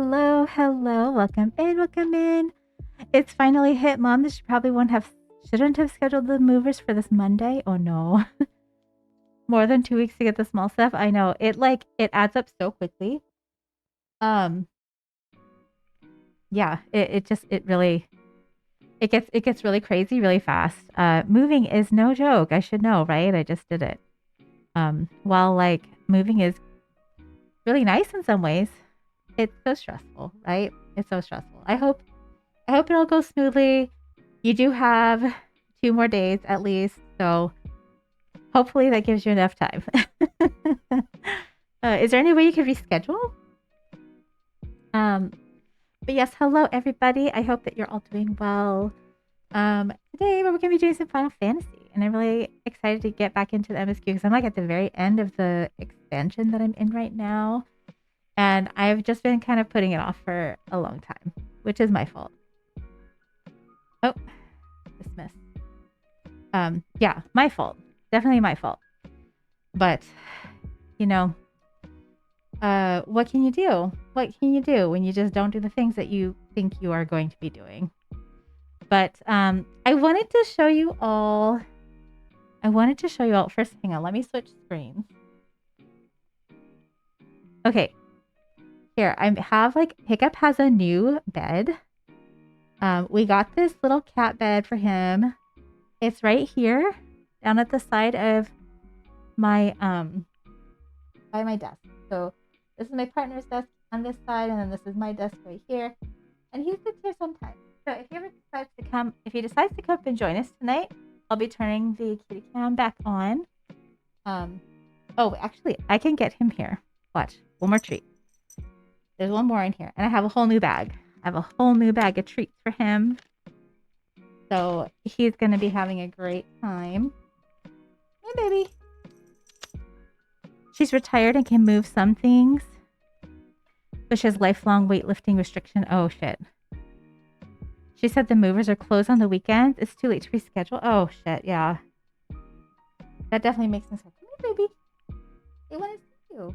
Hello, hello. Welcome in, welcome in. It's finally hit, Mom. This shouldn't have scheduled the movers for this Monday. Oh no. More than 2 weeks to get the small stuff. I know. It adds up so quickly. Um, yeah, it gets really crazy really fast. Moving is no joke. I should know, right? I just did it. While like moving is really nice in some ways, it's so stressful, right? It's so stressful. I hope it all goes smoothly. You do have 2 more days at least, so hopefully that gives you enough time. Is there any way you could reschedule? Um, but yes, hello everybody. I hope that you're all doing well. Today we're going to be doing some Final Fantasy, and I'm really excited to get back into the MSQ because I'm like at the very end of the expansion that I'm in right now, and I've just been kind of putting it off for a long time, which is my fault. Oh, dismiss. Yeah, my fault. Definitely my fault. But, you know, what can you do? What can you do when you just don't do the things that you think you are going to be doing? But I wanted to show you all. First, hang on, let me switch screens. Okay. Here, I have like Hiccup has a new bed. We got this little cat bed for him. It's right here, down at the side of my by my desk. So this is my partner's desk on this side, and then this is my desk right here. And he sits here sometimes. So if he decides to come up and join us tonight, I'll be turning the kitty cam back on. Oh, actually, I can get him here. Watch, one more treat. There's one more in here, and I have a whole new bag. I have a whole new bag of treats for him. So he's gonna be having a great time. Hey, baby. She's retired and can move some things, but she has lifelong weightlifting restriction. Oh, shit. She said the movers are closed on the weekends. It's too late to reschedule. Oh, shit. Yeah. That definitely makes sense. Come here, baby. They want to see you.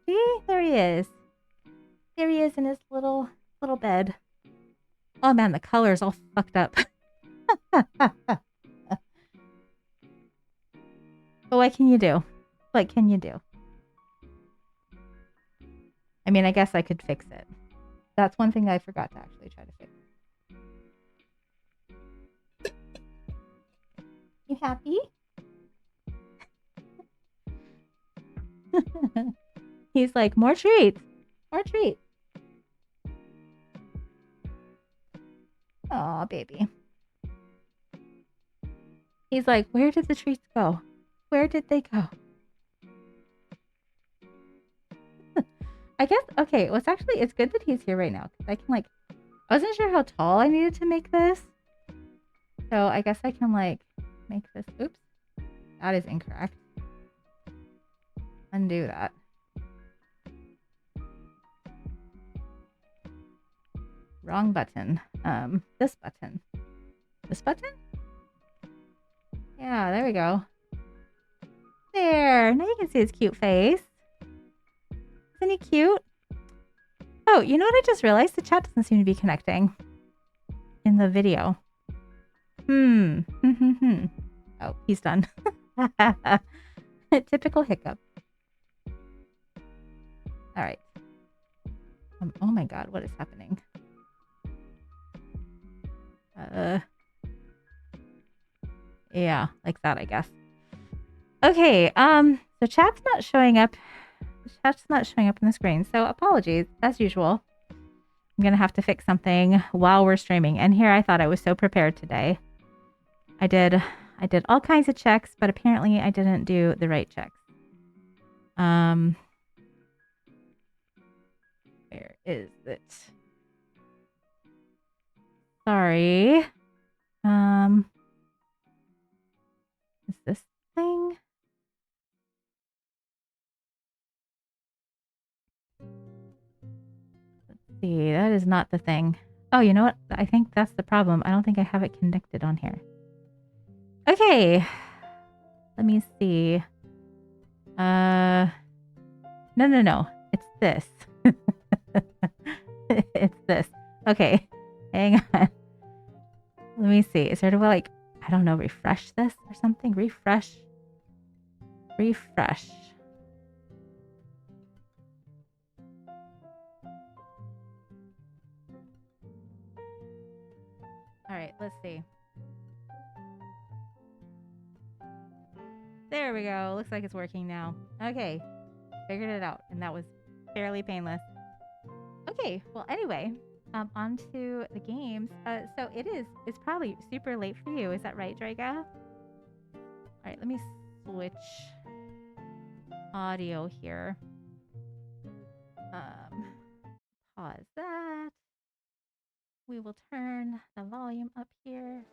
See? There he is. There he is in his little bed. Oh, man, the color is all fucked up. But what can you do? What can you do? I mean, I guess I could fix it. That's one thing I forgot to actually try to fix. You happy? He's like, more treats. More treats. Aw, baby. He's like, where did the treats go? Where did they go? I guess, okay, well, it's good that he's here right now. Because I can, like, I wasn't sure how tall I needed to make this. So I guess I can, like, make this, oops. That is incorrect. Undo that. Wrong button. This button. This button? Yeah, there we go. There. Now you can see his cute face. Isn't he cute? Oh, you know what I just realized? The chat doesn't seem to be connecting in the video. Oh, he's done. Typical hiccup. All right. Oh my god, what is happening? Yeah, like that, I guess. Okay, so chat's not showing up. Chat's not showing up on the screen, so apologies, as usual. I'm gonna have to fix something while we're streaming. And here I thought I was so prepared today. I did all kinds of checks, but apparently I didn't do the right checks. Where is it? Sorry. Is this thing? Let's see. That is not the thing. Oh, you know what? I think that's the problem. I don't think I have it connected on here. Okay. Let me see. No. It's this. It's this. Okay, hang on. Let me see. Is there a way, like, I don't know, refresh this or something? Refresh. Refresh. All right, let's see. There we go. Looks like it's working now. Okay, figured it out, and that was fairly painless. Okay, well, anyway, on to the games. So it's probably super late for you. Is that right, Draga? All right, let me switch audio here. Pause that. We will turn the volume up here.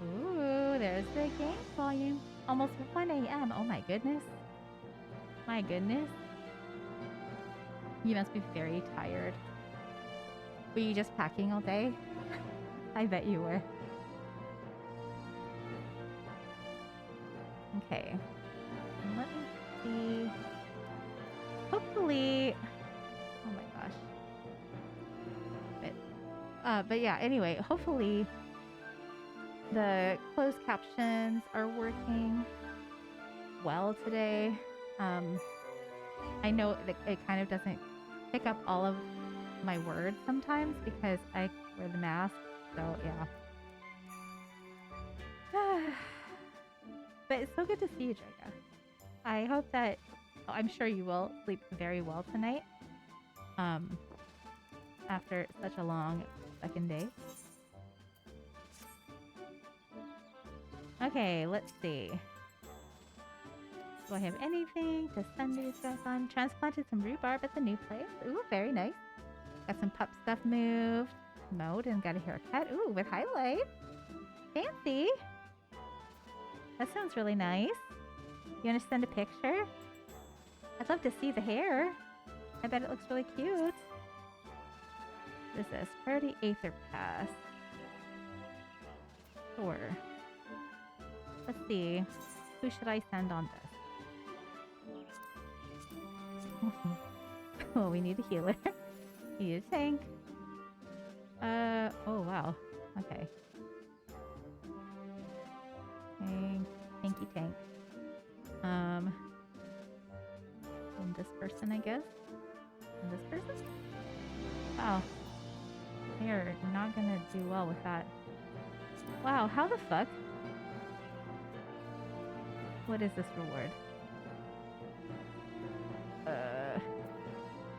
Ooh, there's the game volume. Almost 1 a.m. Oh my goodness. My goodness. You must be very tired. Were you just packing all day? I bet you were. Okay. Let me see. Hopefully. Oh my gosh. But yeah, anyway, hopefully the closed captions are working well today. I know that it kind of doesn't pick up all of my words sometimes because I wear the mask, so yeah. But it's so good to see you, Draga. I hope that, I'm sure you will sleep very well tonight. After such a long second day. Okay, let's see. Do I have anything to send these guys on? Transplanted some rhubarb at the new place. Ooh, very nice. Got some pup stuff moved. Mowed and got a haircut. Ooh, with highlights. Fancy. That sounds really nice. You want to send a picture? I'd love to see the hair. I bet it looks really cute. What is this? Priority Aether Pass. Sure. Let's see. Who should I send on this? Oh, we need a healer. We need a tank. Oh wow. Okay. Tank. Tanky tank. And this person, I guess? And this person? Wow. They're not gonna do well with that. Wow, how the fuck? What is this reward?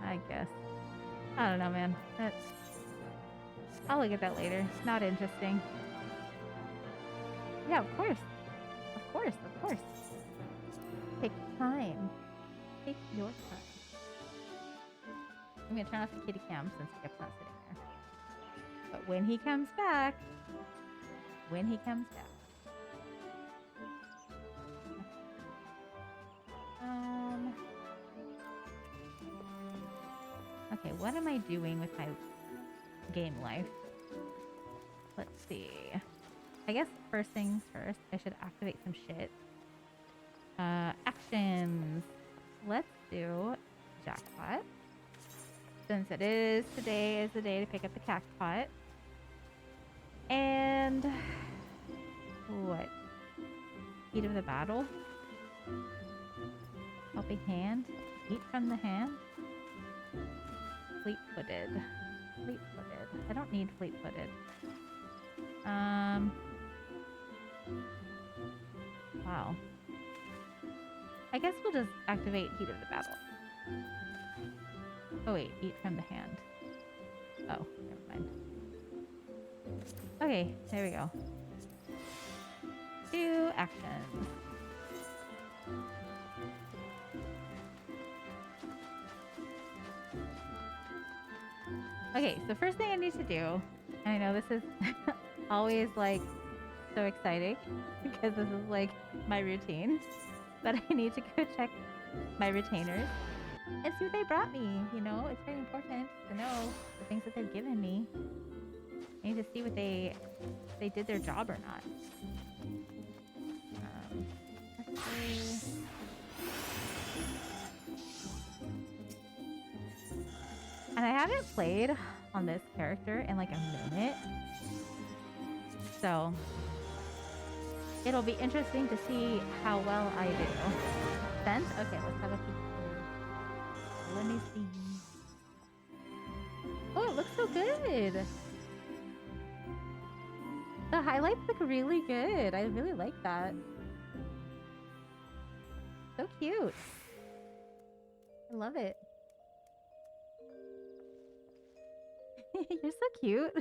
I guess. I don't know, man. I'll look at that later. Not interesting. Yeah, of course. Of course, of course. Take time. Take your time. I'm gonna turn off the kitty cam since Skip's not sitting there. But when he comes back, okay, what am I doing with my game life? Let's see. I guess first things first, I should activate some shit. Actions. Let's do jackpot. Since today is the day to pick up the jackpot. And what? Heat of the battle? Helping hand? Eat from the hand? Fleet-footed. Fleet-footed. I don't need fleet-footed. Wow. I guess we'll just activate Heat of the Battle. Oh wait, eat from the hand. Oh, never mind. Okay, there we go. 2 actions. Okay, so first thing I need to do, and I know this is always like so exciting because this is like my routine, but I need to go check my retainers and see what they brought me. You know, it's very important to know the things that they've given me. I need to see what they did their job or not. And And I haven't played on this character in like a minute. So it'll be interesting to see how well I do. Scent? Okay, let's have a peek here. Let me see. Oh, it looks so good. The highlights look really good. I really like that. So cute. I love it. You're so cute.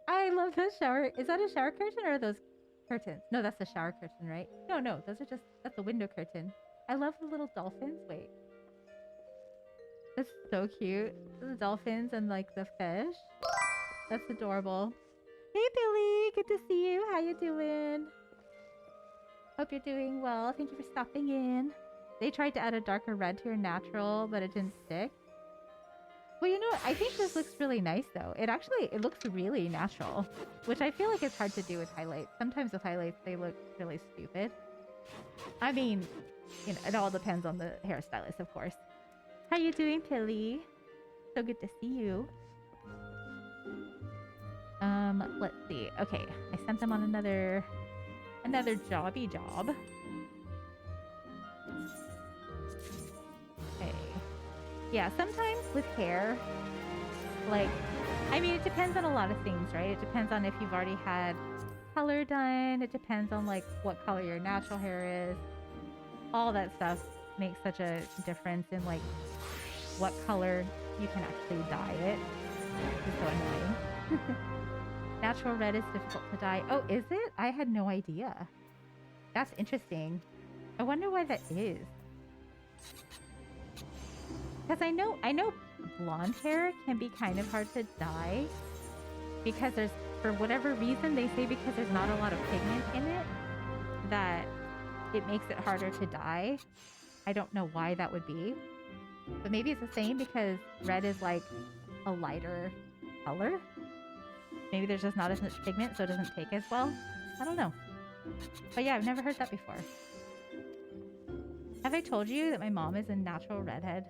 I love the shower. Is that a shower curtain or are those curtains? No, that's the shower curtain, right? No, those are just, that's the window curtain. I love the little dolphins. Wait. That's so cute. The dolphins and like the fish. That's adorable. Hey Billy, good to see you. How you doing? Hope you're doing well. Thank you for stopping in. They tried to add a darker red to your natural, but it didn't stick. Well, you know what? I think this looks really nice, though. It looks really natural, which I feel like it's hard to do with highlights. Sometimes with highlights, they look really stupid. I mean, you know, it all depends on the hairstylist, of course. How you doing, Pilly? So good to see you. Let's see. Okay, I sent them on another jobby job. Okay. Yeah, sometimes with hair, like, I mean, it depends on a lot of things, right? It depends on if you've already had color done. It depends on, like, what color your natural hair is. All that stuff makes such a difference in, like, what color you can actually dye it. It's so annoying. Natural red is difficult to dye. Oh, is it? I had no idea. That's interesting. I wonder why that is. Because I know blonde hair can be kind of hard to dye because there's, for whatever reason, they say because there's not a lot of pigment in it, that it makes it harder to dye. I don't know why that would be, but maybe it's the same because red is like a lighter color. Maybe there's just not as much pigment, so it doesn't take as well. I don't know. But yeah, I've never heard that before. Have I told you that my mom is a natural redhead?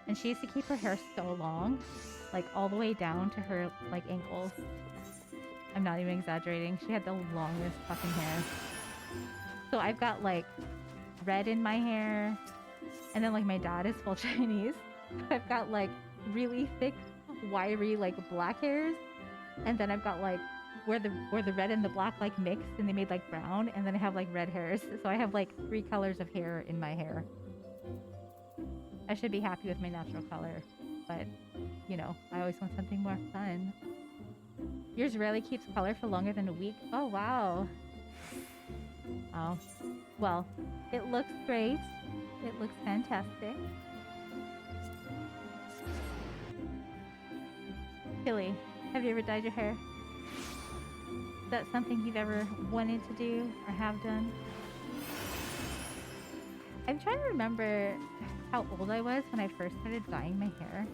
And she used to keep her hair so long, like all the way down to her like ankles. I'm not even exaggerating. She had the longest fucking hair. So I've got like red in my hair, and then like my dad is full Chinese. I've got like really thick, wiry like black hairs, and then I've got like where the red and the black like mixed and they made like brown, and then I have like red hairs. So I have like 3 colors of hair in my hair. I should be happy with my natural color, but you know, I always want something more fun. Yours rarely keeps color for longer than a week. Oh wow. Oh, well, it looks great. It looks fantastic. Billy, have you ever dyed your hair? Is that something you've ever wanted to do or have done? I'm trying to remember how old I was when I first started dyeing my hair.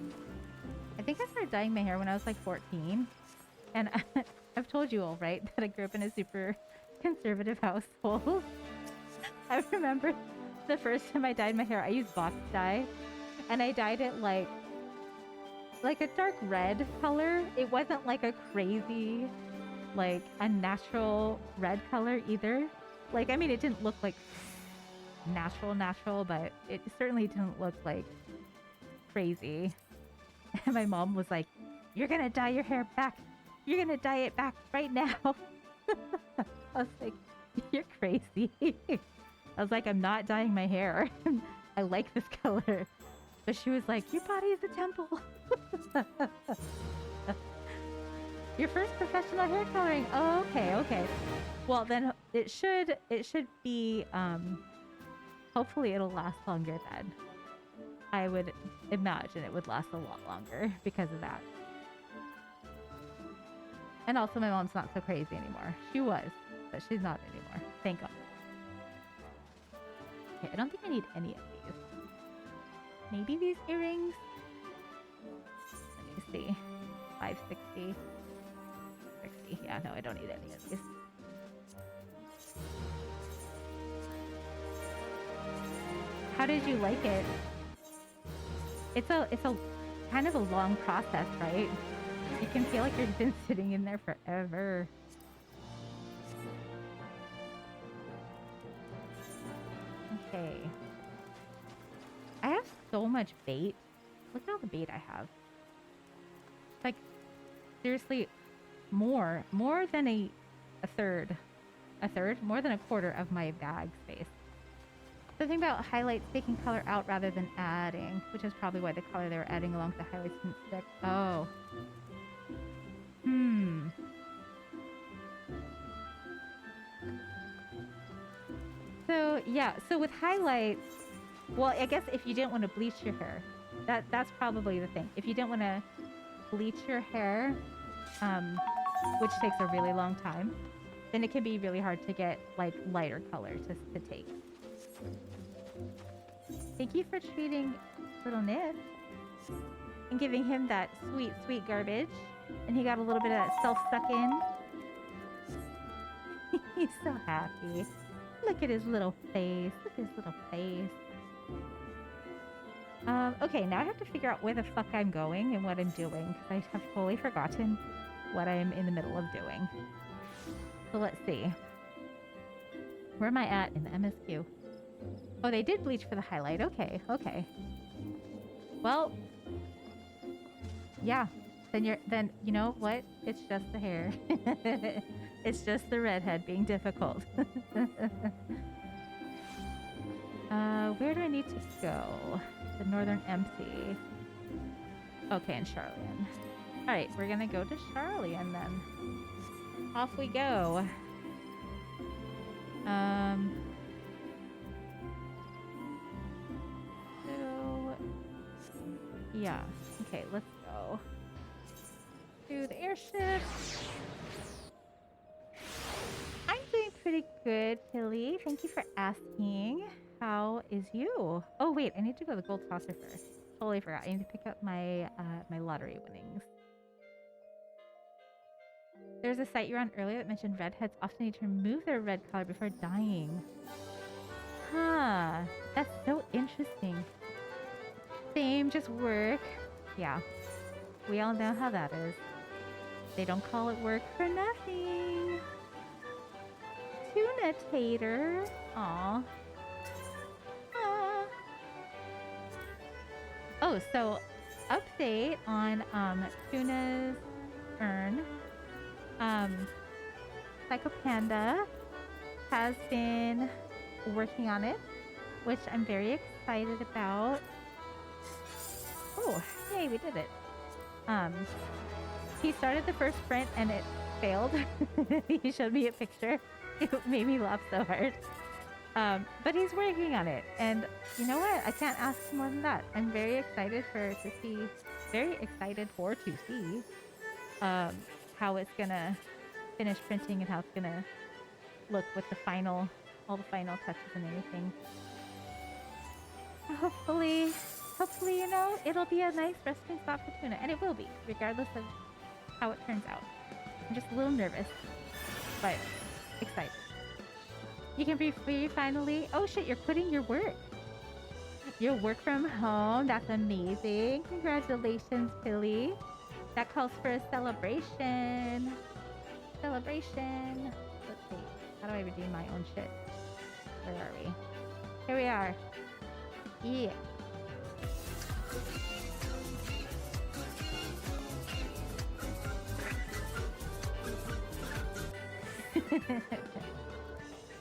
I think I started dyeing my hair when I was like 14. And I've told you all, right, that I grew up in a super conservative household. I remember the first time I dyed my hair, I used box dye. And I dyed it like a dark red color. It wasn't like a crazy, like a natural red color either. Like, I mean, it didn't look like natural, but it certainly didn't look like crazy. And my mom was like, "You're gonna dye your hair back. You're gonna dye it back right now." I was like, "You're crazy." I was like, "I'm not dyeing my hair. I like this color." But she was like, "Your body is a temple." Your first professional hair coloring. Oh, okay. Well, then it should be, hopefully it'll last longer then. I would imagine it would last a lot longer because of that. And also my mom's not so crazy anymore. She was, but she's not anymore. Thank God. Okay, I don't think I need any of these. Maybe these earrings? Let me see. 560. 60. Yeah, no, I don't need any of these. How did you like it? It's a kind of a long process, right? You can feel like you've been sitting in there forever. Okay. I have so much bait. Look at all the bait I have. Like, seriously, more than a third. A third? More than a quarter of my bag space. The thing about highlights taking color out rather than adding, which is probably why the color they were adding along with the highlights didn't stick. Oh. So, yeah. So with highlights, well, I guess if you didn't want to bleach your hair, that's probably the thing. If you didn't want to bleach your hair, which takes a really long time, then it can be really hard to get like lighter color to take. Thank you for treating little Nip and giving him that sweet, sweet garbage. And he got a little bit of that self-suck-in. He's so happy. Look at his little face. Look at his little face. Okay, now I have to figure out where the fuck I'm going and what I'm doing, because I have totally forgotten what I am in the middle of doing. So let's see. Where am I at in the MSQ? Oh, they did bleach for the highlight. Okay, okay. Well, yeah. Then you know what? It's just the hair. It's just the redhead being difficult. Where do I need to go? The Northern Empty. Okay, in Charlian. Alright, we're gonna go to Charlian then. Off we go. So yeah. Okay, let's go to the airship. I'm doing pretty good, Tilly. Thank you for asking. How is you? Oh wait, I need to go to the gold saucer first. Totally forgot. I need to pick up my my lottery winnings. There's a site you were on earlier that mentioned redheads often need to remove their red color before dying. Huh. That's so interesting. Same, just work. Yeah. We all know how that is. They don't call it work for nothing. Tuna tater. Aw. Oh, so update on Tuna's urn. Psycho Panda has been working on it, which I'm very excited about. Oh, yay, we did it. He started the first sprint and it failed. He showed me a picture. It made me laugh so hard. But he's working on it, and you know what? I can't ask more than that. I'm very excited to see how it's gonna finish printing and how it's gonna look with all the final touches and everything. Hopefully, you know, it'll be a nice resting spot for Tuna, and it will be, regardless of how it turns out. I'm just a little nervous, but excited. You can be free finally. Oh shit, you're quitting your work. Your work from home. That's amazing. Congratulations, Billy. That calls for a celebration. Celebration. Let's see. How do I redeem my own shit? Where are we? Here we are. Yeah.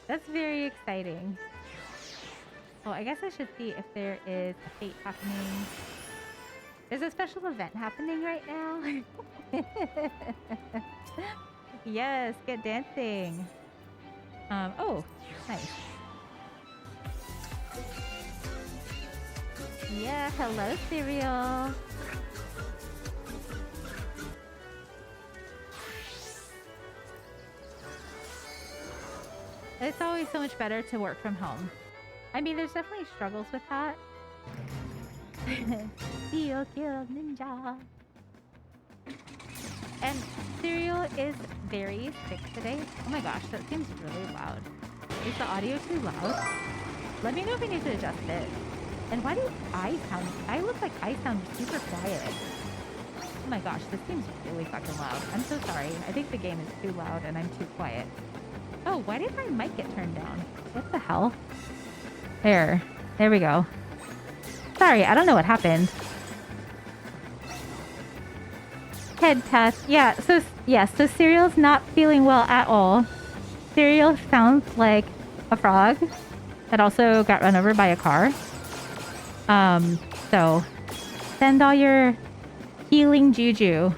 That's very exciting. Oh, I guess I should see if there is a fate happening. There's a special event happening right now. Yes, get dancing. Oh, nice. Yeah, hello, Cereal. It's always so much better to work from home. I mean, there's definitely struggles with that. Steel Kill Ninja. And Cereal is very sick today. Oh my gosh, that seems really loud. Is the audio too loud? Let me know if I need to adjust it. And why do I look like I sound super quiet. Oh my gosh, this seems really fucking loud. I'm so sorry. I think the game is too loud and I'm too quiet. Oh, why did my mic get turned down? What the hell? There we go. Sorry, I don't know what happened. Head test. Yeah, so Cereal's not feeling well at all. Cereal sounds like a frog that also got run over by a car. So send all your healing juju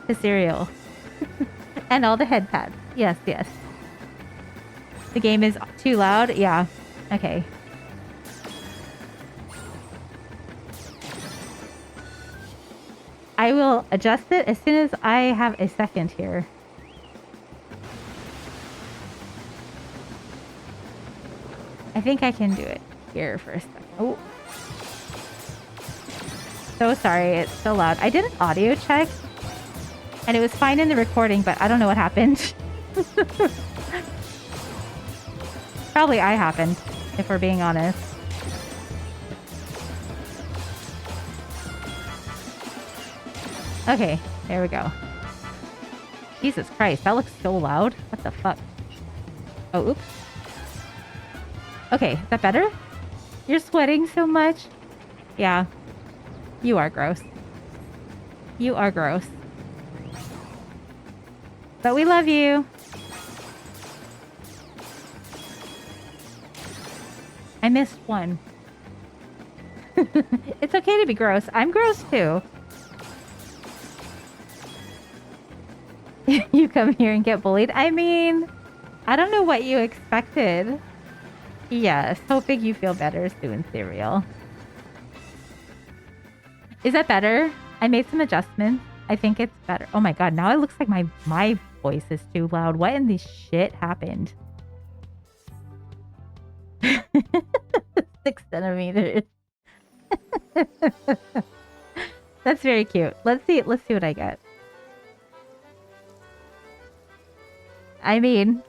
to Cereal. And all the head pads. Yes. The game is too loud? Yeah. Okay. I will adjust it as soon as I have a second here. I think I can do it here for a second. Oh. So sorry, it's so loud. I did an audio check and it was fine in the recording, but I don't know what happened. Probably I happened, if we're being honest. Okay, there we go. Jesus Christ, that looks so loud. What the fuck? Oh, oops. Okay, is that better? You're sweating so much? Yeah. You are gross. You are gross. But we love you. I missed one. It's okay to be gross. I'm gross too. You come here and get bullied? I mean, I don't know what you expected. Yes, hoping you feel better doing Cereal. Is that better? I made some adjustments. I think it's better. Oh my god, now it looks like my voice is too loud. What in the shit happened? 6 centimeters. That's very cute. Let's see what I get. I mean,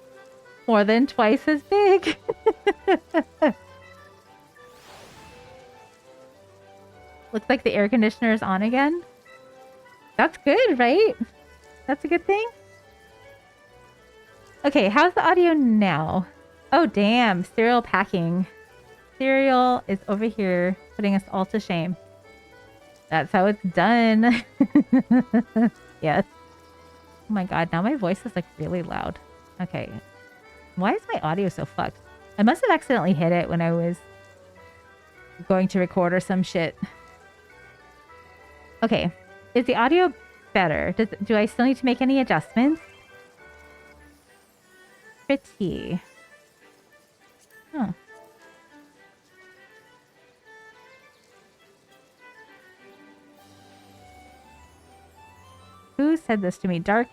more than twice as big. Looks like the air conditioner is on again. That's good, right? That's a good thing. Okay, how's the audio now? Oh, damn. Cereal packing. Cereal is over here putting us all to shame. That's how it's done. Yes. Oh my god, now my voice is like really loud. Okay. Why is my audio so fucked? I must have accidentally hit it when I was going to record or some shit. Okay. Is the audio better? Do I still need to make any adjustments? Pretty. Huh. Who said this to me? Dark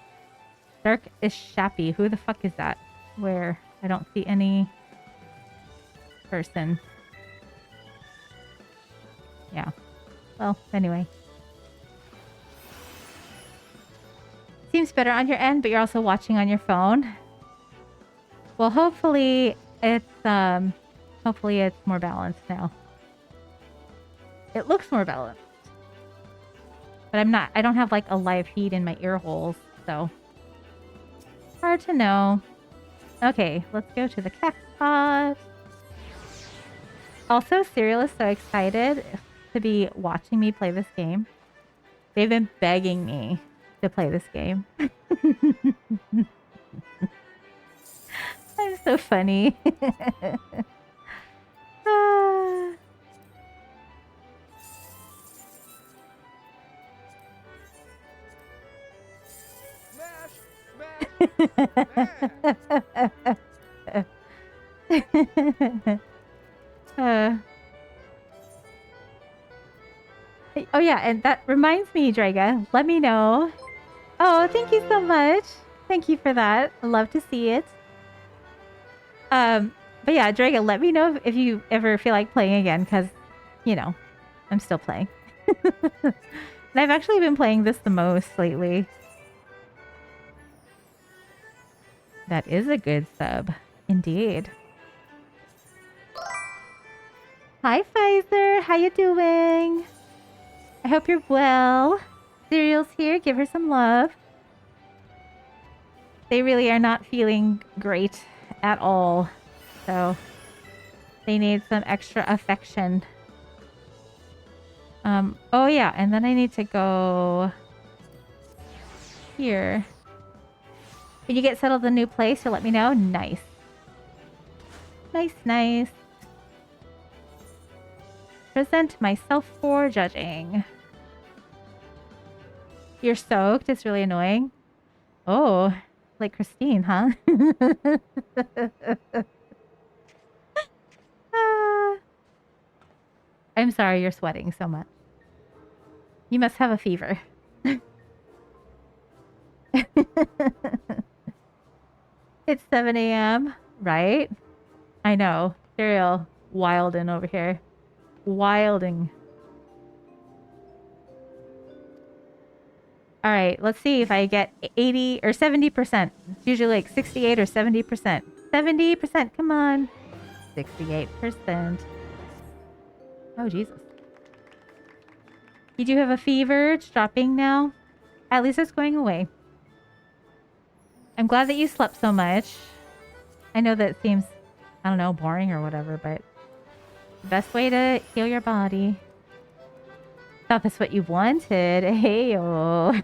is Shappy. Who the fuck is that? Where? I don't see any person. Yeah. Well, anyway. Seems better on your end, but you're also watching on your phone. Well, hopefully it's more balanced now. It looks more balanced. But I don't have like a live feed in my ear holes, so hard to know. Okay, let's go to the cactus. Also, Cereal is so excited to be watching me play this game. They've been begging me to play this game. I'm so funny. Oh yeah, and that reminds me, Draga. Let me know. Oh, thank you so much. Thank you for that. I love to see it. But yeah, Draga, let me know if you ever feel like playing again, because, you know, I'm still playing. And I've actually been playing this the most lately. That is a good sub. Indeed. Hi, Pfizer. How you doing? I hope you're well. Cereal's here. Give her some love. They really are not feeling great at all. So they need some extra affection. Oh yeah, and then I need to go here. When you get settled in a new place, you'll let me know. Nice. Nice, nice. Present myself for judging. You're soaked. It's really annoying. Oh, like Christine, huh? I'm sorry you're sweating so much. You must have a fever. It's 7 a.m., right? I know. Serial wilding over here. Wilding. All right, let's see if I get 80 or 70%. It's usually like 68 or 70%. 70%, come on. 68%. Oh, Jesus. You do have a fever. It's dropping now. At least it's going away. I'm glad that you slept so much. I know that seems, I don't know, boring or whatever, but the best way to heal your body. Thought that's what you wanted. Hey-oh.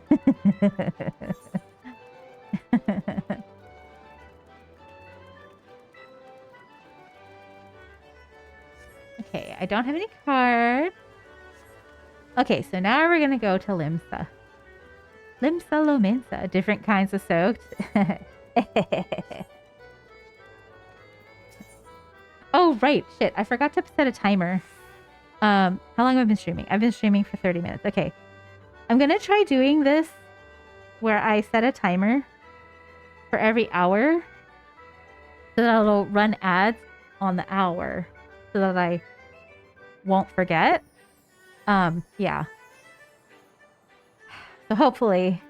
Okay, I don't have any cards. Okay, so now we're going to go to Limsa. Limsa Lominsa. Different kinds of soaked. Oh, right. Shit. I forgot to set a timer. How long have I been streaming? I've been streaming for 30 minutes. Okay. I'm going to try doing this where I set a timer for every hour so that it'll run ads on the hour so that I won't forget. Yeah. So hopefully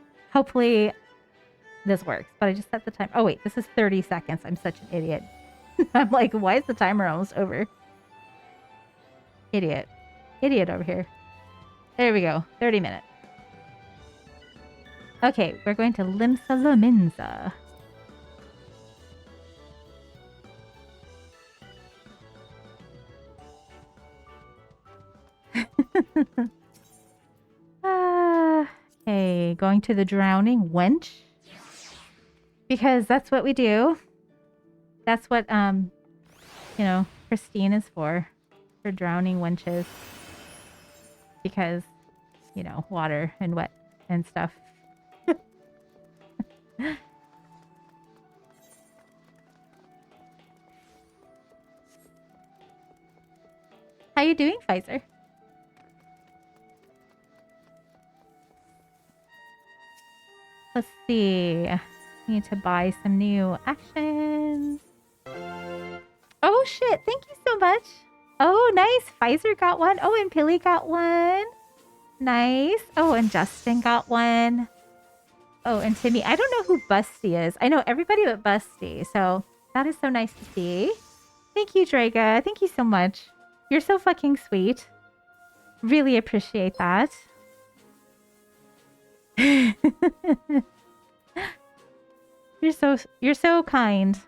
this works. But I just set the time. Oh wait, this is 30 seconds. I'm such an idiot. I'm like, why is the timer almost over? Idiot. Idiot over here. There we go. 30 minutes. Okay, we're going to Limsa Lominsa. Okay, going to the drowning wench. Because that's what we do. That's what, you know, Christine is for drowning wenches. Because, you know, water and wet and stuff. How you doing, Pfizer? Let's see. I need to buy some new actions. Oh, shit. Thank you so much. Oh, nice. Pfizer got one. Oh, and Pilly got one. Nice. Oh, and Justin got one. Oh, and Timmy. I don't know who Busty is. I know everybody but Busty. So that is so nice to see. Thank you, Draga. Thank you so much. You're so fucking sweet. Really appreciate that. You're so kind.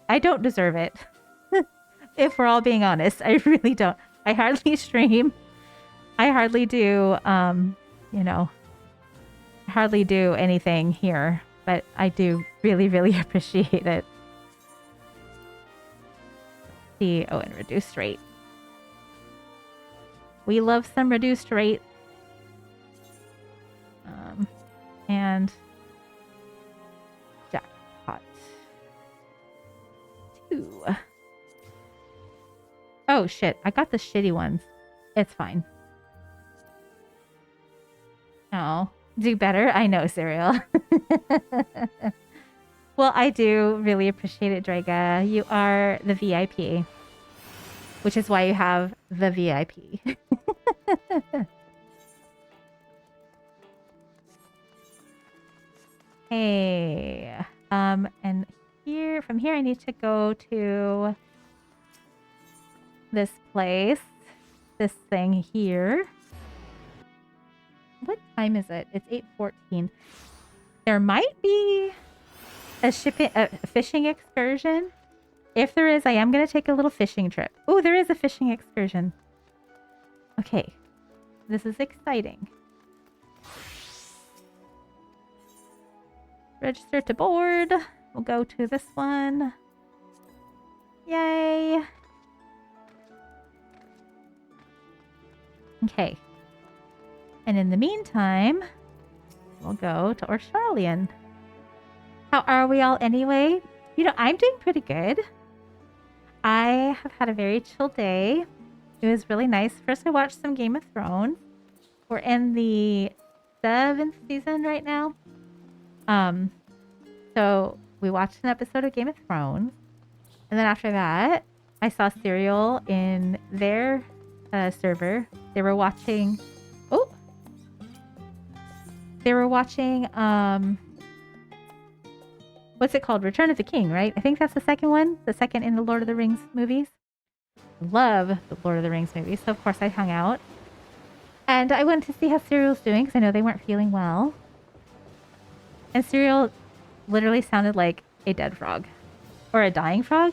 I don't deserve it. If we're all being honest, I really don't. I hardly stream. I hardly do you know, hardly do anything here, but I do really, really appreciate it. See, oh, and reduced rate. We love some reduced rate. And jackpot. 2. Oh, shit. I got the shitty ones. It's fine. Oh, do better? I know, Cereal. Well, I do really appreciate it, Draga. You are the VIP. Which is why you have the VIP. Hey. And here, from here, I need to go to this place. this thing here. What time is it? It's 8:14. There might be a fishing excursion. If there is, I am going to take a little fishing trip. Oh, there is a fishing excursion. Okay. This is exciting. Register to board. We'll go to this one. Yay. Okay. And in the meantime, we'll go to Australian. How are we all anyway? You know, I'm doing pretty good. I have had a very chill day. It was really nice. First, I watched some Game of Thrones. We're in the 7th season right now. So we watched an episode of Game of Thrones. And then after that, I saw Serial in their server. They were watching... Oh! They were watching... What's it called? Return of the King, right? I think that's the second one. The second in the Lord of the Rings movies. Love the Lord of the Rings movies. So, of course, I hung out. And I went to see how Serial's doing because I know they weren't feeling well. And Serial literally sounded like a dead frog. Or a dying frog.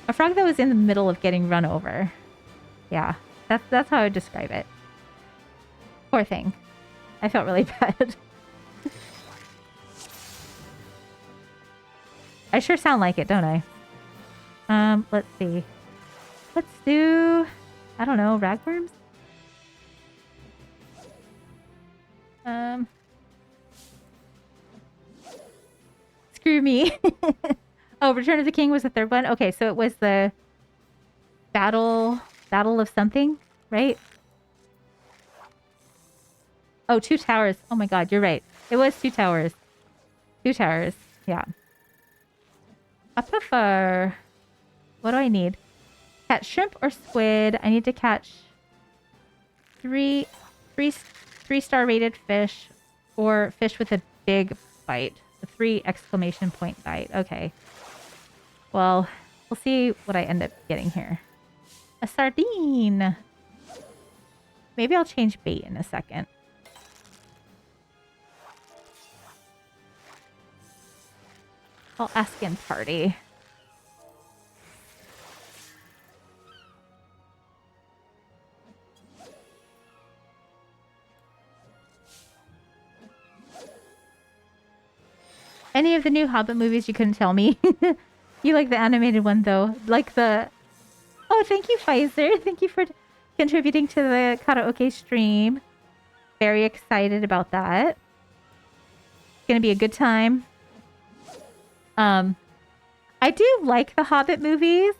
A frog that was in the middle of getting run over. Yeah, that's how I would describe it. Poor thing. I felt really bad. I sure sound like it, don't I? Let's see. Let's do... I don't know, ragworms? Screw me. Oh, Return of the King was the third one? Okay, so it was the Battle of something, right? Oh, Two Towers. Oh my god, you're right. It was Two Towers. Two Towers, yeah. I prefer... What do I need? Catch shrimp or squid. I need to catch three-star rated fish or fish with a big bite. A 3 exclamation point bite. Okay. Well, we'll see what I end up getting here. A sardine. Maybe I'll change bait in a second. I'll ask in party. Any of the new Hobbit movies you couldn't tell me. You like the animated one though. Like the... Oh, thank you, Pfizer. Thank you for contributing to the karaoke stream. Very excited about that. It's gonna be a good time. I do like the Hobbit movies.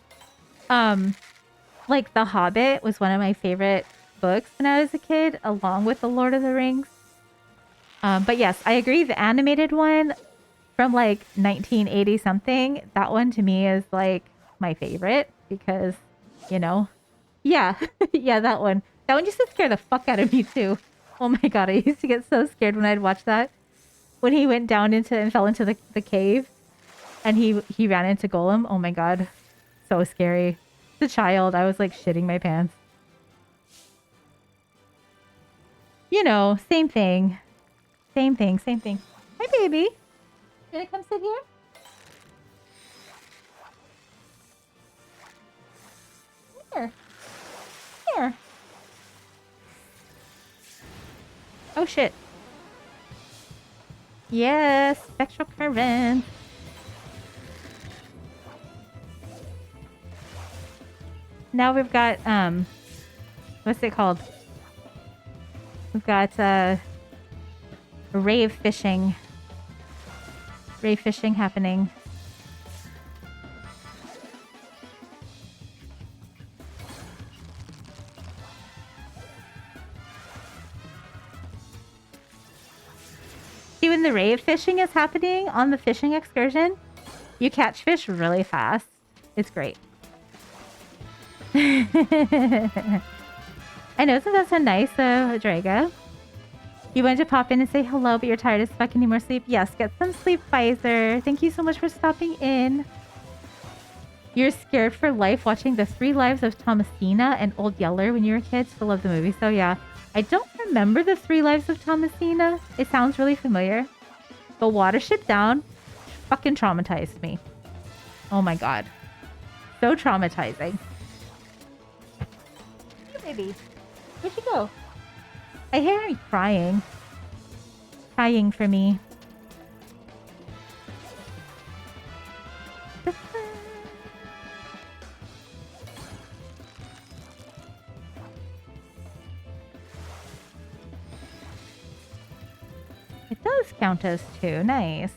Like The Hobbit was one of my favorite books when I was a kid, along with The Lord of the Rings. But yes, I agree. The animated one from like 1980 something, that one to me is like my favorite because, you know, yeah, yeah, that one. That one used to scare the fuck out of me too. Oh my god, I used to get so scared when I'd watch that. When he went down into and fell into the cave and he ran into Golem. Oh my god, so scary. As a child, I was like shitting my pants. You know, same thing. Same thing, same thing. Hi, baby. You gonna come sit here? Here. Here. Oh, shit. Yes, spectral current. Now we've got, what's it called? We've got, rave fishing. Rave fishing happening. See, when the rave fishing is happening on the fishing excursion, you catch fish really fast. It's great. I know, so that's so nice, Draga. You wanted to pop in and say hello, but you're tired as fuck and need more sleep. Yes, get some sleep, Pfizer. Thank you so much for stopping in. You're scared for life watching The Three Lives of Thomasina and Old Yeller when you were kids. Still love the movie. So yeah, I don't remember The Three Lives of Thomasina. It sounds really familiar. But Watership Down fucking traumatized me. Oh my god. So traumatizing. Hey, baby. Where'd you go? I hear him crying. Crying for me. It does count as 2. Nice.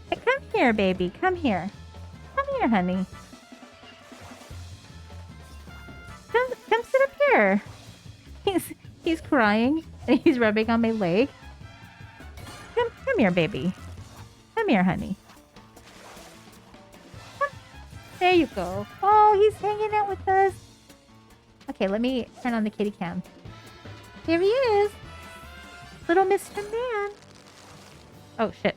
Hey, come here, baby. Come here. Come here, honey. Come sit up here. He's crying and he's rubbing on my leg. Come here, baby. Come here, honey. Come. There you go. Oh, he's hanging out with us. Okay, let me turn on the kitty cam. Here he is. Little Mr. Man. Oh, shit.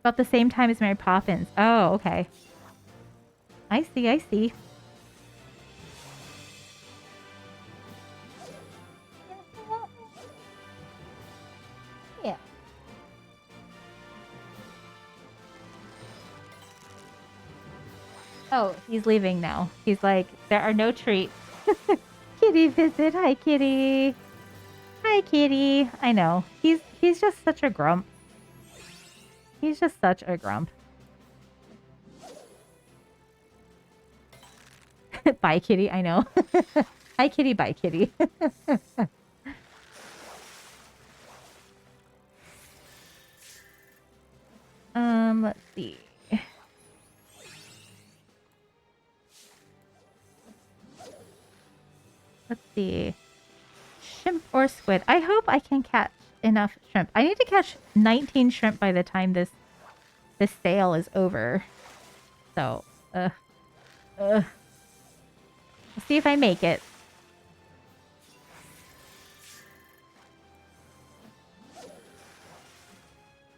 About the same time as Mary Poppins. Oh, okay. I see, I see. Yeah. Oh, he's leaving now. He's like, there are no treats. Kitty visit. Hi, kitty. Hi, kitty. I know. He's just such a grump. He's just such a grump. Bye, kitty. I know. Hi, kitty. Bye, kitty. Let's see. Let's see. Shrimp or squid? I hope I can catch enough shrimp. I need to catch 19 shrimp by the time this sale is over. So, we'll see if I make it.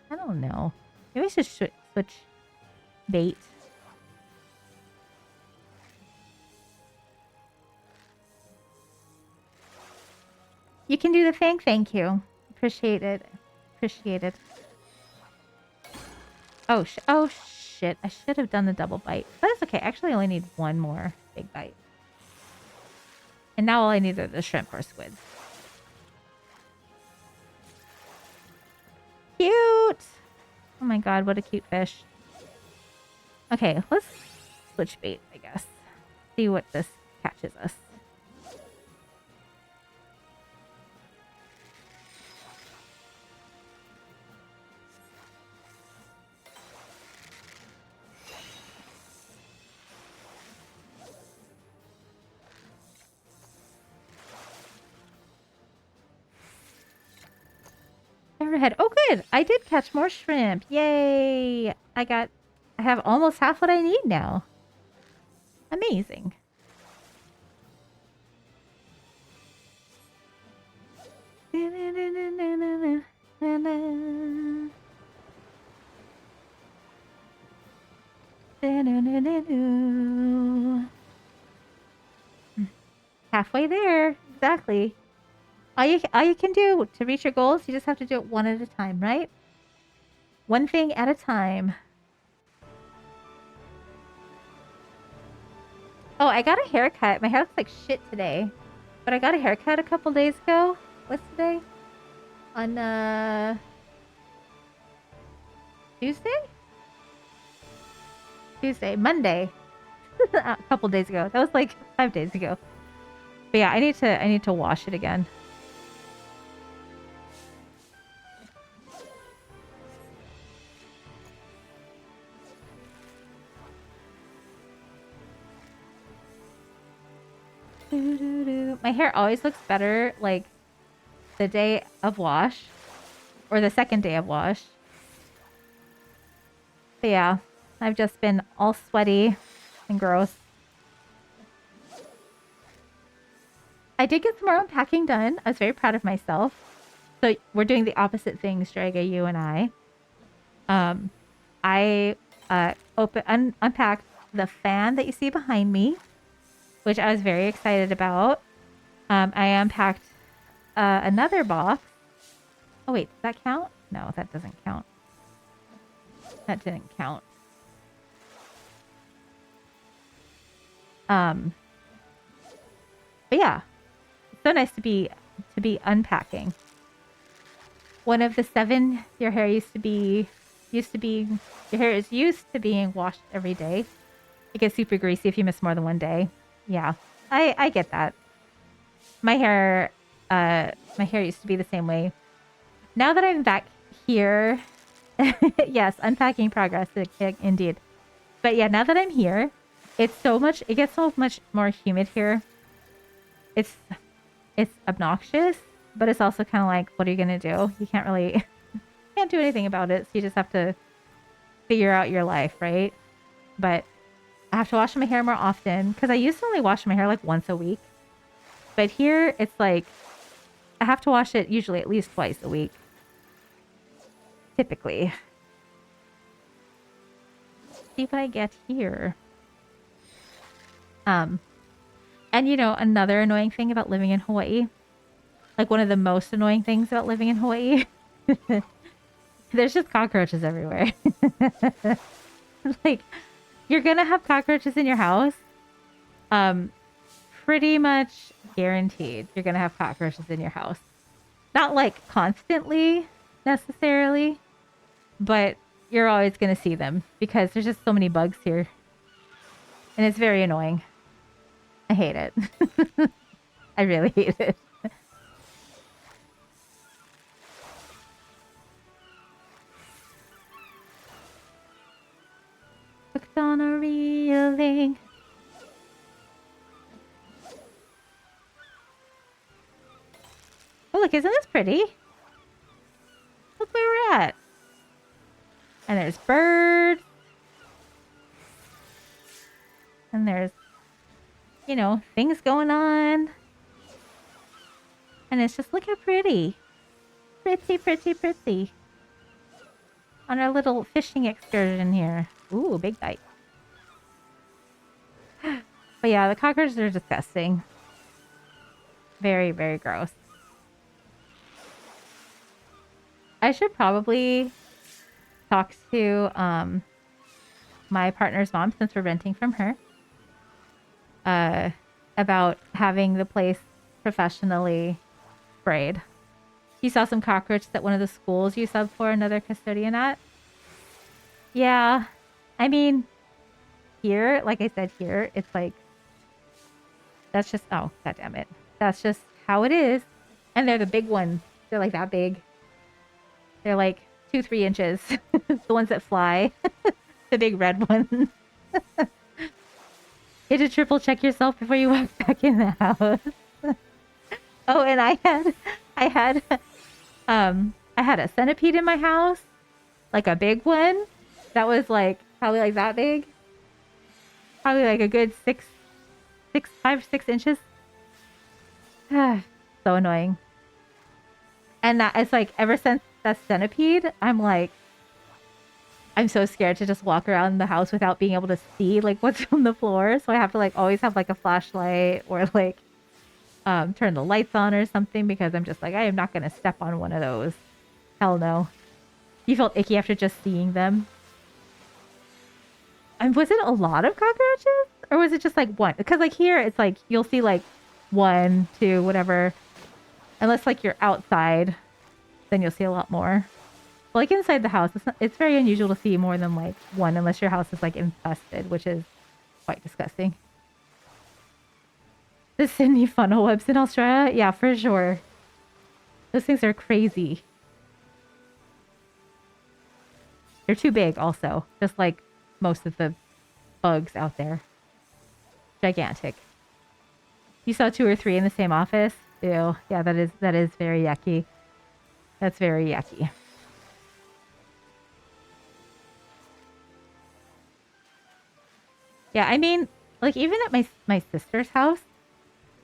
I don't know. Maybe I should switch bait. You can do the thank you. Appreciate it. Appreciate it. Oh, shit. I should have done the double bite. But that's okay. Actually, I only need one more big bite. And now all I need are the shrimp or squid. Cute! Oh my god, what a cute fish. Okay, let's switch bait, I guess. See what this catches us. Hammerhead. Oh, good. I did catch more shrimp. Yay. I have almost half what I need now. Amazing. Halfway there. Exactly. All you can do to reach your goals, you just have to do it one at a time, right? One thing at a time. Oh, I got a haircut. My hair looks like shit today. But I got a haircut a couple days ago. What's today? On Tuesday? Monday. A couple days ago. That was like 5 days ago. But yeah, I need to wash it again. My hair always looks better like the day of wash or the second day of wash. But yeah, I've just been all sweaty and gross. I did get some more unpacking done. I was very proud of myself. So we're doing the opposite things, Draga, you and I. Um, I unpacked the fan that you see behind me, which I was very excited about. I unpacked another box. Oh wait, does that count? No, that doesn't count. That didn't count. But yeah, it's so nice to be unpacking. One of the 7, your hair used to be your hair is used to being washed every day. It gets super greasy if you miss more than one day. Yeah, I get that. My hair used to be the same way. Now that I'm back here, yes, unpacking progress, indeed. But yeah, now that I'm here, it gets so much more humid here. It's obnoxious, but it's also kind of like, what are you gonna do? You can't do anything about it. So you just have to figure out your life, right? But I have to wash my hair more often because I used to only wash my hair like once a week. But here it's like I have to wash it usually at least twice a week. Typically. See what I get here. And another annoying thing about living in Hawaii, like one of the most annoying things about living in Hawaii, there's just cockroaches everywhere. Like, you're gonna have cockroaches in your house. Pretty much guaranteed you're gonna have cockroaches in your house. Not like constantly necessarily, but you're always gonna see them because there's just so many bugs here. And it's very annoying. I hate it. I really hate it. Hooked on a reeling. Oh, look, isn't this pretty? Look where we're at. And there's birds. And there's, things going on. And it's just, look how pretty. Pretty, pretty, pretty. On our little fishing excursion here. Ooh, big bite. But yeah, the cockroaches are disgusting. Very, very gross. I should probably talk to my partner's mom, since we're renting from her, about having the place professionally sprayed. You saw some cockroaches at one of the schools you subbed for another custodian at? Yeah. I mean, here, like I said, here, it's like, that's just, oh, god damn it. That's just how it is. And they're the big ones. They're like that big. They're like 2-3 inches. The ones that fly. The big red ones. You had to triple check yourself before you walk back in the house. Oh, and I had a centipede in my house, like a big one that was like probably like that big, probably like a good 5-6 inches. So annoying. And that it's like ever since that centipede, I'm so scared to just walk around the house without being able to see like what's on the floor. So I have to like always have like a flashlight or like turn the lights on or something because I'm just like, I am not going to step on one of those. Hell no. You felt icky after just seeing them? And was it a lot of cockroaches? Or was it just like one? Because like here, it's like you'll see like 1, 2, whatever. Unless like you're outside, then you'll see a lot more. But like inside the house, it's very unusual to see more than like one unless your house is like infested, which is quite disgusting. The Sydney funnel webs in Australia? Yeah, for sure. Those things are crazy. They're too big also, just like most of the bugs out there. Gigantic. You saw 2 or 3 in the same office? Ew. Yeah, that is very yucky. That's very yucky. Yeah, I mean, like even at my sister's house,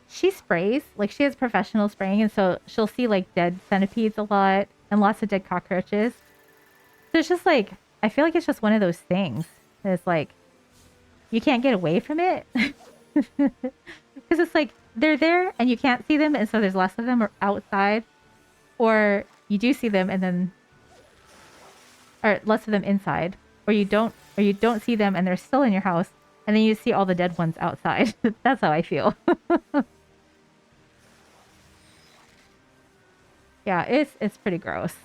she sprays. Like she has professional spraying, and so she'll see like dead centipedes a lot and lots of dead cockroaches. So it's just like, I feel like it's just one of those things. It's like, you can't get away from it. Because it's like, they're there and you can't see them. And so there's less of them outside. Or you do see them and then, or less of them inside. Or you don't see them and they're still in your house. And then you see all the dead ones outside. That's how I feel. Yeah, it's pretty gross.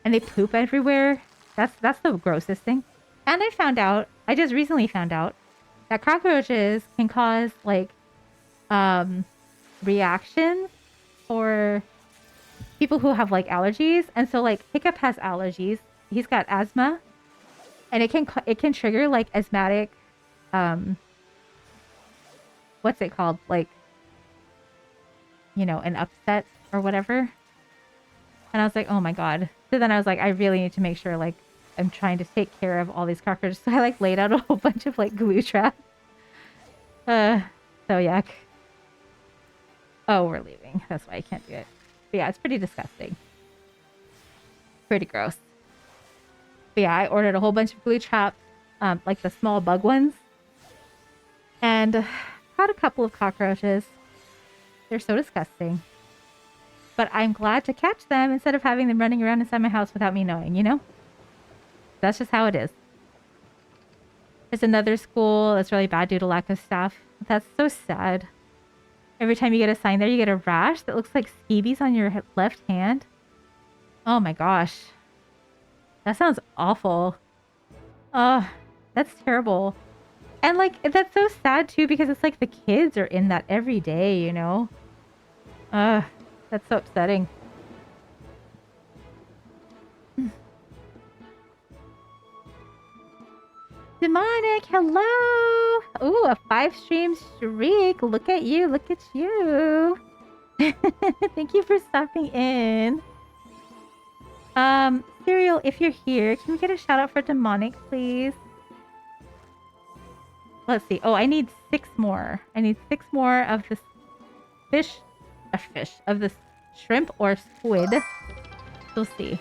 And they poop everywhere. That's the grossest thing. And I just recently found out that cockroaches can cause like reactions for people who have like allergies. And so like Hiccup has allergies. He's got asthma, and it can trigger like asthmatic what's it called? Like, you know, an upset or whatever. And I was like, oh my God. So then I was like, I really need to make sure like I'm trying to take care of all these cockroaches. So I like laid out a whole bunch of like glue traps. So yuck. Oh, we're leaving. That's why I can't do it. But yeah, it's pretty disgusting. Pretty gross. But yeah, I ordered a whole bunch of glue traps, like the small bug ones. And caught a couple of cockroaches. They're so disgusting. But I'm glad to catch them instead of having them running around inside my house without me knowing, you know? That's just how it is. There's another school that's really bad due to lack of staff. That's so sad. Every time you get a sign there, you get a rash that looks like scabies on your left hand. Oh my gosh. That sounds awful. Oh, that's terrible. And like, that's so sad too, because it's like the kids are in that every day, you know? That's so upsetting. Demonic, hello! Ooh, a 5-stream streak. Look at you, look at you. Thank you for stopping in. Serial, if you're here, can we get a shout out for Demonic, please? Let's see. Oh, I need 6 more. I need 6 more of this of this shrimp or squid. We'll see.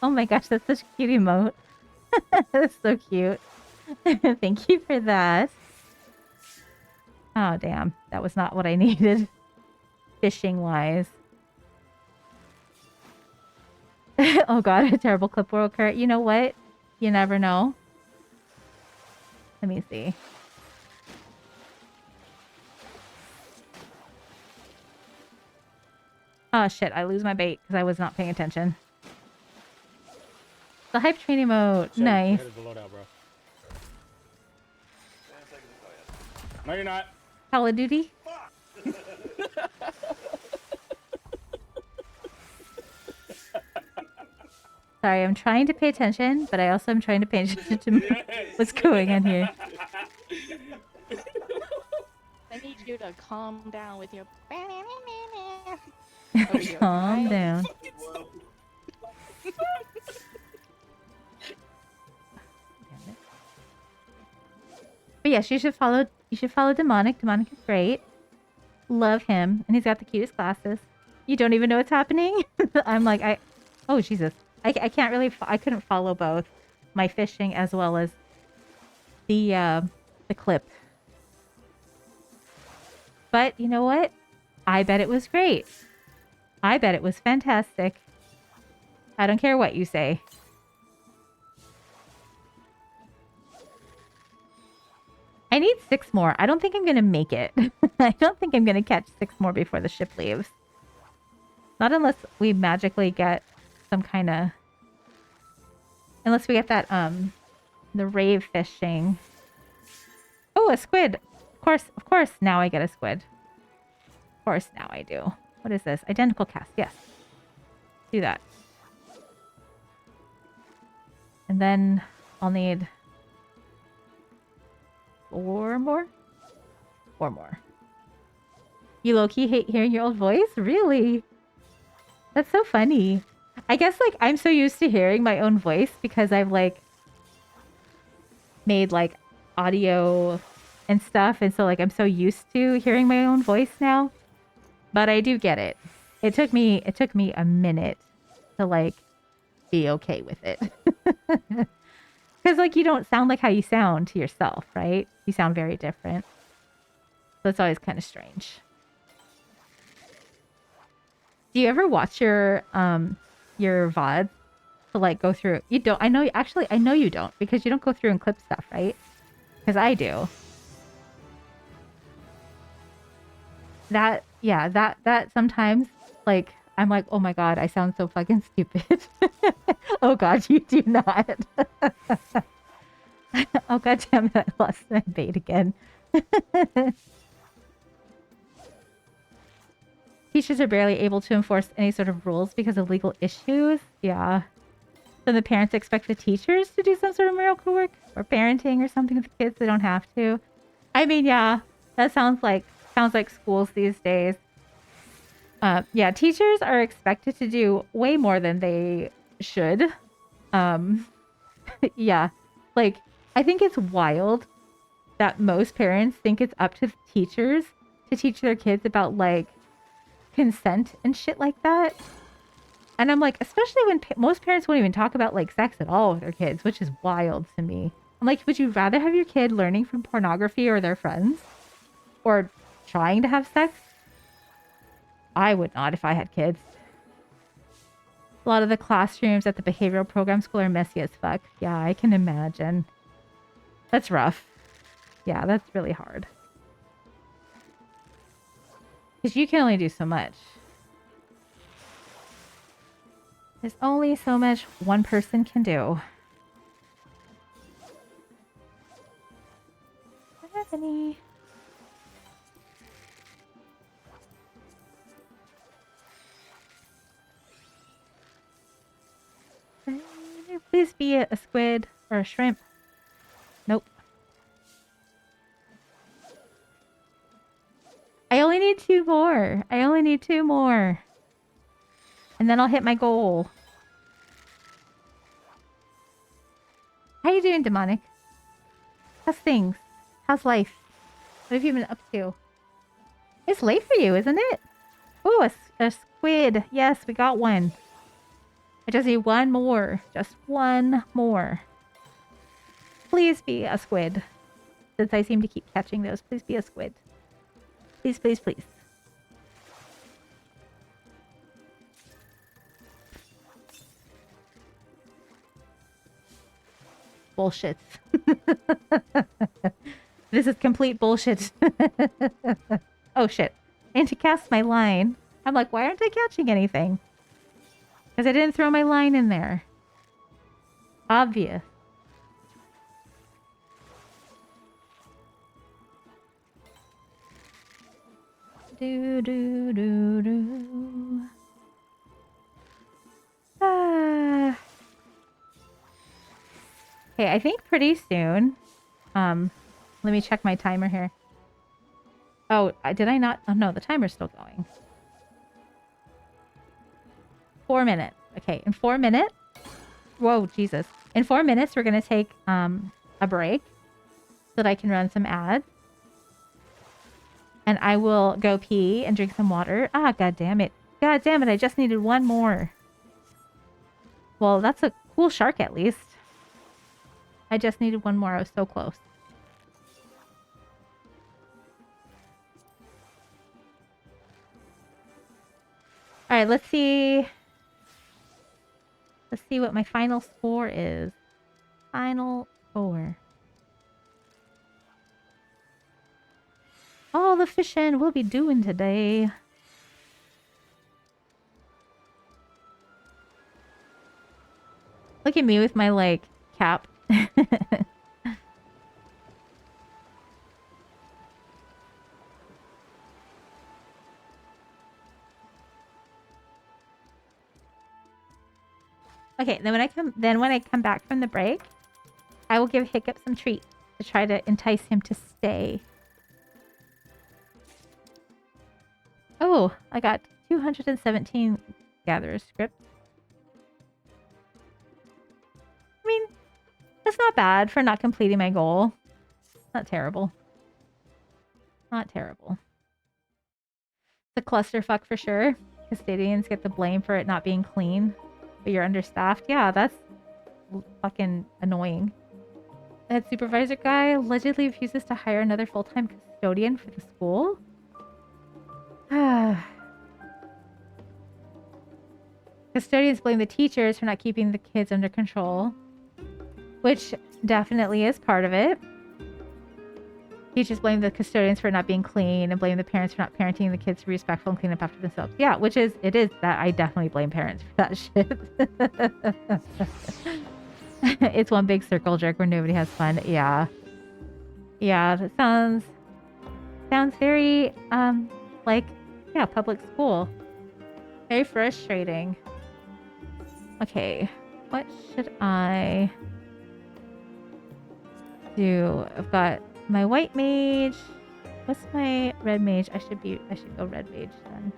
Oh my gosh, that's such a cute emote. That's so cute. Thank you for that. Oh, damn. That was not what I needed. Fishing-wise. Oh god, a terrible clip will occur. You know what? You never know. Let me see. Oh shit, I lose my bait because I was not paying attention. The hype train emote. Nice. No, you're not. Call of Duty? Sorry, I'm trying to pay attention, but I also am trying to pay attention to what's going on here. I need you to calm down with your... Calm down. But yes, you should follow Demonic. Demonic is great. Love him. And he's got the cutest glasses. You don't even know what's happening? I'm like, oh Jesus. I can't really, I couldn't follow both my fishing as well as the clip. But you know what? I bet it was great. I bet it was fantastic. I don't care what you say. I need 6 more. I don't think I'm going to make it. I don't think I'm going to catch 6 more before the ship leaves. Not unless we magically get some kind of... Unless we get that, the rave fishing. Oh, a squid! Of course, now I get a squid. Of course, now I do. What is this? Identical cast, yes. Do that. And then I'll need... 4 more? 4 more. You low-key hate hearing your old voice? Really? That's so funny. I guess, like, I'm so used to hearing my own voice because I've, like, made, like, audio and stuff. And so, like, I'm so used to hearing my own voice now. But I do get it. It took me a minute to like be okay with it. Because like you don't sound like how you sound to yourself, right? You sound very different. So it's always kind of strange. Do you ever watch your VODs to like go through? You don't. I know. Actually, I know you don't because you don't go through and clip stuff, right? Because I do. That sometimes like I'm like, oh my god, I sound so fucking stupid. Oh god, you do not. Oh god damn it, I lost my bait again. Teachers are barely able to enforce any sort of rules because of legal issues. Yeah. So the parents expect the teachers to do some sort of miracle work or parenting or something with the kids. They don't have to. I mean, yeah, that sounds like schools these days. Yeah, teachers are expected to do way more than they should. Um, yeah, like I think it's wild that most parents think it's up to the teachers to teach their kids about like consent and shit like that. And I'm like, especially when most parents won't even talk about like sex at all with their kids, which is wild to me. I'm like, would you rather have your kid learning from pornography or their friends or trying to have sex? I would not if I had kids. A lot of the classrooms at the behavioral program school are messy as fuck. Yeah, I can imagine. That's rough. Yeah, that's really hard. Because you can only do so much. There's only so much one person can do. Bethany. Please be a squid or a shrimp. Nope. I only need 2 more. I only need 2 more. And then I'll hit my goal. How you doing, Demonic? How's things? How's life? What have you been up to? It's late for you, isn't it? Oh, a squid. Yes, we got one. I just need one more. Just one more. Please be a squid. Since I seem to keep catching those, please be a squid. Please, please, please. Bullshit. This is complete bullshit. Oh shit. And to cast my line. I'm like, why aren't I catching anything? Because I didn't throw my line in there. Obvious. Do do do do. Ah. Okay, I think pretty soon. Let me check my timer here. Oh, did I not? Oh no, the timer's still going. 4 minutes. Okay, in 4 minutes. Whoa, Jesus! In 4 minutes, we're gonna take a break so that I can run some ads, and I will go pee and drink some water. Ah, god damn it! God damn it! I just needed one more. Well, that's a cool shark at least. I just needed one more. I was so close. All right, let's see. Let's see what my final score is. Final score. All the fishing we'll be doing today. Look at me with my, like, cap. Okay, then when I come back from the break, I will give Hiccup some treats to try to entice him to stay. Oh, I got 217 gatherer scripts. I mean, that's not bad for not completing my goal. Not terrible. Not terrible. It's a clusterfuck for sure. Custodians get the blame for it not being clean. but you're understaffed. Yeah, that's fucking annoying. The head supervisor guy allegedly refuses to hire another full-time custodian for the school. Custodians blame the teachers for not keeping the kids under control, which definitely is part of it. Teachers blame the custodians for not being clean and blame the parents for not parenting the kids to be respectful and clean up after themselves. Yeah, which is, it is that I definitely blame parents for that shit. It's one big circle jerk where nobody has fun. Yeah. Yeah, that sounds very, like, yeah, public school. Very frustrating. Okay, what should I do? I've got my white mage. What's my red mage? I should go red mage then.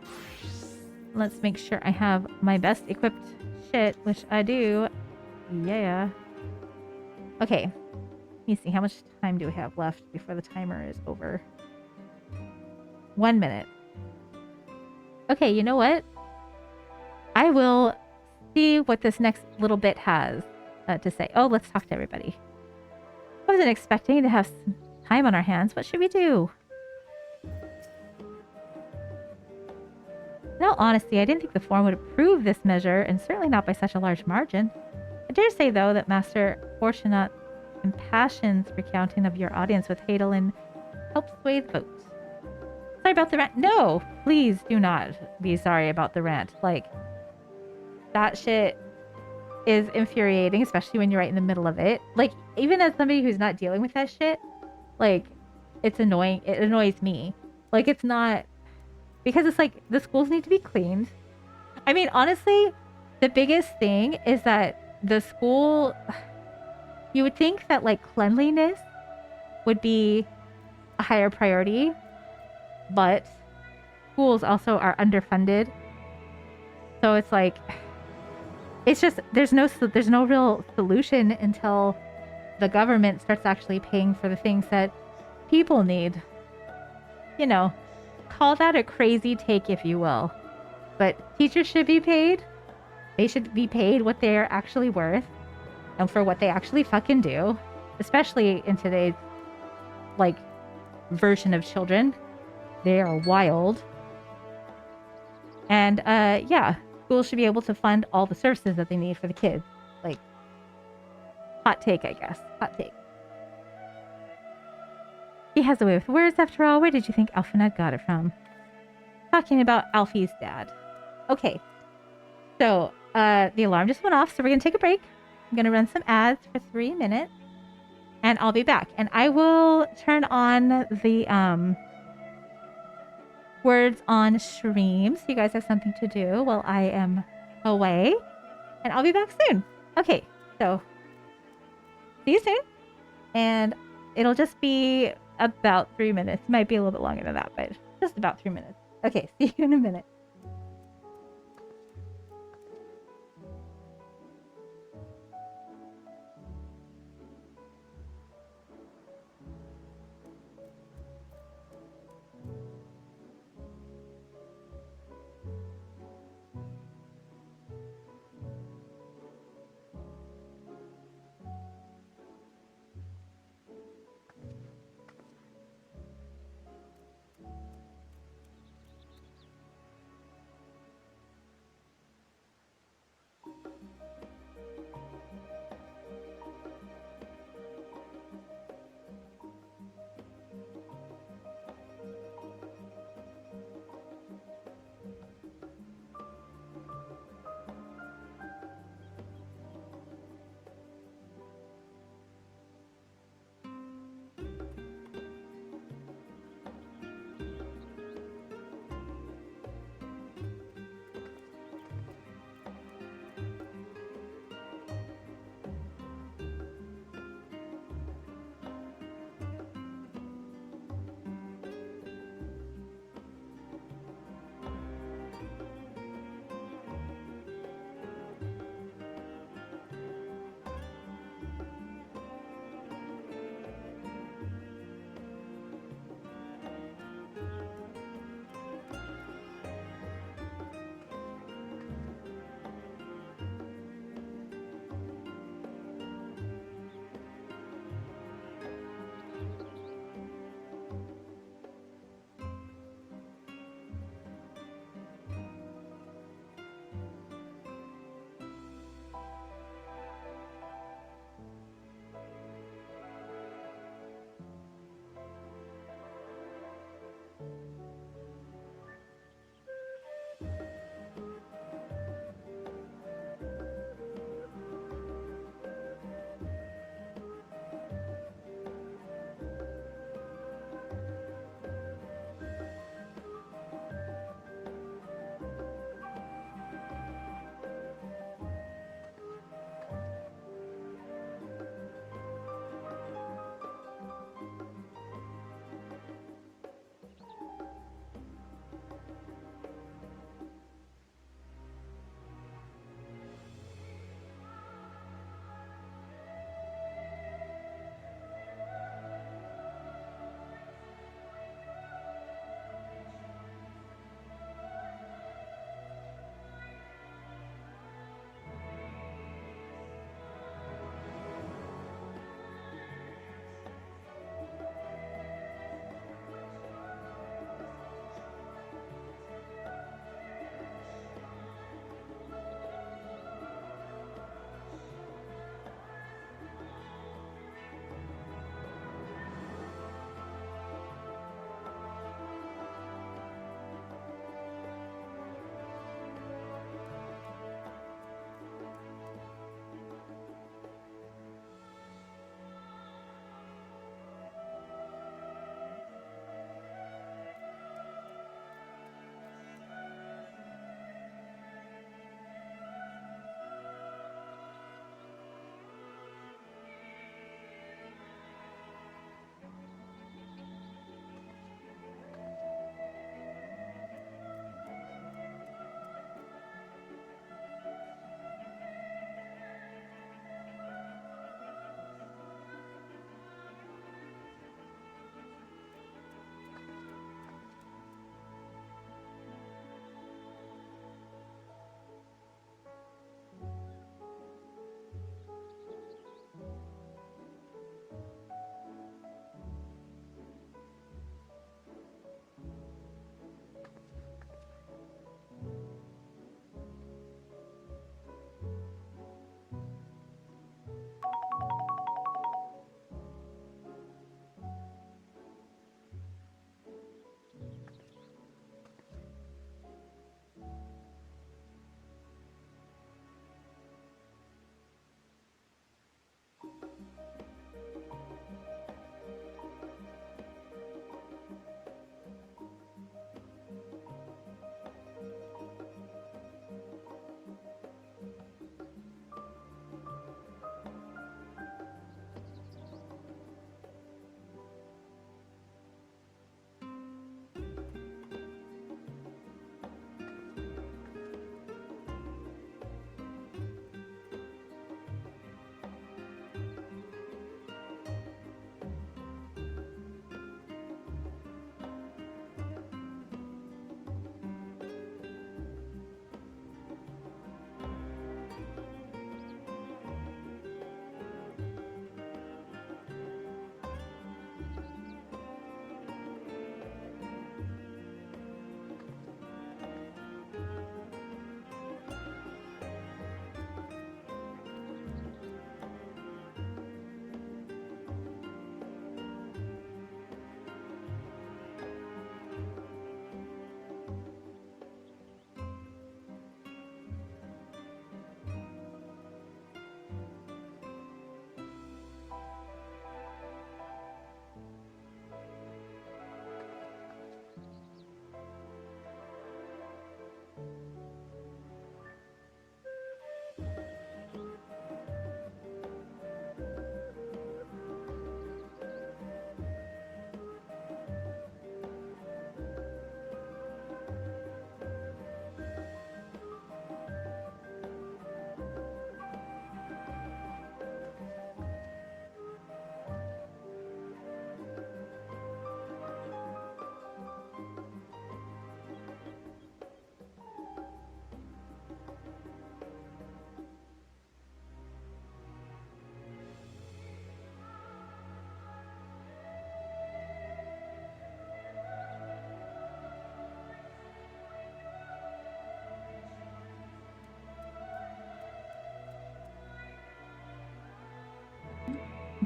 Let's make sure I have my best equipped shit, which I do. Yeah. Okay. Let me see. How much time do we have left before the timer is over? 1 minute. Okay, you know what? I will see what this next little bit has to say. Oh, let's talk to everybody. I wasn't expecting to have some time on our hands. What should we do? In all honesty, I didn't think the forum would approve this measure, and certainly not by such a large margin. I dare say, though, that Master Fortunate impassions recounting of your audience with Hadolin helped sway the vote. Sorry about the rant. No, please do not be sorry about the rant. Like, that shit is infuriating, especially when you're right in the middle of it. Like, even as somebody who's not dealing with that shit, like, it's annoying. It annoys me. Like, it's not... Because it's like, the schools need to be cleaned. I mean, honestly, the biggest thing is that the school... You would think that, like, cleanliness would be a higher priority, but schools also are underfunded. So it's like... It's just, there's no real solution until the government starts actually paying for the things that people need. You know, call that a crazy take if you will. But teachers should be paid. They should be paid what they're actually worth and for what they actually fucking do. Especially in today's, like, version of children. They are wild. And, yeah. Schools should be able to fund all the services that they need for the kids. Like, hot take, I guess. Hot take. He has a way with words, after all. Where did you think Alphanut got it from? Talking about Alfie's dad. Okay. So, the alarm just went off, so we're going to take a break. I'm going to run some ads for 3 minutes. And I'll be back. And I will turn on the, words on stream so you guys have something to do while I am away. And I'll be back soon. Okay, so see you soon. And it'll just be about 3 minutes. Might be a little bit longer than that, but just about 3 minutes. Okay, see you in a minute.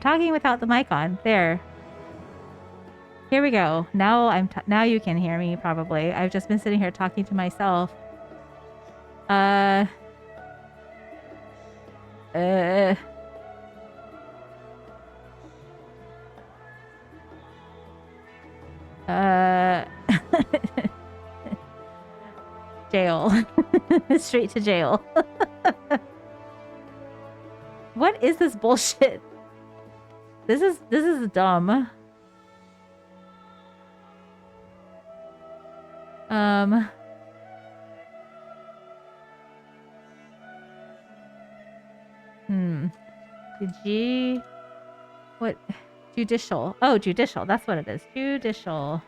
talking without the mic on. There. Here we go. Now now you can hear me probably. I've just been sitting here talking to myself. Uh. Jail. Straight to jail. What is this bullshit? This is dumb. What? Judicial. Oh, judicial. That's what it is. Judicial.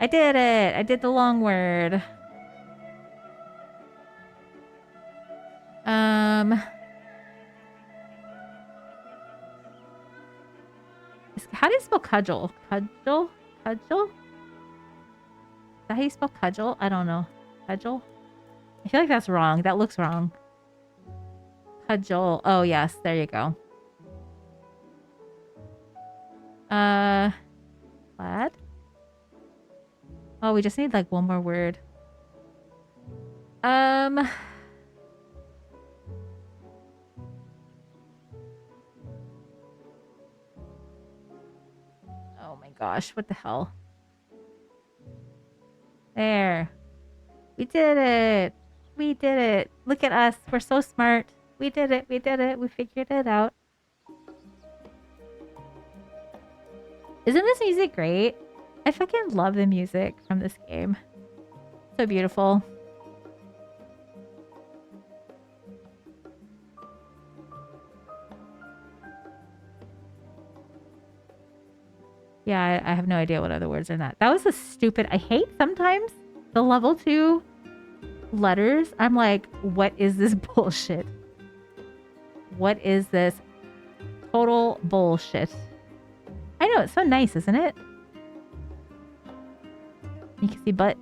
I did it. I did the long word. How do you spell cudgel? Cudgel? Cudgel? Is that how you spell cudgel? I don't know. Cudgel? I feel like that's wrong. That looks wrong. Cudgel. Oh, yes. There you go. Plaid? Oh, we just need like one more word. Oh my gosh, what the hell? There. We did it. We did it. Look at us. We're so smart. We did it. We did it. We figured it out. Isn't this music great? I fucking love the music from this game. So beautiful. Yeah, I have no idea what other words are in that. That was a stupid... I hate sometimes the level 2 letters. I'm like, what is this bullshit? What is this total bullshit? I know, it's so nice, isn't it? You can see butt.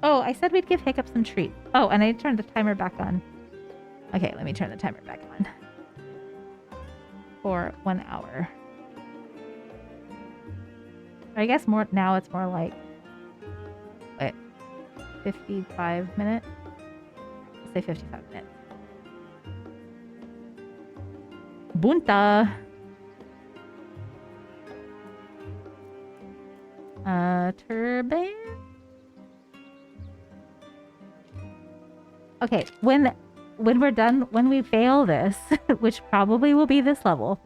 Oh, I said we'd give Hiccup some treats. Oh, and I turned the timer back on. Okay, let me turn the timer back on. For 1 hour. I guess more now it's more like 55 minutes. Let's say 55 minutes. Bunta. Turban. Okay, when we're done, when we fail this, which probably will be this level,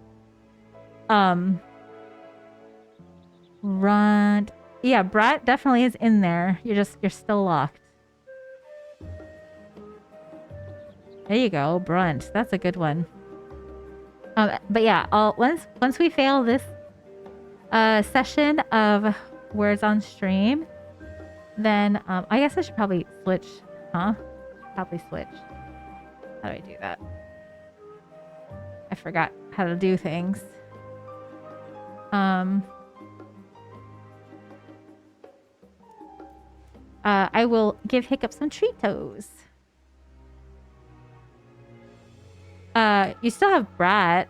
run. Yeah, Brat definitely is in there. You're still locked. There you go, Brunt. That's a good one. But yeah, once we fail this session of words on stream, then I guess I should probably switch, huh? Probably switch. How do I do that? I forgot how to do things. I will give Hiccup some Treatos. You still have Brat.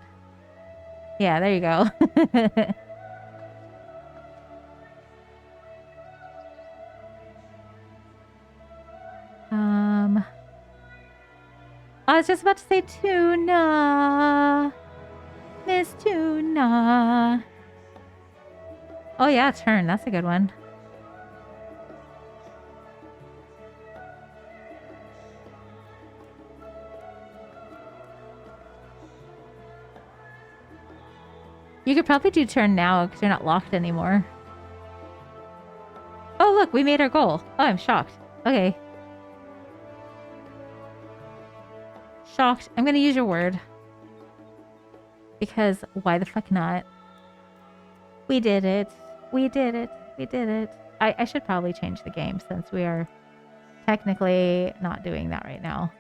Yeah, there you go. I was just about to say Tuna. Miss Tuna. Oh yeah, turn. That's a good one. You could probably do turn now because you're not locked anymore. Oh look, we made our goal. Oh, I'm shocked. Okay. Shocked. I'm gonna use your word. Because why the fuck not? We did it. We did it. We did it. I should probably change the game since we are technically not doing that right now.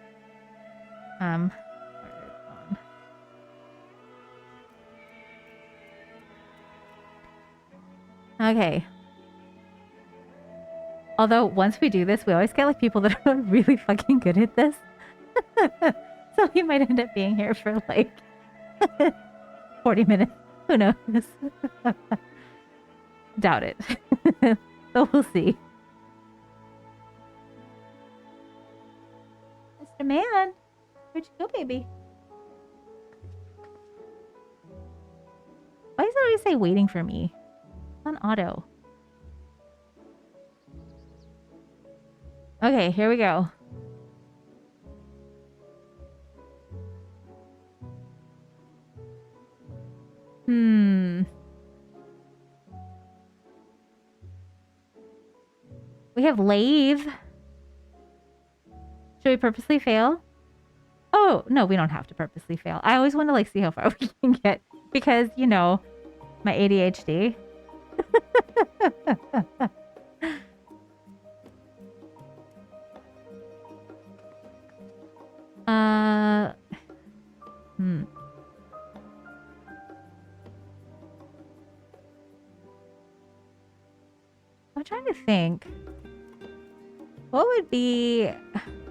Okay. Although once we do this, we always get like people that are really fucking good at this. So we might end up being here for like 40 minutes. Who knows? Doubt it. So we'll see. Mr. Man, where'd you go, baby? Why does it always say waiting for me? It's on auto. Okay, here we go. We have Lave. Should we purposely fail? Oh, no, we don't have to purposely fail. I always want to like see how far we can get because, you know, my ADHD. I'm trying to think. What would be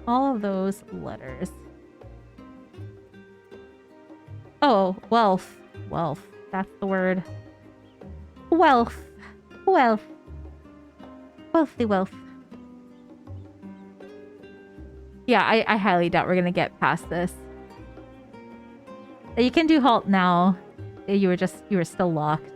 all of those letters? Oh, wealth. Wealth. That's the word. Wealth. Wealth. Wealthy wealth. Yeah, I highly doubt we're gonna get past this. You can do halt now. You were still locked.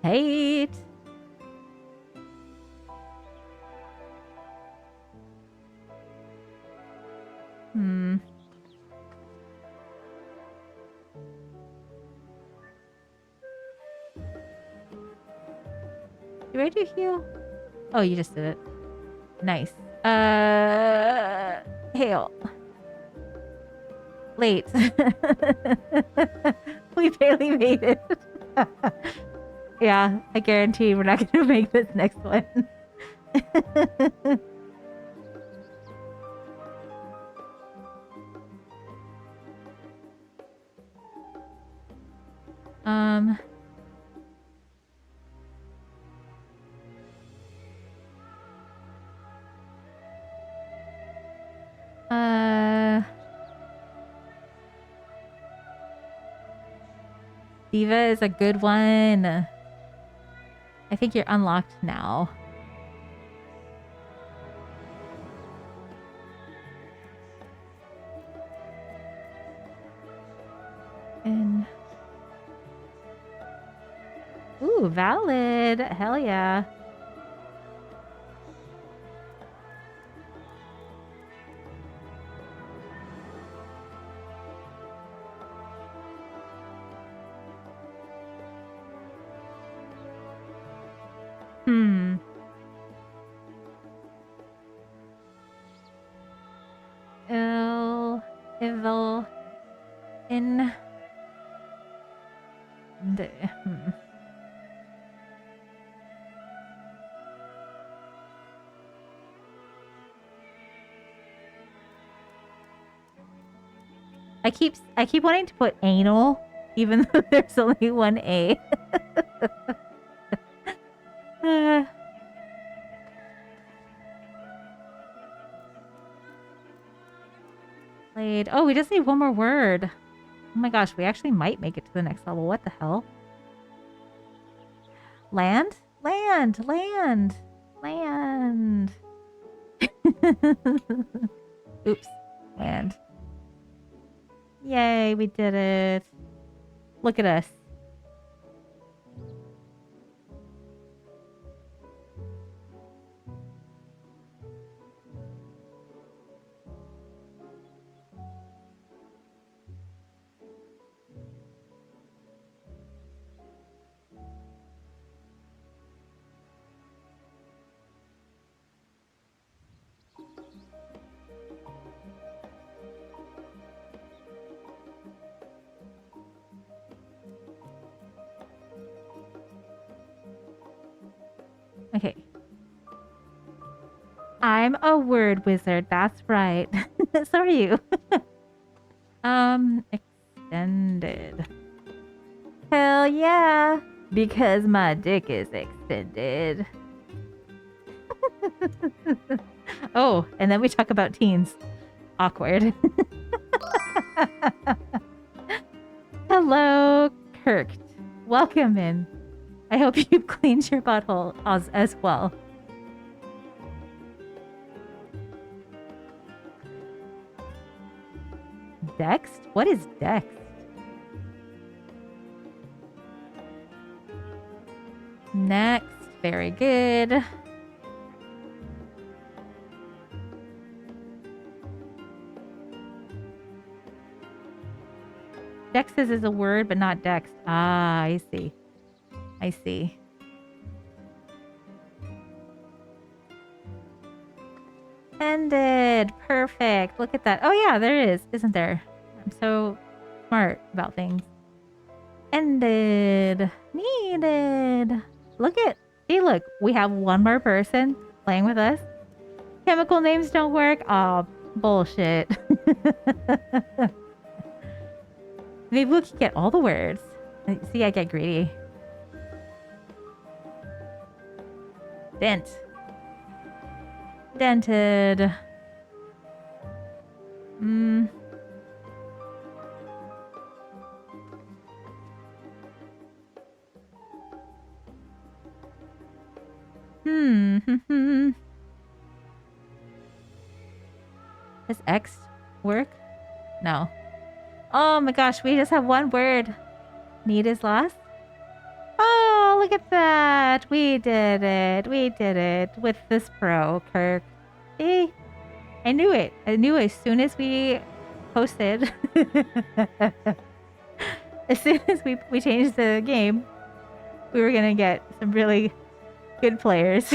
Hate. Do I do heal? Oh, you just did it. Nice. Hail. Late. We barely made it. Yeah, I guarantee we're not gonna make this next one. Diva is a good one. I think you're unlocked now. And ooh, valid. Hell yeah. Evil in the I keep wanting to put anal, even though there's only one A. Played. Oh, we just need one more word. Oh my gosh, we actually might make it to the next level. What the hell? Land? Land! Land! Land! Oops. Land. Yay, we did it. Look at us. Okay. I'm a word wizard. That's right. So are you. Extended. Hell yeah. Because my dick is extended. Oh, and then we talk about teens. Awkward. Hello, Kirk. Welcome in. I hope you've cleaned your butthole as well. Dext? What is Dext? Next. Very good. Dexes is a word, but not Dext. Ah, I see. I see. Ended. Perfect. Look at that. Oh, yeah, there is, isn't there? I'm so smart about things. Ended. Needed. Look at. See, look. We have one more person playing with us. Chemical names don't work. Oh, bullshit. Maybe we could get all the words. See, I get greedy. Dent. Dented. Does X work? No. Oh my gosh, we just have one word. Need is lost? Oh, look at that. We did it. We did it with this pro, Kirk. See? I knew it. I knew as soon as we posted. As soon as we changed the game, we were going to get some really good players.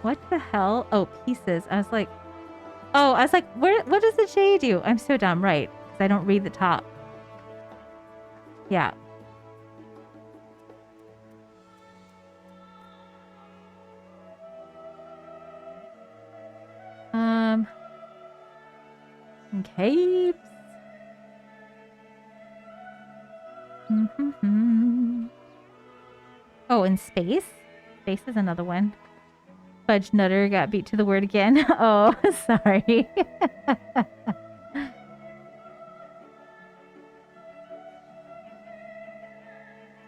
What the hell? Oh, pieces. I was like, what does the J do? I'm so dumb, right? Because I don't read the top. Yeah. Capes. Oh, and space. Space is another one. Fudge Nutter got beat to the word again. Oh, sorry.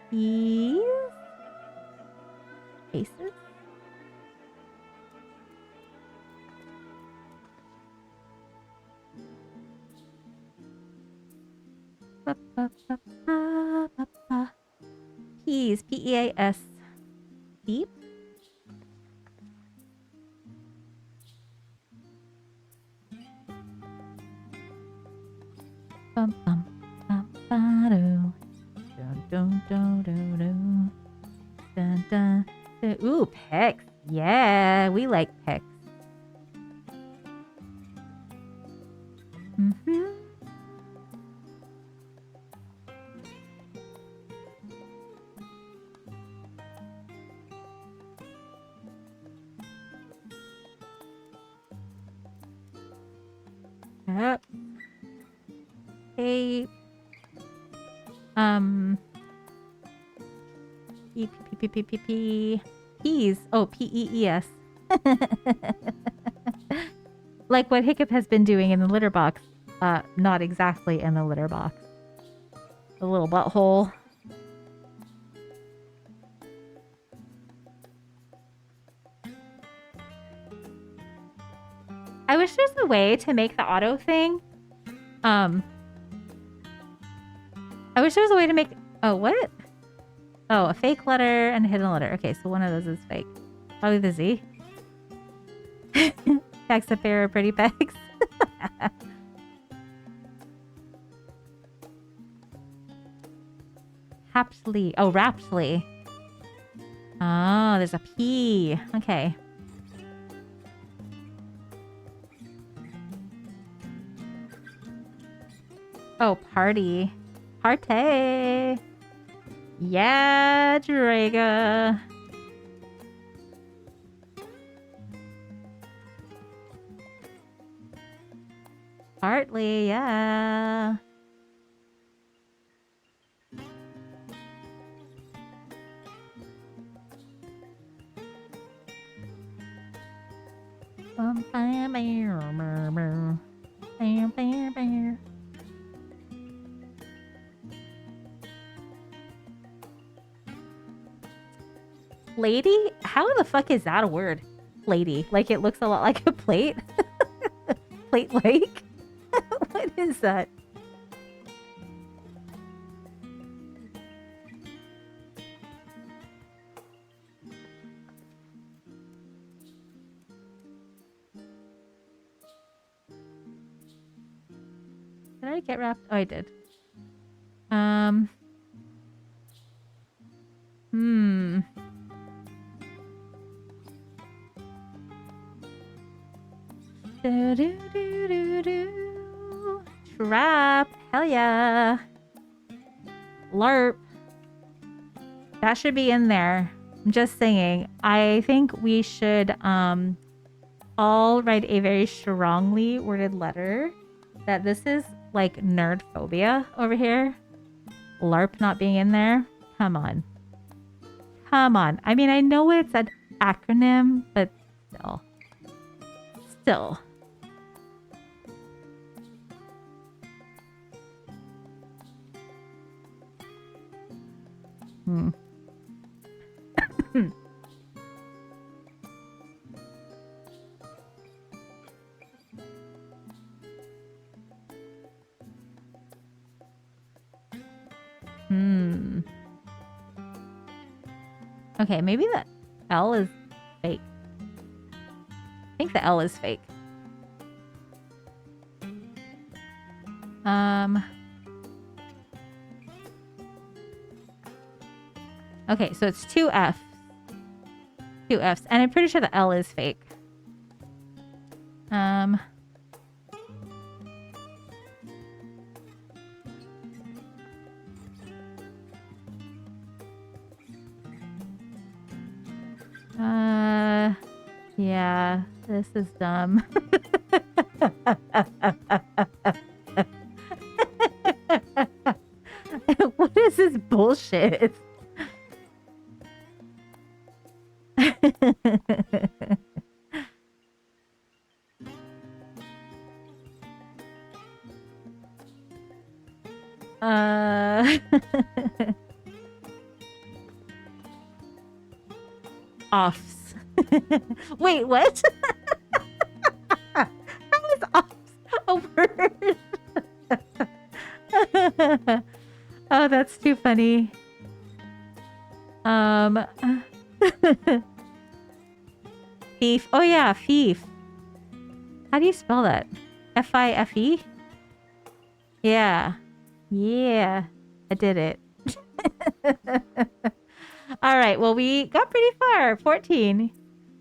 Keys? Faces? Peas. P-E-A-S. Deep? Bum bum bum ba do. Dun dun dun dun dun. Dun dun. Ooh, pecs. Yeah, we like pecs. Yep. Hey. Peas. Oh, P-E-E-S. Like what Hiccup has been doing in the litter box. Not exactly in the litter box. The little butthole. I wish there's a way to make the auto thing. I wish there was a way to make... Oh, what? Oh, a fake letter and a hidden letter. Okay, so one of those is fake. Probably the Z. Packs a pair of pretty pegs. Hapsley. Oh, Rapsley. Oh, there's a P. Okay. Oh, party. Party. Yeah, Draga. Partly, yeah. Lady? How the fuck is that a word? Lady. Like it looks a lot like a plate. Plate like? What is that? Did I get wrapped? Oh, I did. Hmm. Do, do, do, do, do. Trap. Hell yeah. LARP. That should be in there. I'm just saying. I think we should all write a very strongly worded letter that this is like nerd phobia over here. LARP not being in there. Come on. Come on. I mean, I know it's an acronym, but still. Still. Hmm. Hmm. Okay, maybe the L is fake. I think the L is fake. Okay, so it's two F's. Two F's. And I'm pretty sure the L is fake. Yeah, this is dumb. What is this bullshit? Offs. Wait, what? How is offs a word? Oh, that's too funny. Thief. Oh yeah, thief. How do you spell that? F-I-F-E? Yeah. Yeah. I did it. All right. Well, we got pretty far. 14.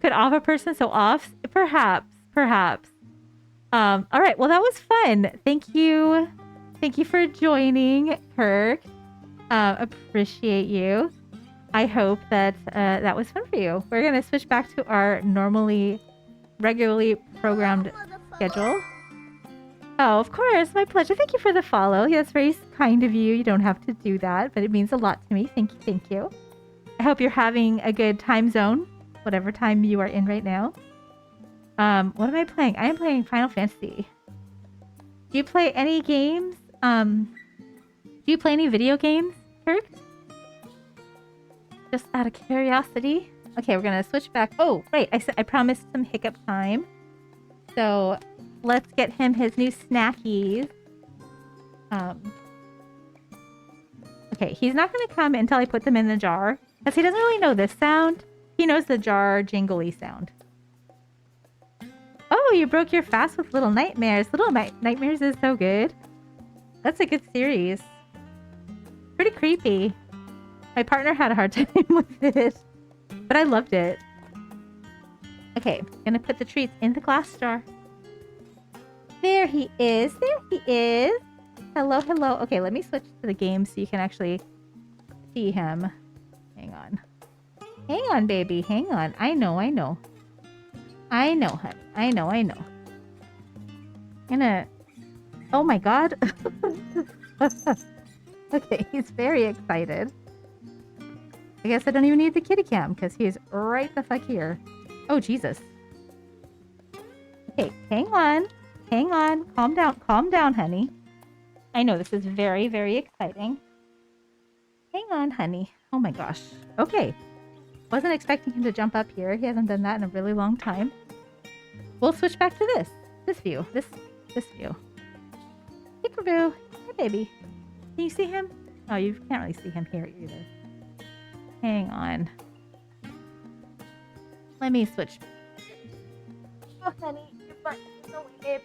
Could off a person, so off? Perhaps. Perhaps. All right. Well, that was fun. Thank you. Thank you for joining, Kirk. Appreciate you. I hope that that was fun for you. We're going to switch back to our regularly programmed schedule. Oh, of course. My pleasure. Thank you for the follow. Yeah, that's very kind of you. You don't have to do that, but it means a lot to me. Thank you. Thank you. I hope you're having a good time zone, whatever time you are in right now. What am I playing? I am playing Final Fantasy. Do you play any games? Do you play any video games, Kirk? Just out of curiosity. Okay, we're gonna switch back. Oh, right. I promised some hiccup time. So let's get him his new snackies. Okay, he's not gonna come until I put them in the jar. Because he doesn't really know this sound. He knows the jar jingly sound. Oh, you broke your fast with Little Nightmares. Little Nightmares is so good. That's a good series. Pretty creepy. My partner had a hard time with it. But I loved it. Okay, gonna put the treats in the glass jar. There he is. There he is. Hello, hello. Okay, let me switch to the game so you can actually see him. Hang on. Hang on, baby. Hang on. I know, I know. I know, honey. I know, I know. I'm gonna... Oh my god. Okay, he's very excited. I guess I don't even need the kitty cam because he's right the fuck here. Oh, Jesus. Okay, hang on. Hang on. Calm down. Calm down, honey. I know this is very, very exciting. Hang on, honey. Oh my gosh. Okay. Wasn't expecting him to jump up here. He hasn't done that in a really long time. We'll switch back to this. This view. This view. Peekaboo. Hi, baby. Can you see him? Oh, you can't really see him here either. Hang on. Let me switch. Oh, honey. Your butt is away, babe.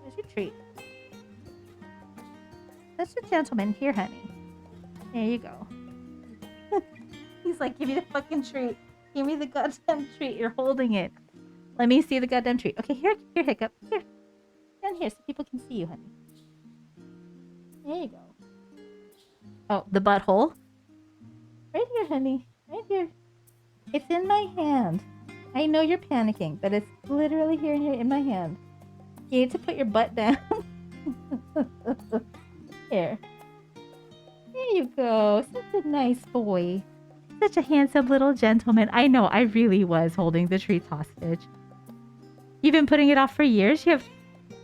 Here's your treat. Such a gentleman. Here, honey. There you go. He's like, give me the fucking treat. Give me the goddamn treat. You're holding it. Let me see the goddamn treat. Okay, here, Hiccup. Here. Down here so people can see you, honey. There you go. Oh, the butthole. Right here, honey. Right here. It's in my hand. I know you're panicking, but it's literally here in my hand. You need to put your butt down. Here. There you go. Such a nice boy. Such a handsome little gentleman. I know, I really was holding the treats hostage. You've been putting it off for years. You have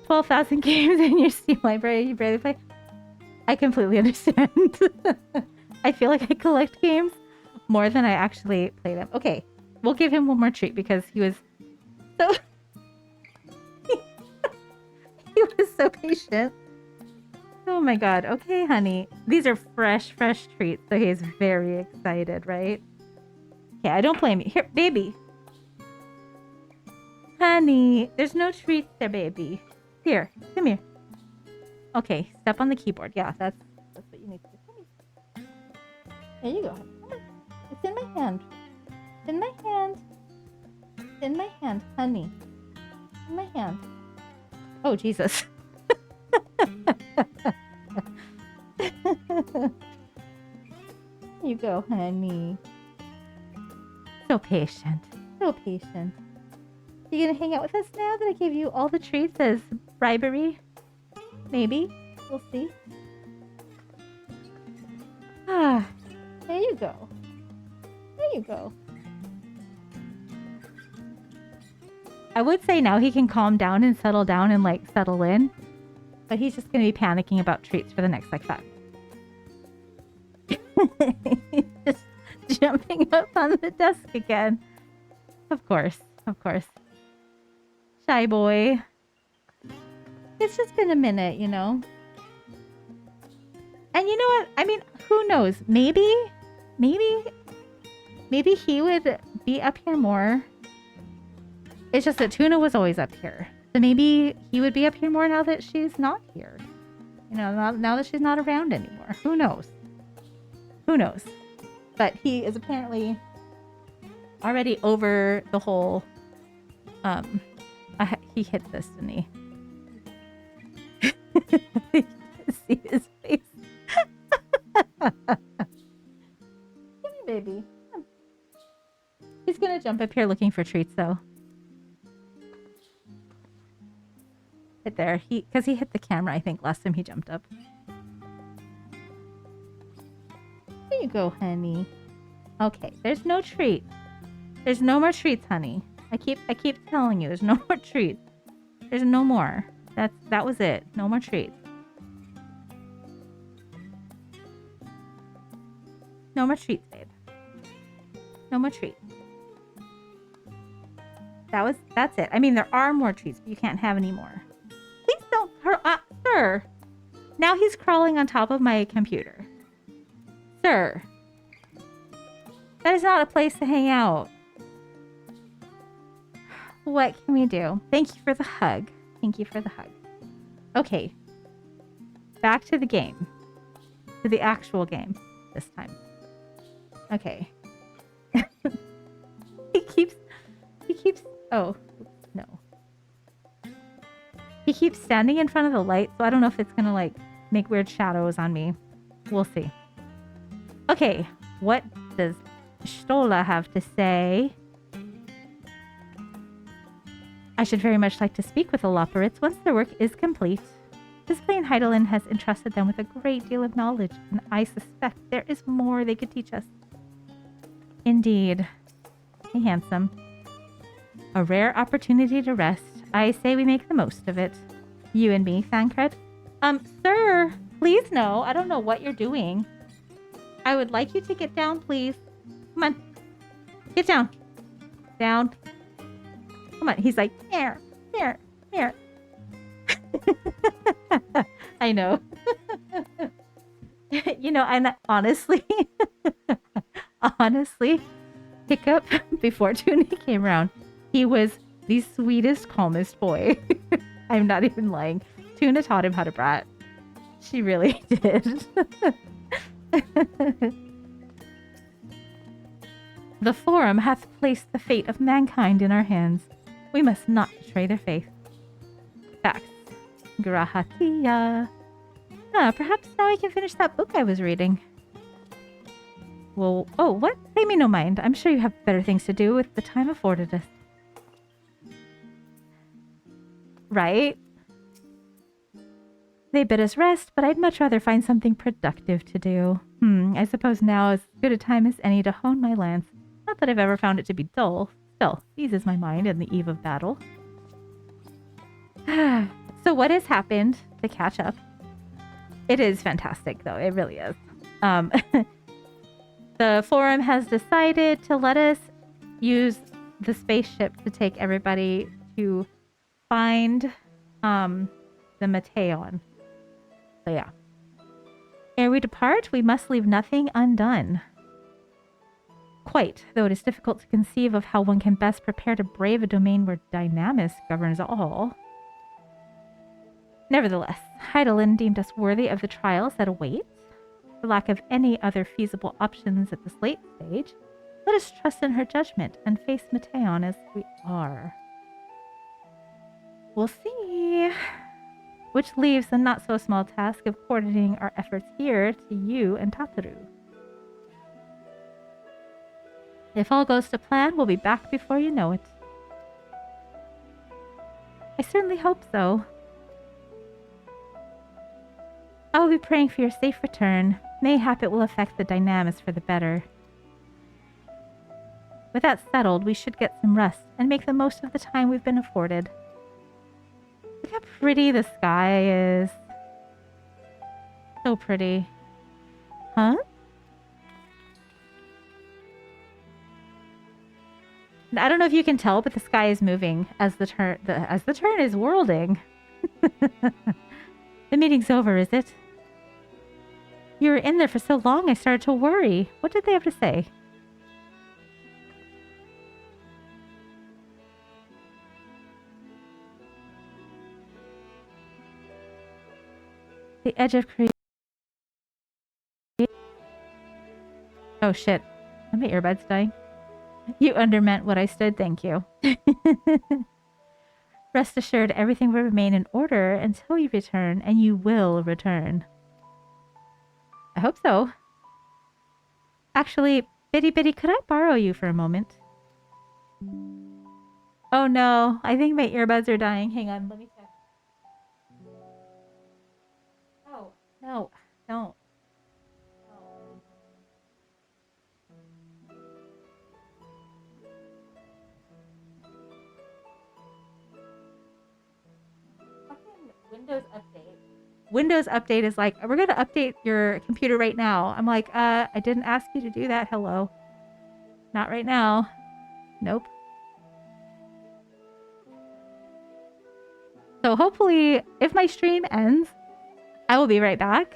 12,000 games in your Steam library. You barely play. I completely understand. I feel like I collect games more than I actually play them. Okay, we'll give him one more treat because he was so... he was so patient. Oh my god. Okay, honey. These are fresh treats, so he's very excited, right? Okay, I don't blame you. Here, baby. Honey, there's no treats there, baby. Here, come here. Okay, step on the keyboard. Yeah, that's what you need to do. Come here. There you go. Come on. It's in my hand. It's in my hand. It's in my hand, honey. It's in my hand. Oh, Jesus. There you go, honey. So patient. So patient. You gonna hang out with us now that I gave you all the treats as bribery? Maybe. We'll see. Ah, there you go. There you go. I would say now he can calm down and settle down and like settle in. But he's just gonna be panicking about treats for the next like 5. Just jumping up on the desk again. Of course. Of course. Shy boy. It's just been a minute, you know? And you know what? I mean, who knows? Maybe he would be up here more. It's just that Tuna was always up here. So maybe he would be up here more now that she's not here. You know, now that she's not around anymore. Who knows? Who knows? But he is apparently already over the whole... he hit this, didn't he? You can see his face. Come here, baby. Come. He's gonna jump up here looking for treats, though. Hit there. Because he hit the camera, I think, last time he jumped up. There you go, honey. Okay, there's no treat. There's no more treats, honey. I keep telling you, there's no more treats. There's no more. That was it. No more treats. No more treats, babe. No more treats. That's it. I mean, there are more treats, but you can't have any more. Please don't, sir. Now he's crawling on top of my computer. Sir. That is not a place to hang out. What can we do? Thank you for the hug. Thank you for the hug. Okay. Back to the game. To the actual game this time. Okay. He keeps... Oh, no. He keeps standing in front of the light, so I don't know if it's gonna like make weird shadows on me. We'll see. Okay, what does Stola have to say? I should very much like to speak with the Loporits once their work is complete. Displain Heidelin has entrusted them with a great deal of knowledge, and I suspect there is more they could teach us. Indeed. Hey, handsome. A rare opportunity to rest. I say we make the most of it. You and me, Thancred. Sir, please no. I don't know what you're doing. I would like you to get down, please. Come on. Get down. Down. Come on. He's like, here, here, here. I know. You know, and honestly, Hiccup, before Tuna came around, he was the sweetest, calmest boy. I'm not even lying. Tuna taught him how to brat. She really did. The Forum hath placed the fate of mankind in our hands. We must not betray their faith. Facts. Grahatiya. Perhaps now I can finish that book I was reading. Well, oh, what? Pay me no mind. I'm sure you have better things to do with the time afforded us. Right? They bid us rest, but I'd much rather find something productive to do. I suppose now is as good a time as any to hone my lance. Not that I've ever found it to be dull. Still, eases my mind in the eve of battle. So what has happened to catch up? It is fantastic, though. It really is. The Forum has decided to let us use the spaceship to take everybody to find the Mateon. So yeah. Ere we depart, we must leave nothing undone. Quite, though it is difficult to conceive of how one can best prepare to brave a domain where Dynamis governs all. Nevertheless, Heidelin deemed us worthy of the trials that await. For lack of any other feasible options at this late stage, let us trust in her judgment and face Mateon as we are. We'll see. Which leaves the not-so-small task of coordinating our efforts here to you and Tataru. If all goes to plan, we'll be back before you know it. I certainly hope so. I will be praying for your safe return. Mayhap it will affect the dynamics for the better. With that settled, we should get some rest and make the most of the time we've been afforded. Look how pretty the sky is. So pretty. Huh? I don't know if you can tell, but the sky is moving as the turn is worlding. The meeting's over, is it? You were in there for so long, I started to worry. What did they have to say? The edge of creation. Oh shit. Are my earbuds dying? You undermeant what I stood, thank you. Rest assured, everything will remain in order until you return, and you will return. I hope so. Actually, Bitty, could I borrow you for a moment? Oh no, I think my earbuds are dying. Hang on, let me check. Oh, no, don't. Windows update. Windows update is like, we're going to update your computer right now. I'm like, I didn't ask you to do that. Hello. Not right now. Nope. So hopefully, if my stream ends, I will be right back.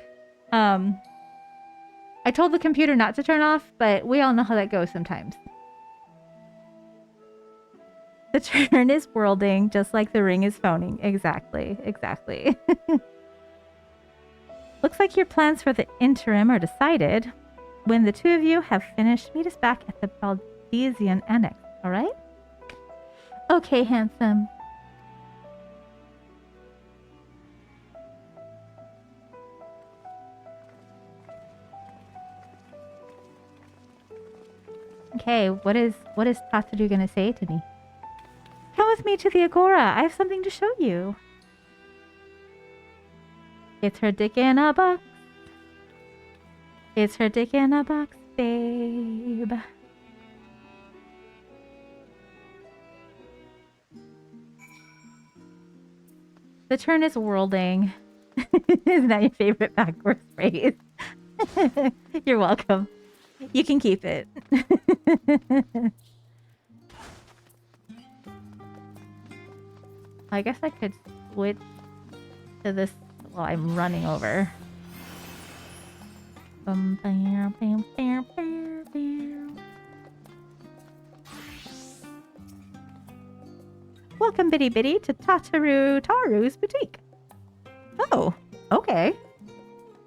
I told the computer not to turn off, but we all know how that goes sometimes. The turn is worlding, just like the ring is phoning. Exactly. Looks like your plans for the interim are decided. When the two of you have finished, meet us back at the Baldesian Annex, alright? Okay, handsome. Okay, what is Tataru gonna say to me? Come with me to the Agora. I have something to show you. It's her dick in a box. It's her dick in a box, babe. The turn is worlding. Isn't that your favorite backwards phrase? You're welcome. You can keep it. I guess I could switch to this while I'm running over. Welcome, Bitty Bitty, to Taru's boutique. Oh, okay.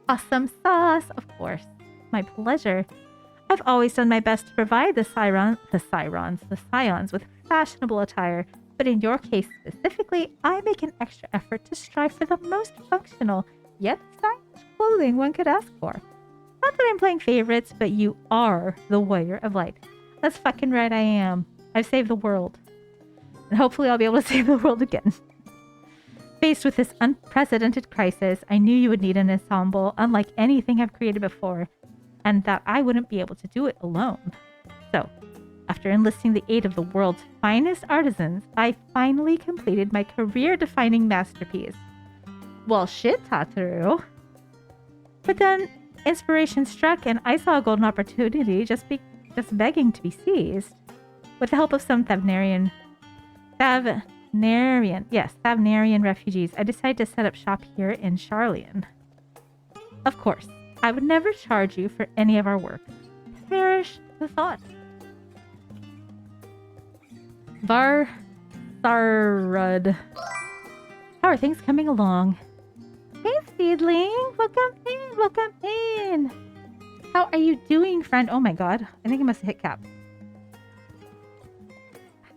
Awesome sauce, of course. My pleasure. I've always done my best to provide the Scions with fashionable attire, but in your case specifically, I make an extra effort to strive for the most functional, yet stylish clothing one could ask for. Not that I'm playing favorites, but you are the warrior of light. That's fucking right I am. I've saved the world. And hopefully I'll be able to save the world again. Faced with this unprecedented crisis, I knew you would need an ensemble unlike anything I've created before, and that I wouldn't be able to do it alone. So, after enlisting the aid of the world's finest artisans, I finally completed my career-defining masterpiece. Well, shit, Tataru. But then, inspiration struck and I saw a golden opportunity just begging to be seized. With the help of some Thavnarian refugees, I decided to set up shop here in Charlian. Of course, I would never charge you for any of our work. Perish the thought. Sarud. How are things coming along? Hey, Seedling! Welcome in! How are you doing, friend? Oh my god, I think I must have hit cap.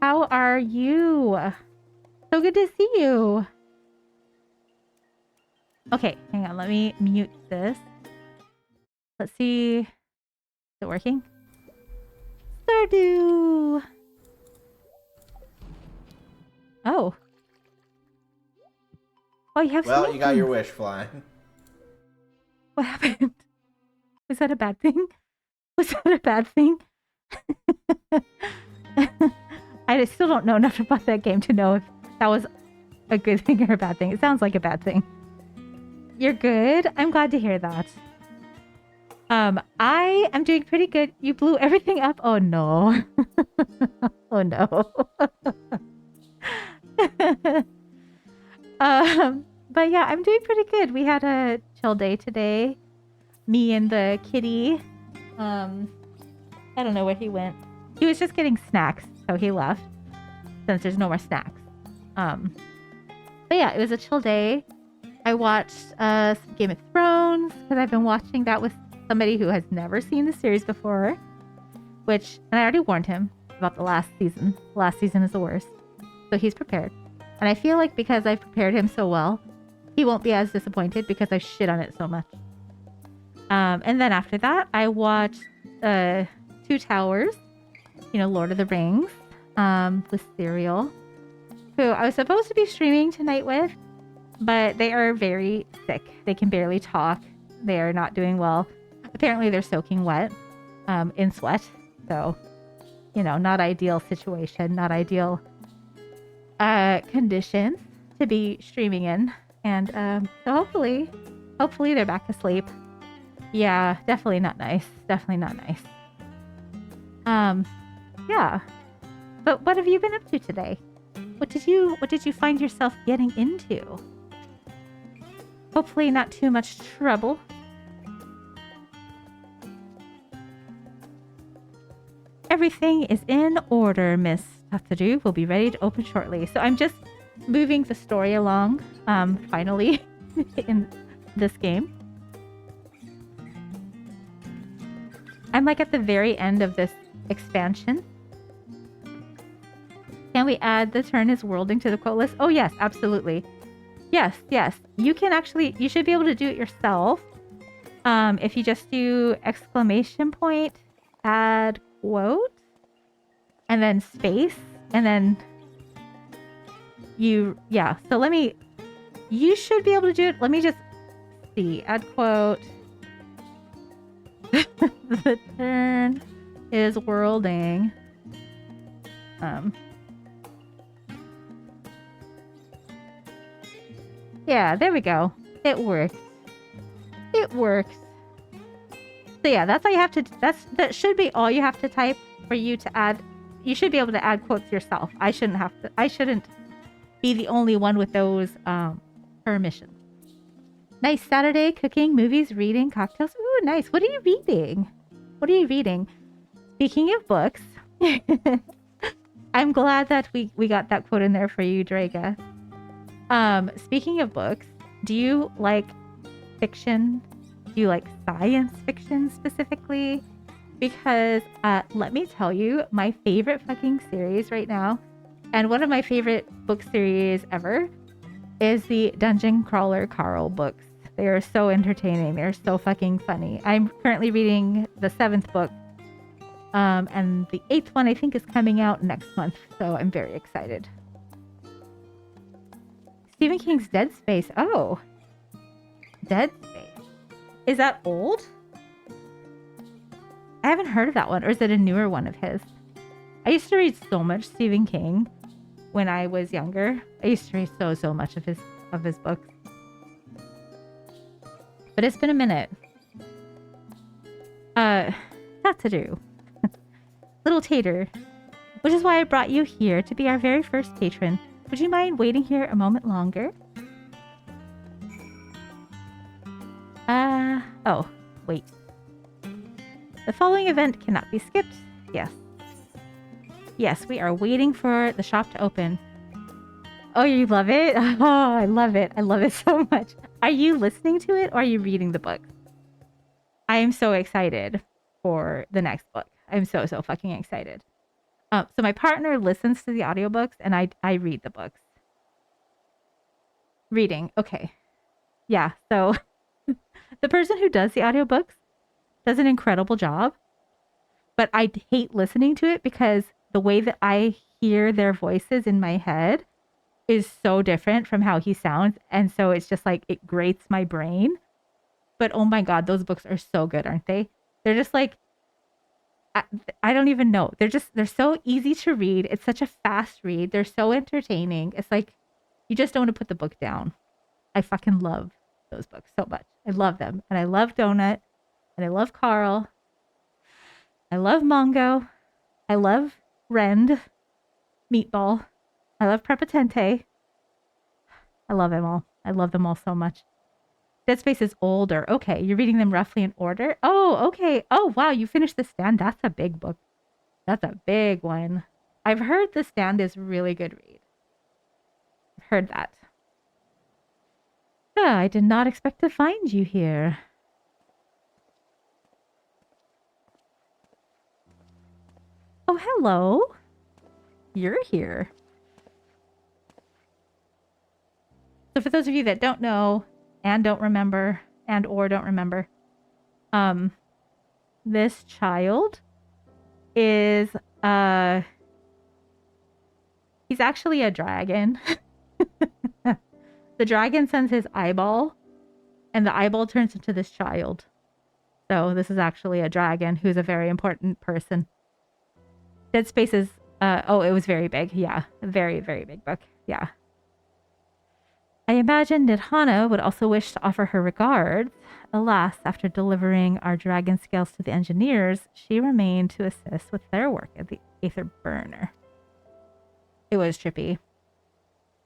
How are you? So good to see you. Okay, hang on. Let me mute this. Let's see. Is it working? Stardew! Oh. Oh, you have some. Well, you got your wish, Fly. What happened? Was that a bad thing? Was that a bad thing? I still don't know enough about that game to know if that was a good thing or a bad thing. It sounds like a bad thing. You're good? I'm glad to hear that. I am doing pretty good. You blew everything up? Oh no. Oh no. But yeah, I'm doing pretty good. We had a chill day today. Me and the kitty. I don't know where he went. He was just getting snacks, so he left. Since there's no more snacks. But yeah, it was a chill day. I watched some Game of Thrones because I've been watching that with somebody who has never seen the series before. And I already warned him about the last season. The last season is the worst. So he's prepared. And I feel like because I've prepared him so well, he won't be as disappointed because I shit on it so much. And then after that, I watched Two Towers, Lord of the Rings, with Serial, who I was supposed to be streaming tonight with, but they are very sick. They can barely talk. They are not doing well. Apparently they're soaking wet, in sweat. So, not ideal situation, not ideal conditions to be streaming in. And so hopefully they're back asleep. Yeah, definitely not nice. Definitely not nice. Yeah. But what have you been up to today? What did you find yourself getting into? Hopefully not too much trouble. Everything is in order, Miss Tataru. Will be ready to open shortly. So I'm just moving the story along, finally, in this game. I'm like at the very end of this expansion. Can we add the turn is worlding to the quote list? Oh yes, absolutely. Yes. You should be able to do it yourself. If you just do ! Add quote. and then space, and then yeah. So you should be able to do it. Let me just see. Add quote. The turn is worlding. Yeah, there we go. It worked. It works. So yeah, that's all you have to. That should be all you have to type for you to add. You should be able to add quotes yourself. I shouldn't have to. I shouldn't be the only one with those permissions. Nice Saturday cooking, movies, reading, cocktails. Ooh, nice. What are you reading? What are you reading? Speaking of books, I'm glad that we got that quote in there for you, Draga. Speaking of books, do you like fiction? Do you like science fiction specifically? Because let me tell you, my favorite fucking series right now, and one of my favorite book series ever, is the Dungeon Crawler Carl books. They are so entertaining. They're so fucking funny. I'm currently reading the 7th book. And the 8th one I think is coming out next month, so I'm very excited. Stephen King's Dead Space. Oh. Dead Space. Is that old? I haven't heard of that one, or is it a newer one of his? I used to read so much Stephen King when I was younger. I used to read so much of his books. But it's been a minute. Not to do. Little Tater, which is why I brought you here to be our very first patron. Would you mind waiting here a moment longer? Oh, wait. The following event cannot be skipped. Yes. Yes, we are waiting for the shop to open. Oh, you love it? Oh, I love it. I love it so much. Are you listening to it or are you reading the book? I am so excited for the next book. I'm so fucking excited. So my partner listens to the audiobooks and I read the books. Reading. Okay. Yeah. So the person who does the audiobooks does an incredible job, but I hate listening to it because the way that I hear their voices in my head is so different from how he sounds. And so it's just like, it grates my brain. But oh my God, those books are so good, aren't they? They're just like, I don't even know. They're so easy to read. It's such a fast read. They're so entertaining. It's like, you just don't want to put the book down. I fucking love those books so much. I love them. And I love Donut. And I love Carl. I love Mongo. I love Rend. Meatball. I love Prepotente. I love them all. I love them all so much. Dead Space is older. Okay, you're reading them roughly in order? Oh, okay. Oh, wow, you finished The Stand? That's a big book. That's a big one. I've heard The Stand is really good read. I've heard that. Yeah, I did not expect to find you here. Oh, hello. You're here. So for those of you that don't know and don't remember or don't remember, this child is he's actually a dragon. The dragon sends his eyeball and the eyeball turns into this child. So this is actually a dragon who's a very important person. Dead Space is oh, it was very big. Yeah, a very big book. Yeah. I imagine Nidhana would also wish to offer her regards. Alas, after delivering our dragon scales to the engineers, she remained to assist with their work at the Aether Burner. It was trippy.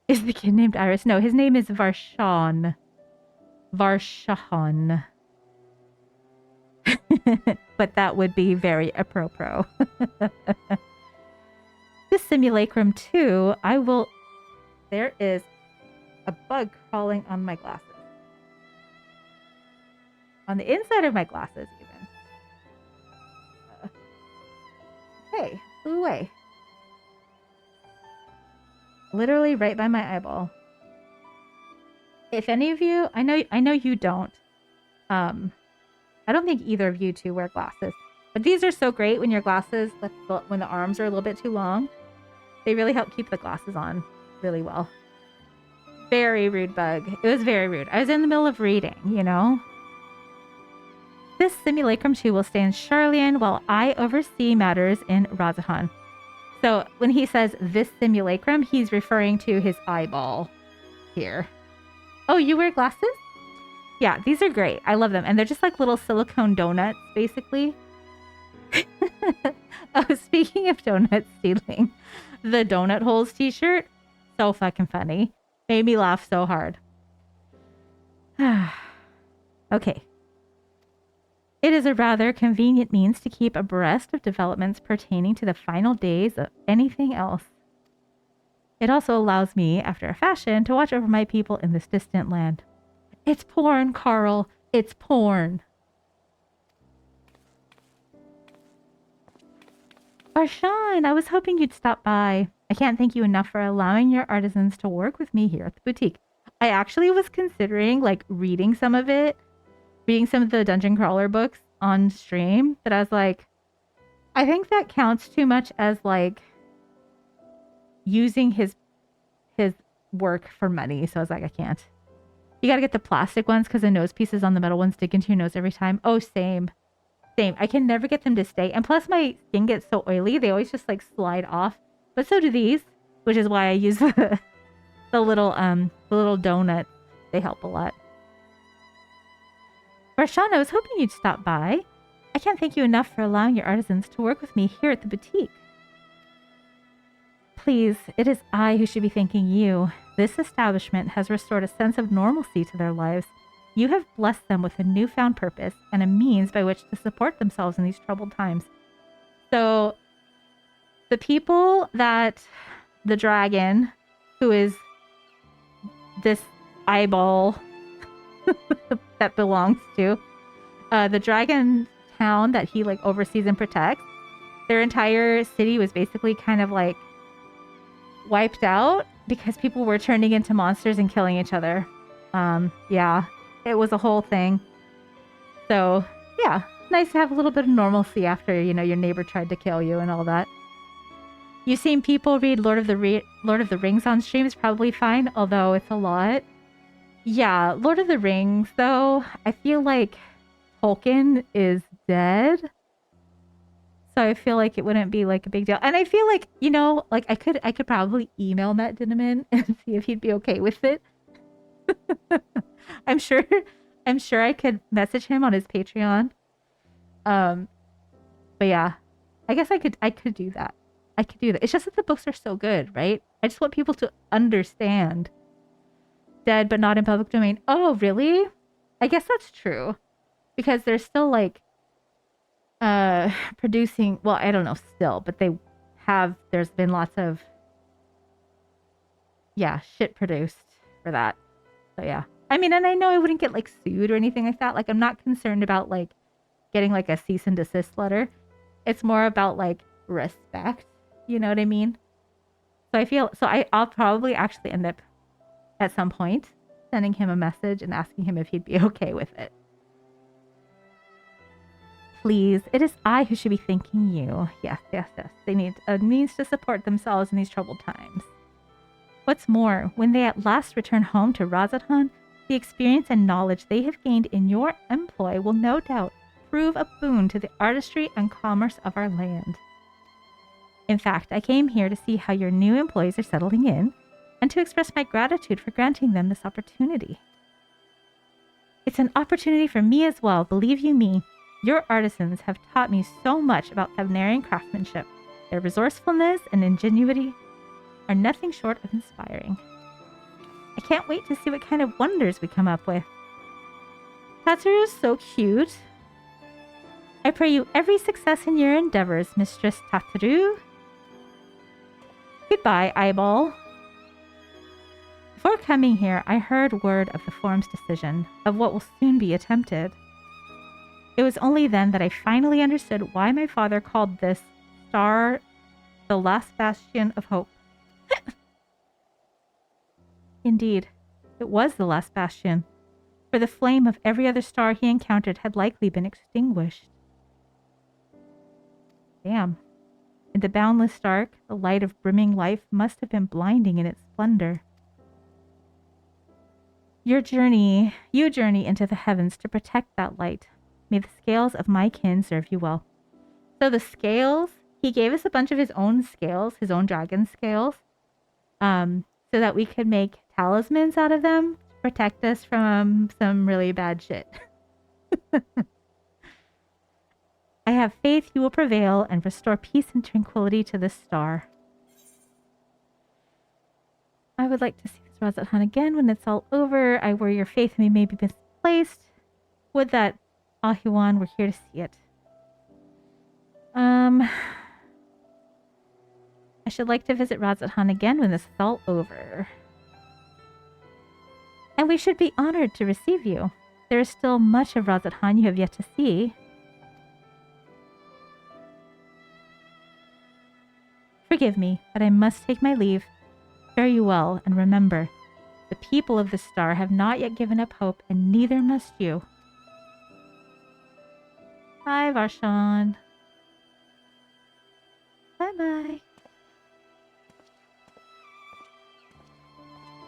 Is the kid named Iris? No, his name is Varshawn. Varshawn. But that would be very apropos. This simulacrum too, I will... There is a bug crawling on my glasses. On the inside of my glasses, even. Hey, flew away. Literally right by my eyeball. If any of you, I know you don't. I don't think either of you two wear glasses. But these are so great when your glasses, when the arms are a little bit too long. They really help keep the glasses on really well. Very rude bug. It was very rude. I was in the middle of reading, you know? This simulacrum too will stay in Charlian while I oversee matters in Razahan. So when he says this simulacrum, he's referring to his eyeball here. Oh, you wear glasses? Yeah, these are great. I love them. And they're just like little silicone donuts, basically. Oh, speaking of donut stealing, the Donut Holes t-shirt, so fucking funny. Made me laugh so hard. Okay. It is a rather convenient means to keep abreast of developments pertaining to the final days of anything else. It also allows me, after a fashion, to watch over my people in this distant land. It's porn, Carl. It's porn. Arshan, I was hoping you'd stop by. I can't thank you enough for allowing your artisans to work with me here at the boutique. I actually was considering like reading some of the dungeon crawler books on stream, but I was like, I think that counts too much as like using his work for money. So I was like, I can't. You gotta get the plastic ones because the nose pieces on the metal ones dig into your nose every time. Oh, same. I can never get them to stay. And plus my skin gets so oily, they always just like slide off. But so do these, which is why I use the little donut. They help a lot. Rashawn, I was hoping you'd stop by. I can't thank you enough for allowing your artisans to work with me here at the boutique. Please, it is I who should be thanking you. This establishment has restored a sense of normalcy to their lives. You have blessed them with a newfound purpose and a means by which to support themselves in these troubled times. So, the people that the dragon, who is this eyeball that belongs to, the dragon town that he like oversees and protects, their entire city was basically kind of like wiped out because people were turning into monsters and killing each other. Yeah, it was a whole thing. So yeah, nice to have a little bit of normalcy after, you know, your neighbor tried to kill you and all that. You've seen people read Lord of the Rings on stream is probably fine, although it's a lot. Yeah, Lord of the Rings, though, I feel like Tolkien is dead. So I feel like it wouldn't be like a big deal. And I feel like, you know, like I could probably email Matt Dinneman and see if he'd be okay with it. I'm sure I could message him on his Patreon. But yeah, I guess I could do that. I could do that. It's just that the books are so good, right? I just want people to understand. Dead but not in public domain. Oh, really? I guess that's true. Because they're still like producing, well, I don't know still, but there's been lots of shit produced for that. So yeah. I mean, and I know I wouldn't get like sued or anything like that. Like I'm not concerned about like getting like a cease and desist letter. It's more about like respect. You know what I mean? So I'll probably actually end up at some point sending him a message and asking him if he'd be okay with it. Please, it is I who should be thanking you. Yes. They need a means to support themselves in these troubled times. What's more, when they at last return home to Razadhan, the experience and knowledge they have gained in your employ will no doubt prove a boon to the artistry and commerce of our land. In fact, I came here to see how your new employees are settling in and to express my gratitude for granting them this opportunity. It's an opportunity for me as well, believe you me. Your artisans have taught me so much about Thavnarian craftsmanship. Their resourcefulness and ingenuity are nothing short of inspiring. I can't wait to see what kind of wonders we come up with. Tatsuru is so cute. I pray you every success in your endeavors, Mistress Tatsuru. Goodbye, Eyeball. Before coming here, I heard word of the forum's decision, of what will soon be attempted. It was only then that I finally understood why my father called this star the last bastion of hope. Indeed, it was the last bastion, for the flame of every other star he encountered had likely been extinguished. Damn. In the boundless dark, the light of brimming life must have been blinding in its splendor. You journey into the heavens to protect that light. May the scales of my kin serve you well. So the scales, he gave us a bunch of his own scales, his own dragon scales, so that we could make talismans out of them to protect us from some really bad shit. I have faith you will prevail and restore peace and tranquility to this star. I would like to see this Razat Hunt again when it's all over. I worry your faith in me may be misplaced. Would that Ahiwan were here to see it. I should like to visit Razat Khan again when this is all over. And we should be honored to receive you. There is still much of Razat Khan you have yet to see. Forgive me, but I must take my leave. Fare you well, and remember, the people of the star have not yet given up hope, and neither must you. Bye, Varshan. Bye-bye.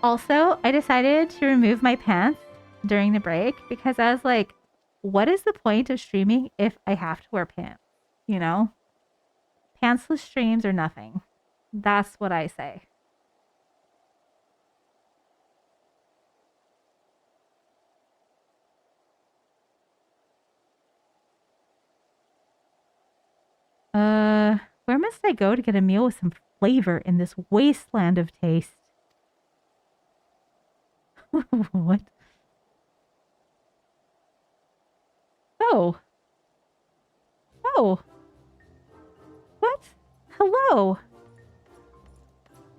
Also, I decided to remove my pants during the break because I was like, what is the point of streaming if I have to wear pants? You know? Pantsless streams are nothing. That's what I say. Where must I go to get a meal with some flavor in this wasteland of taste? What? Oh. Oh. What? Hello.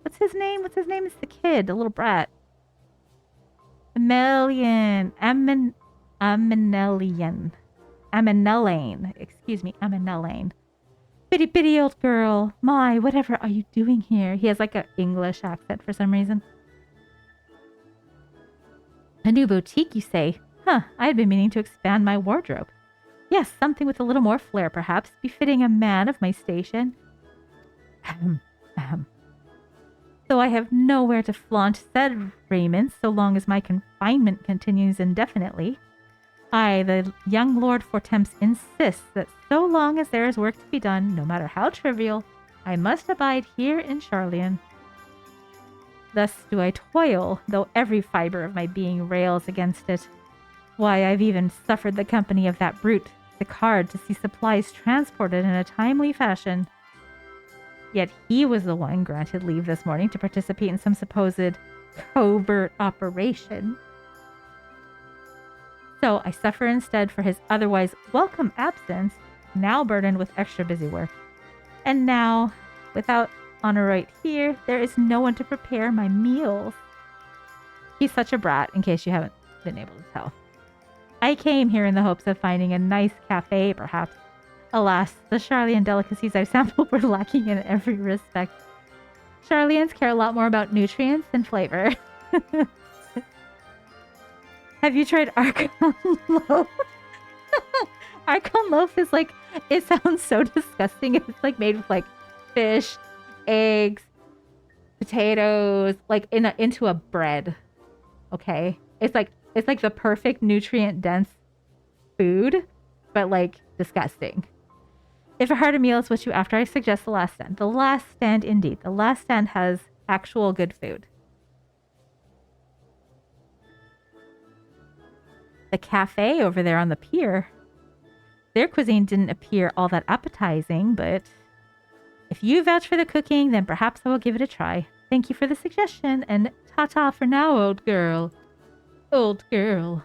What's his name? What's his name? It's the kid, the little brat. Amelian. Amenelian. Amenelane. Excuse me, Amenelane. Bitty bitty old girl. My, whatever are you doing here? He has like an English accent for some reason. A new boutique, you say? Huh, I had been meaning to expand my wardrobe. Yes, something with a little more flair, perhaps, befitting a man of my station. Ahem, ahem. Though I have nowhere to flaunt said raiment so long as my confinement continues indefinitely. I, the young Lord Fortemps, insists that so long as there is work to be done, no matter how trivial, I must abide here in Charlian. Thus do I toil, though every fiber of my being rails against it. Why, I've even suffered the company of that brute, Sicard, to see supplies transported in a timely fashion. Yet he was the one granted leave this morning to participate in some supposed covert operation. So I suffer instead for his otherwise welcome absence, now burdened with extra busy work. And now, without Honorite here, there is no one to prepare my meals. He's such a brat, in case you haven't been able to tell. I came here in the hopes of finding a nice cafe, perhaps. Alas, the Charlian delicacies I've sampled were lacking in every respect. Charlians care a lot more about nutrients than flavor. Have you tried Archon Loaf? Archon Loaf is like, it sounds so disgusting. It's like made with like fish, eggs, potatoes, like into a bread. Okay? It's like the perfect nutrient dense food, but like disgusting. If a hearty meal is what you after, I suggest the last stand. The last stand indeed. The last stand has actual good food. The cafe over there on the pier. Their cuisine didn't appear all that appetizing, but if you vouch for the cooking, then perhaps I will give it a try. Thank you for the suggestion, and ta-ta for now, old girl. Old girl.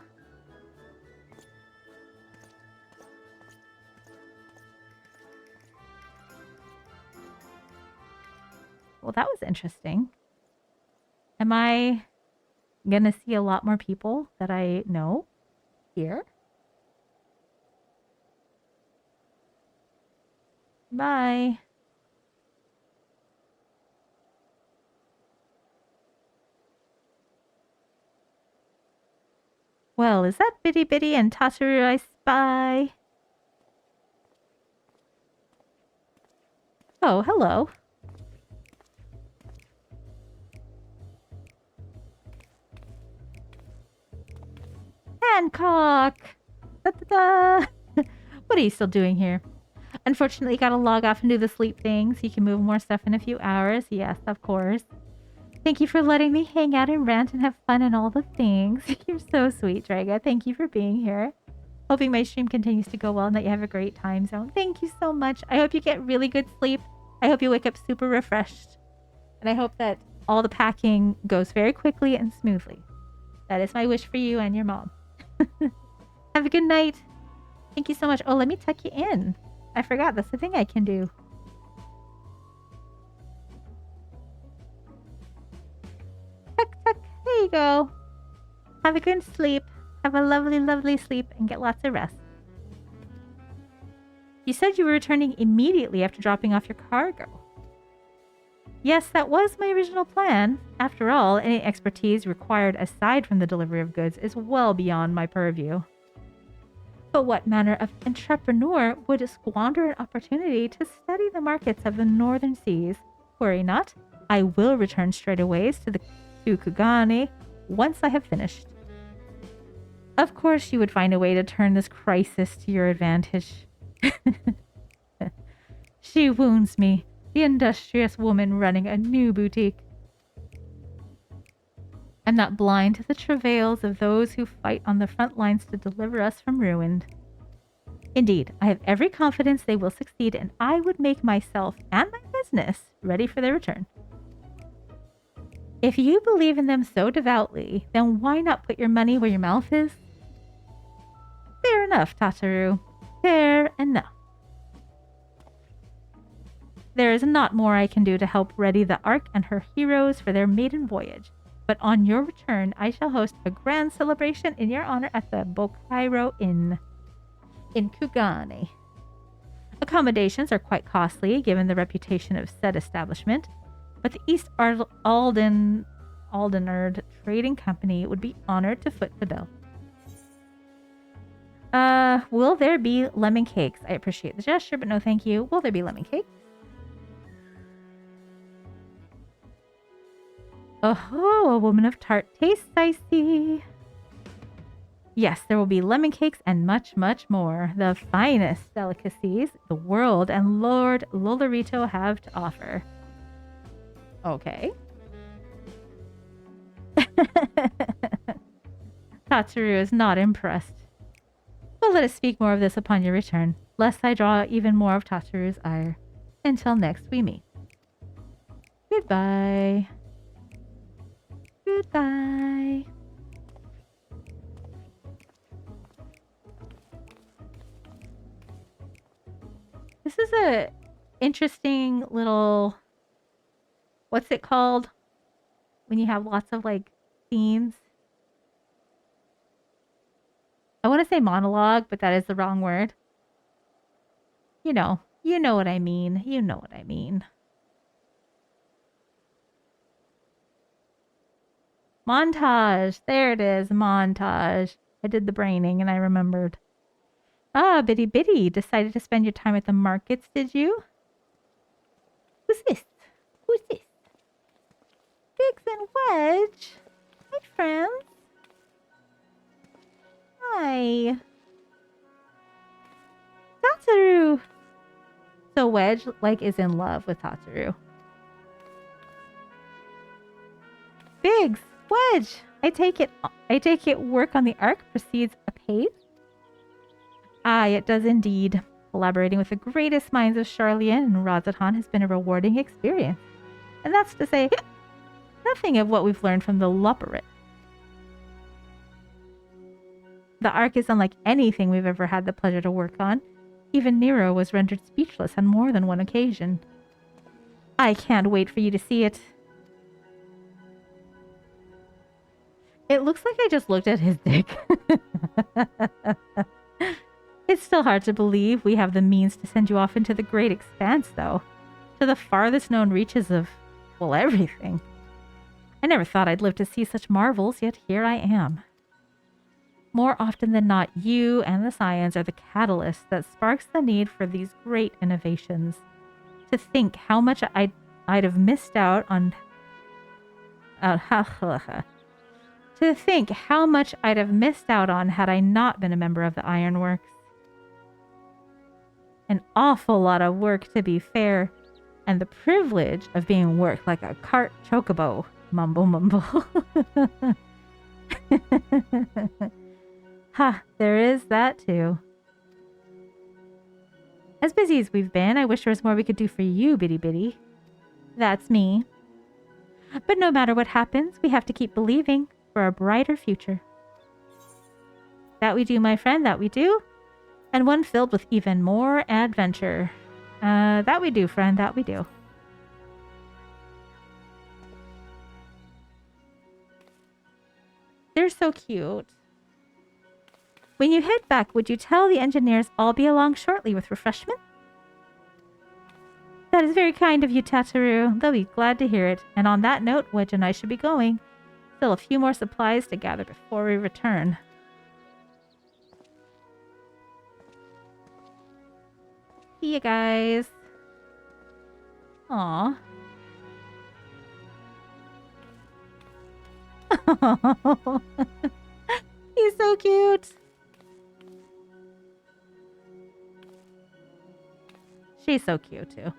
Well, that was interesting. Am I gonna see a lot more people that I know here? Bye. Well, is that Bitty Bitty and Tataru I spy? Oh, hello. Hancock! Da-da-da! What are you still doing here? Unfortunately, gotta log off and do the sleep thing so you can move more stuff in a few hours. Yes, of course. Thank you for letting me hang out and rant and have fun and all the things. You're so sweet, Draga. Thank you for being here. Hoping my stream continues to go well and that you have a great time zone. Thank you so much. I hope you get really good sleep. I hope you wake up super refreshed. And I hope that all the packing goes very quickly and smoothly. That is my wish for you and your mom. Have a good night. Thank you so much. Oh, let me tuck you in. I forgot. That's the thing I can do. Tuck, tuck. There you go. Have a good sleep. Have a lovely, lovely sleep and get lots of rest. You said you were returning immediately after dropping off your cargo. Yes, that was my original plan. After all, any expertise required aside from the delivery of goods is well beyond my purview. But what manner of entrepreneur would squander an opportunity to study the markets of the northern seas? Worry not. I will return straightaway to Kugane once I have finished. Of course, you would find a way to turn this crisis to your advantage. She wounds me, the industrious woman running a new boutique. I'm not blind to the travails of those who fight on the front lines to deliver us from ruin. Indeed, I have every confidence they will succeed, and I would make myself and my business ready for their return. If you believe in them so devoutly, then why not put your money where your mouth is? Fair enough, Tataru. Fair enough. There is not more I can do to help ready the Ark and her heroes for their maiden voyage, but on your return I shall host a grand celebration in your honor at the Bokairo Inn in Kugane. Accommodations are quite costly given the reputation of said establishment, but the East Aldenard Trading Company would be honored to foot the bill. Will there be lemon cakes? I appreciate the gesture, but no thank you. Will there be lemon cake? Oh, a woman of tart tastes, I see. Yes, there will be lemon cakes and much, much more. The finest delicacies the world and Lord Lolorito have to offer. Okay. Tatsuru is not impressed. But let us speak more of this upon your return, lest I draw even more of Tatsuru's ire. Until next we meet. Goodbye. Goodbye. This is a interesting little... What's it called? When you have lots of, like, scenes. I want to say monologue, but that is the wrong word. You know what I mean. You know what I mean. Montage. There it is. Montage. I did the braining and I remembered. Ah, Biddy Biddy. Decided to spend your time at the markets, did you? Who's this? Who's this? Biggs and Wedge. Hi, friends. Hi. Tataru. So Wedge, like, is in love with Tataru. Biggs, Wedge. I take it work on the Ark proceeds apace? Aye, it does indeed. Collaborating with the greatest minds of Charlian and Razatan has been a rewarding experience. And that's to say, nothing of what we've learned from the Loperit. The Ark is unlike anything we've ever had the pleasure to work on. Even Nero was rendered speechless on more than one occasion. I can't wait for you to see it. It looks like I just looked at his dick. It's still hard to believe we have the means to send you off into the great expanse, though. To the farthest known reaches of, well, everything. I never thought I'd live to see such marvels, yet here I am. More often than not, you and the science are the catalyst that sparks the need for these great innovations. To think how much I'd have missed out on. To think how much I'd have missed out on had I not been a member of the Ironworks. An awful lot of work, to be fair, and the privilege of being worked like a cart chocobo. Mumble, mumble. Ha, there is that too. As busy as we've been, I wish there was more we could do for you, Bitty Bitty. That's me. But no matter what happens, we have to keep believing for a brighter future. That we do, my friend, that we do. And one filled with even more adventure. That we do, friend, that we do. They're so cute. When you head back, would you tell the engineers I'll be along shortly with refreshment? That is very kind of you, Tataru. They'll be glad to hear it. And on that note, Wedge and I should be going. Still a few more supplies to gather before we return. See you guys. Aw. He's so cute. She's so cute, too.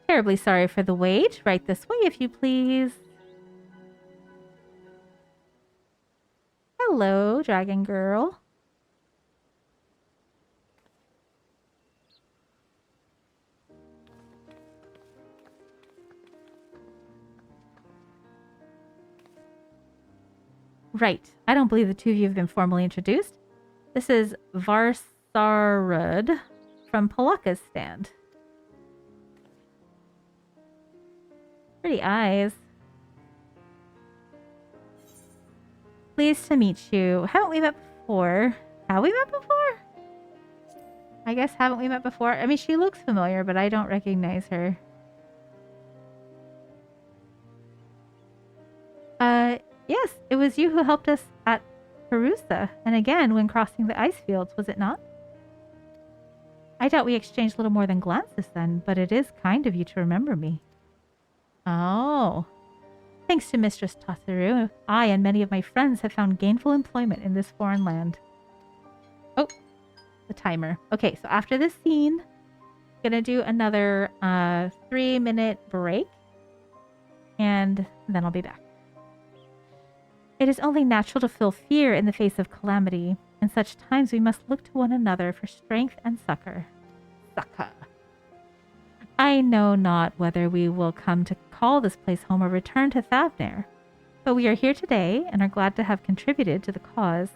Terribly sorry for the wait. Right this way, if you please. Hello, Dragon Girl. Right. I don't believe the two of you have been formally introduced. This is Varsarud from Palaka's stand. Pretty eyes. Pleased to meet you. Haven't we met before? Have we met before? I guess haven't we met before? I mean, she looks familiar, but I don't recognize her. Yes, it was you who helped us at Perusa, and again when crossing the ice fields, was it not? I doubt we exchanged little more than glances then, but it is kind of you to remember me. Oh. Thanks to Mistress Tataru, I and many of my friends have found gainful employment in this foreign land. Oh, the timer. Okay, so after this scene, gonna do another 3-minute break, and then I'll be back. It is only natural to feel fear in the face of calamity. In such times we must look to one another for strength and succor. Succor. I know not whether we will come to call this place home or return to Thavner, but we are here today and are glad to have contributed to the cause.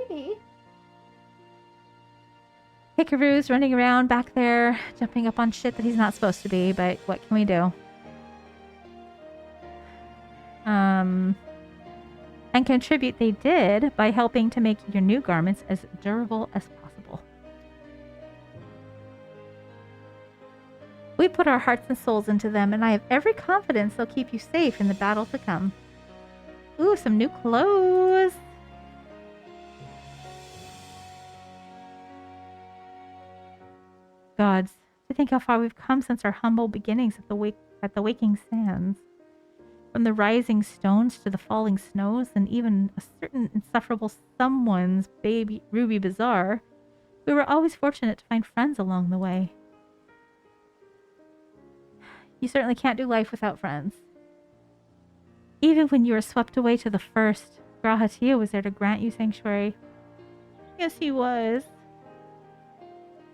Maybe. Hikaru's running around back there, jumping up on shit that he's not supposed to be, but what can we do? And contribute they did by helping to make your new garments as durable as possible. We put our hearts and souls into them, and I have every confidence they'll keep you safe in the battle to come. Ooh, some new clothes! Gods, to think how far we've come since our humble beginnings at the Waking Sands. From the rising stones to the falling snows, and even a certain insufferable someone's baby Ruby Bazaar, we were always fortunate to find friends along the way. You certainly can't do life without friends. Even when you were swept away to the first, Grahatia was there to grant you sanctuary. Yes, he was.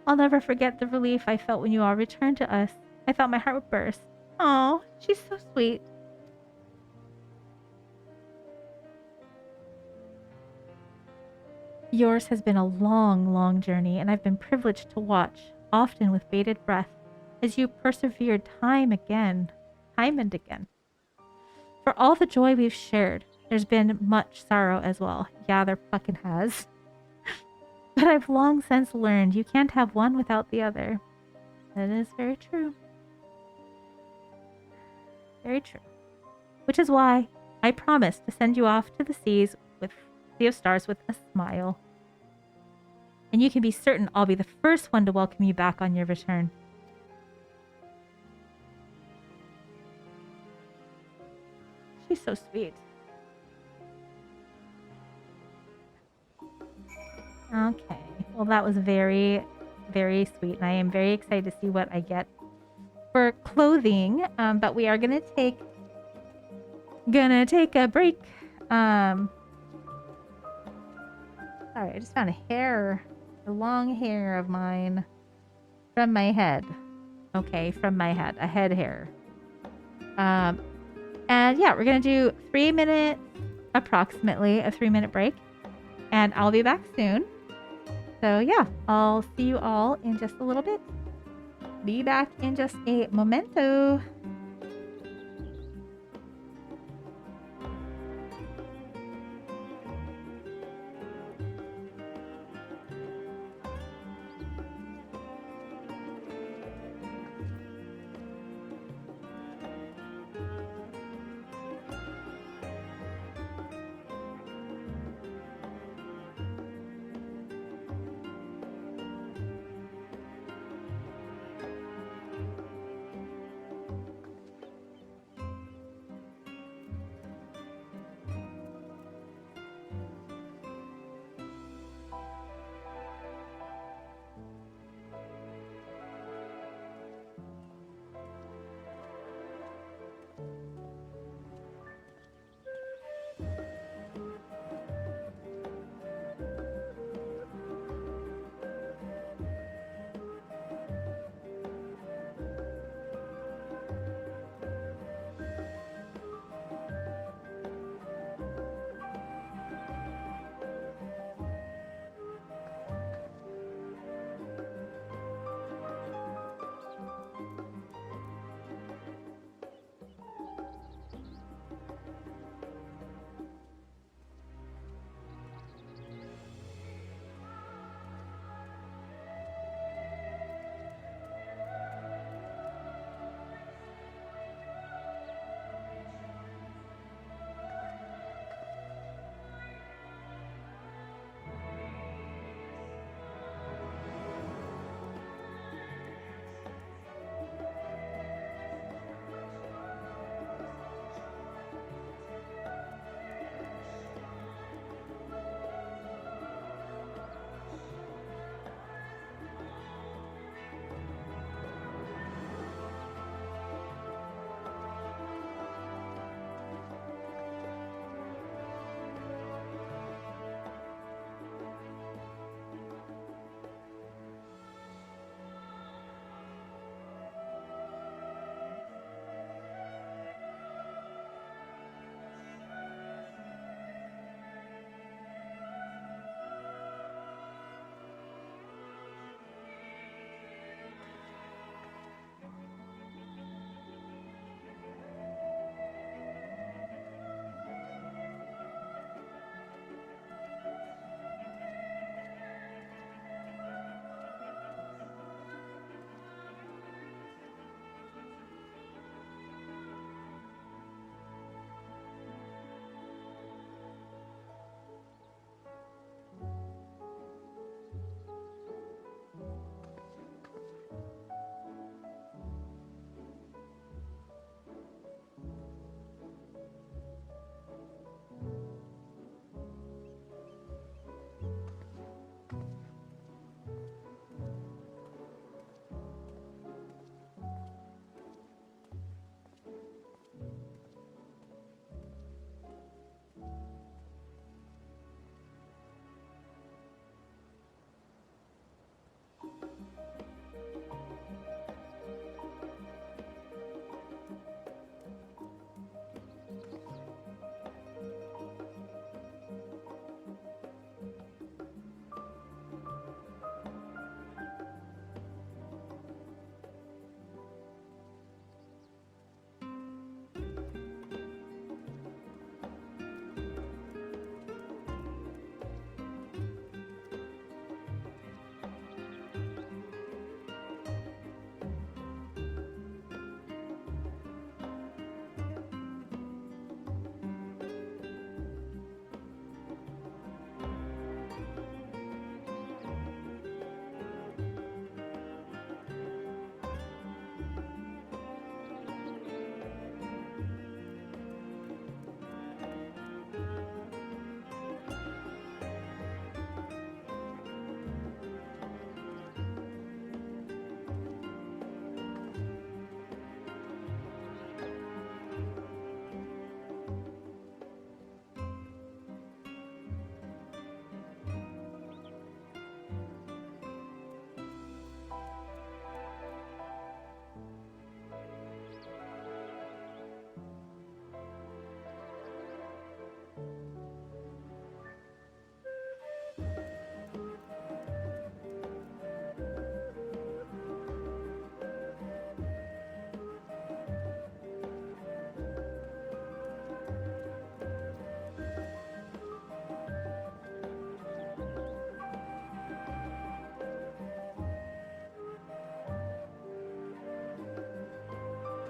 I'll never forget the relief I felt when you all returned to us. I thought my heart would burst. Oh, she's so sweet. Yours has been a long, long journey, and I've been privileged to watch, often with bated breath, as you persevered time and again. For all the joy we've shared, there's been much sorrow as well. Yeah, there fucking has. But I've long since learned you can't have one without the other. That is very true. Very true. Which is why I promised to send you off to the seas with Sea of Stars with a smile. And you can be certain I'll be the first one to welcome you back on your return. She's so sweet. Okay. Well, that was very, very sweet. And I am very excited to see what I get for clothing. But we are gonna take a break. Sorry, I just found a long hair of mine from my head. Okay, from my head, a head hair. And yeah, we're gonna do 3 minutes, approximately a 3-minute break, and I'll be back soon. So yeah, I'll see you all in just a little bit. Be back in just a momento.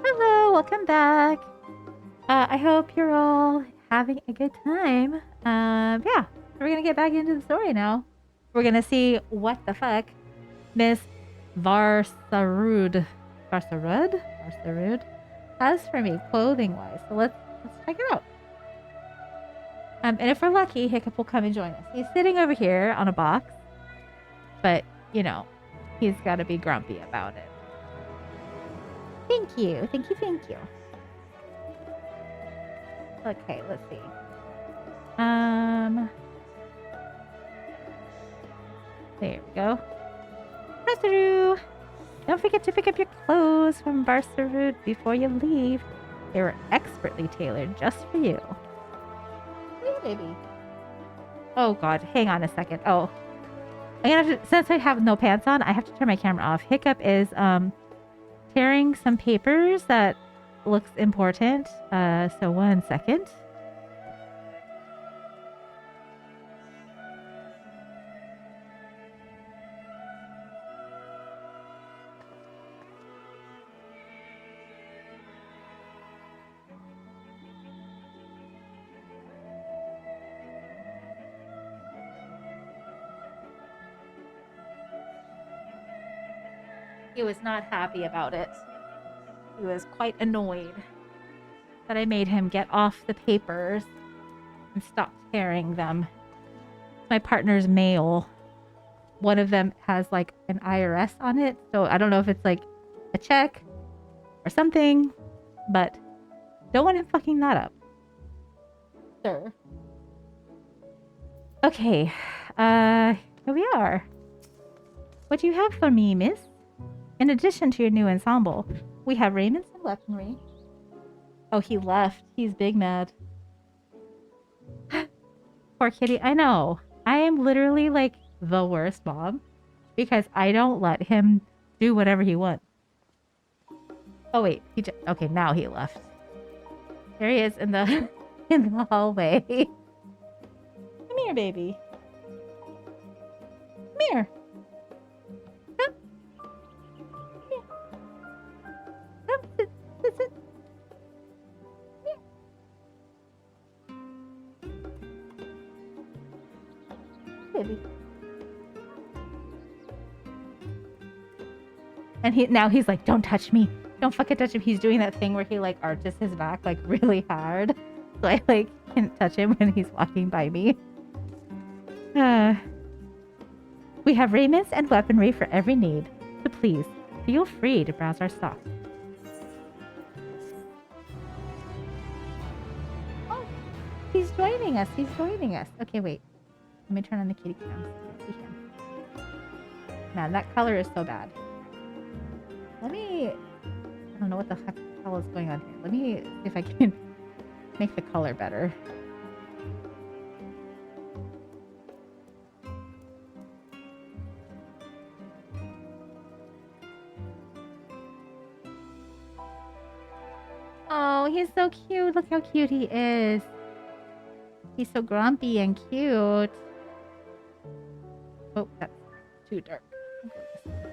Hello, welcome back. I hope you're all having a good time. Yeah, we're gonna get back into the story now. We're gonna see what the fuck Miss Varsarud has for me clothing wise. So let's check it out. And if we're lucky, Hiccup will come and join us. He's sitting over here on a box, but you know, he's got to be grumpy about it. Thank you. Okay, let's see. There we go. Basaru! Don't forget to pick up your clothes from Barsarud before you leave. They were expertly tailored just for you. Hey, baby. Oh god, hang on a second. Oh. I'm gonna have to, since I have no pants on, I have to turn my camera off. Hiccup is tearing some papers that looks important. So 1 second. He was not happy about it. He was quite annoyed that I made him get off the papers and stop tearing them. It's my partner's mail. One of them has like an IRS on it, so I don't know if it's like a check or something, but don't want him fucking that up. Sir. Okay, here we are. What do you have for me, miss? In addition to your new ensemble, we have raiments and weaponry. Oh, he left. He's big mad. Poor kitty. I know. I am literally like the worst mom because I don't let him do whatever he wants. Oh wait, okay, now he left. There he is in the in the hallway. Come here, baby. Come here. Come. Come here. Come, sit. Baby. And he's like, don't touch me. Don't fucking touch him. He's doing that thing where he like arches his back like really hard. So I like can't touch him when he's walking by me. We have raiments and weaponry for every need. So please, feel free to browse our stock. Oh, he's joining us. Okay, wait. Let me turn on the kitty cam so you can see him. Man, that color is so bad. I don't know what the hell is going on here. Let me see if I can make the color better. Oh, he's so cute. Look how cute he is. He's so grumpy and cute. Oh, that's too dark.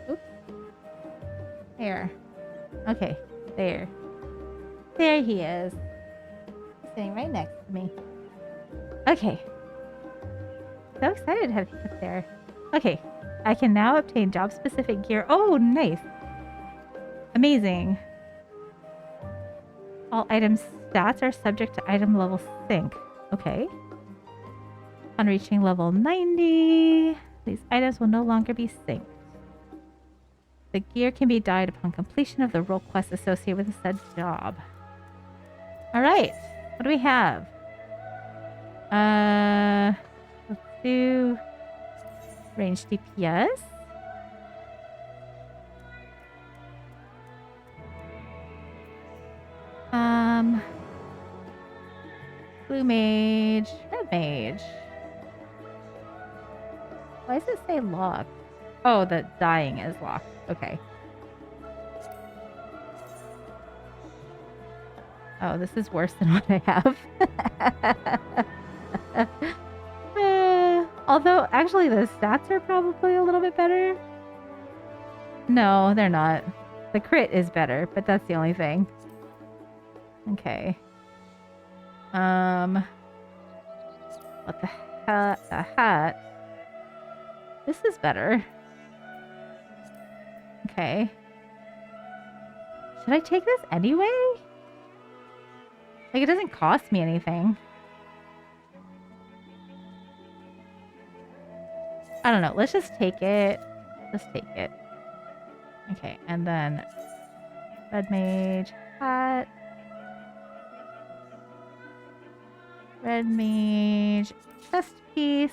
Oops. There. Okay, there. There he is. He's sitting right next to me. Okay. So excited to have you up there. Okay, I can now obtain job-specific gear. Oh, nice. Amazing. All items stats are subject to item level sync. Okay. On reaching level 90, these items will no longer be synced. The gear can be dyed upon completion of the role quest associated with the said job. Alright. What do we have? Let's do range DPS. Blue mage, red mage. Why does it say locked? Oh, the dying is locked. Okay. Oh, this is worse than what I have. Although, actually, the stats are probably a little bit better. No, they're not. The crit is better, but that's the only thing. Okay. What the hell? The hat. This is better. Okay. Should I take this anyway? Like, it doesn't cost me anything. I don't know. Let's just take it. Let's take it. Okay, and then red mage hat. Red mage chest piece.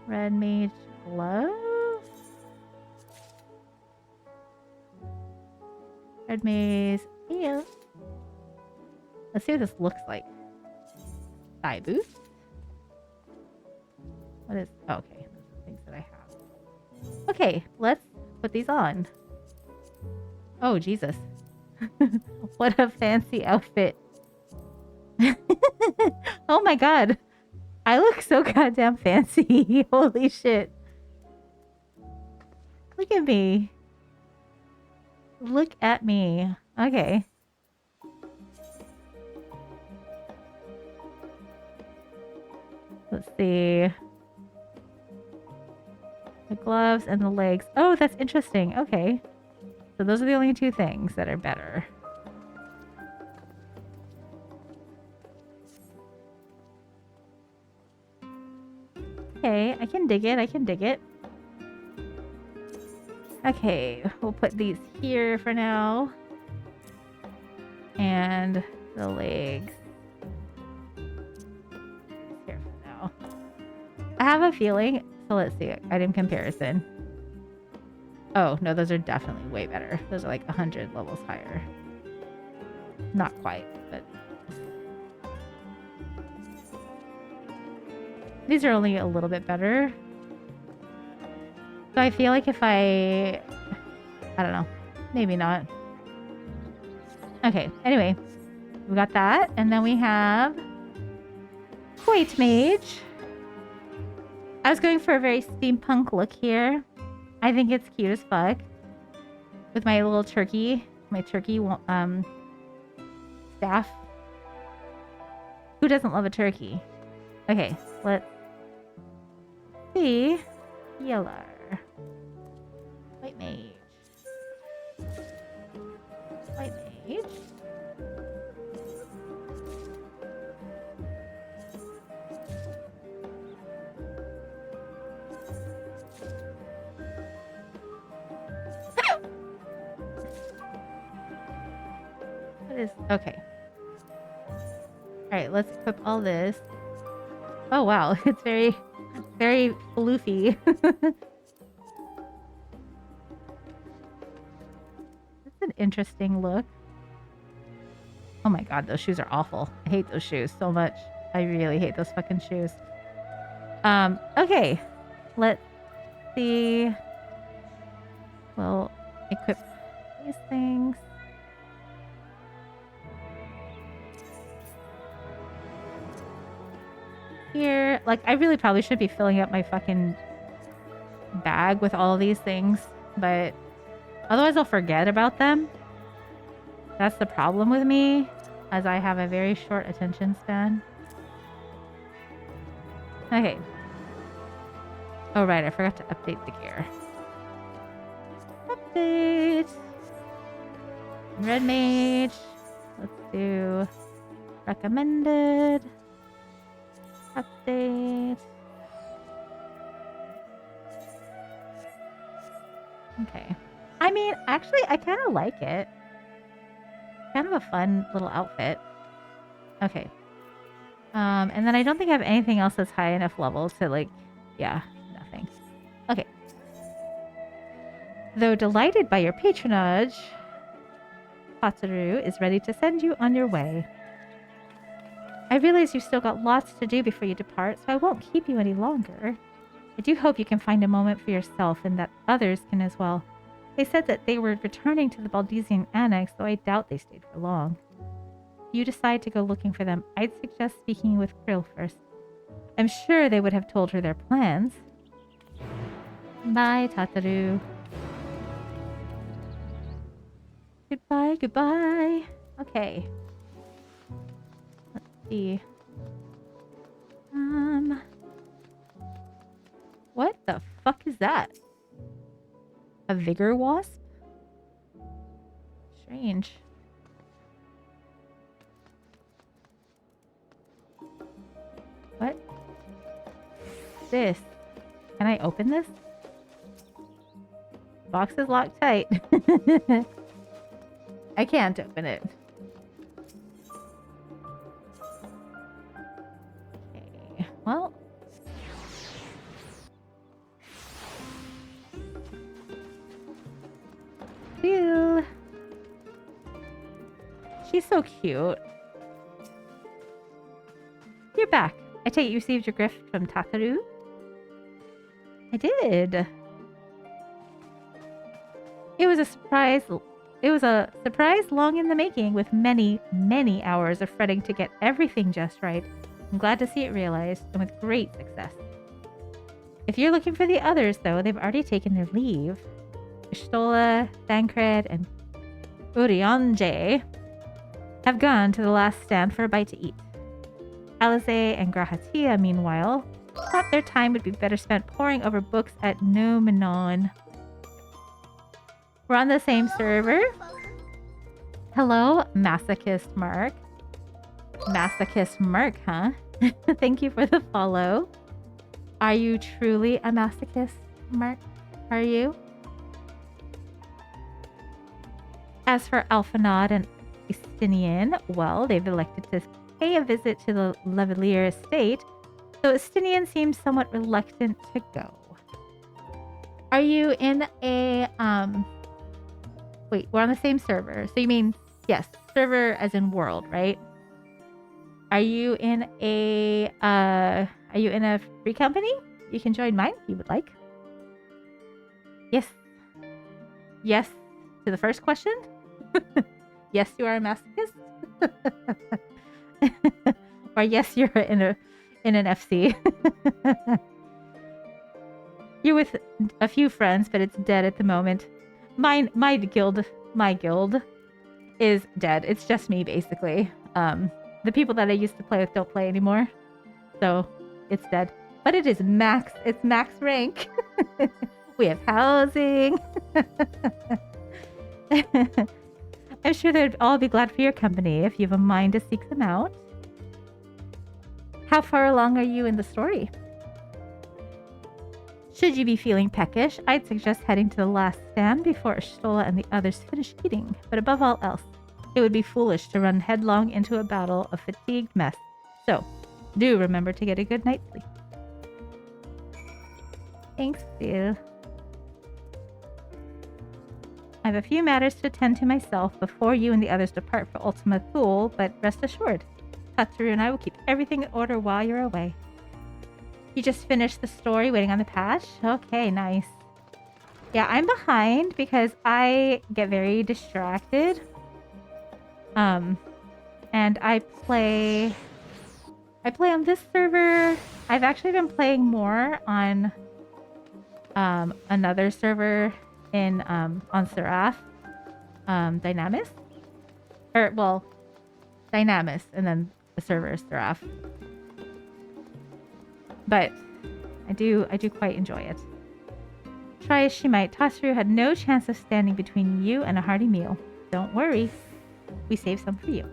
Red mage gloves. Red mage heel. Let's see what this looks like. Thigh boots. What is... Oh, okay, those are the things that I have. Okay, let's put these on. Oh, Jesus. What a fancy outfit. Oh my god. I look so goddamn fancy. Holy shit. Look at me. Look at me. Okay. Let's see. The gloves and the legs. Oh, that's interesting. Okay. So those are the only two things that are better. Okay, I can dig it. I can dig it. Okay, we'll put these here for now. And the legs here for now. I have a feeling, so let's see, item comparison. Oh, no, those are definitely way better. Those are like 100 levels higher. Not quite, but... These are only a little bit better. So I feel like if I don't know. Maybe not. Okay, anyway. We got that. And then we have... White Mage. I was going for a very steampunk look here. I think it's cute as fuck. With my little turkey. My turkey staff. Who doesn't love a turkey? Okay, let's see. Healer. White Mage. White Mage. What is... Okay. Alright, let's equip all this. Oh wow, it's very, very floofy. That's an interesting look. Oh my god, those shoes are awful. I hate those shoes so much. I really hate those fucking shoes. Okay. Let's see. We'll equip these things. Here. Like, I really probably should be filling up my fucking bag with all of these things, but otherwise I'll forget about them. That's the problem with me, as I have a very short attention span. Okay. Oh right, I forgot to update the gear. Update! Red Mage. Let's do recommended. Update. Okay. I mean, actually, I kind of like it. Kind of a fun little outfit. Okay. And then I don't think I have anything else that's high enough level to, like, yeah, nothing. Okay. Though delighted by your patronage, Hataru is ready to send you on your way. I realize you've still got lots to do before you depart, so I won't keep you any longer. I do hope you can find a moment for yourself and that others can as well. They said that they were returning to the Baldesian Annex, though I doubt they stayed for long. If you decide to go looking for them, I'd suggest speaking with Krill first. I'm sure they would have told her their plans. Bye, Tataru. Goodbye, goodbye. Okay. Let's see. What the fuck is that? A vigor wasp? Strange. What? This? Can I open this? The box is locked tight. I can't open it. Okay. Well. Ew. She's so cute. You're back. I take it you received your gift from Tataru? I did. It was a surprise. It was a surprise long in the making with many, many hours of fretting to get everything just right. I'm glad to see it realized and with great success. If you're looking for the others, though, they've already taken their leave. Stola, Thancred, and Urianje have gone to the last stand for a bite to eat. Alize and Grahatia, meanwhile, thought their time would be better spent poring over books at Nomenon. We're on the same server. Hello, Masochist Mark. Masochist Mark, huh? Thank you for the follow. Are you truly a masochist, Mark? Are you? As for Alphanod and Estinian, well, they've elected to pay a visit to the Levelier estate, so Estinian seems somewhat reluctant to go. Are you in a, wait, we're on the same server. So you mean, yes, server as in world, right? Are you in a free company? You can join mine if you would like. Yes. Yes to the first question. Yes, you are a masochist. Or yes, you're in an FC. You're with a few friends, but it's dead at the moment. My guild is dead. It's just me, basically. The people that I used to play with don't play anymore, so it's dead. But it is max. It's max rank. We have housing. I'm sure they'd all be glad for your company if you have a mind to seek them out. How far along are you in the story? Should you be feeling peckish, I'd suggest heading to the last stand before Stola and the others finish eating. But above all else, it would be foolish to run headlong into a battle of fatigued mess. So, do remember to get a good night's sleep. Thanks, Phil. I have a few matters to attend to myself before you and the others depart for Ultima Thule, but rest assured, Tatsuru and I will keep everything in order while you're away. You just finished the story waiting on the patch? Okay, nice. Yeah, I'm behind because I get very distracted. And I play on this server. I've actually been playing more on another server in on Seraph. Dynamis. Dynamis, and then the server is Seraph. But I do quite enjoy it. Try as she might, Tatsuru had no chance of standing between you and a hearty meal. Don't worry, we saved some for you.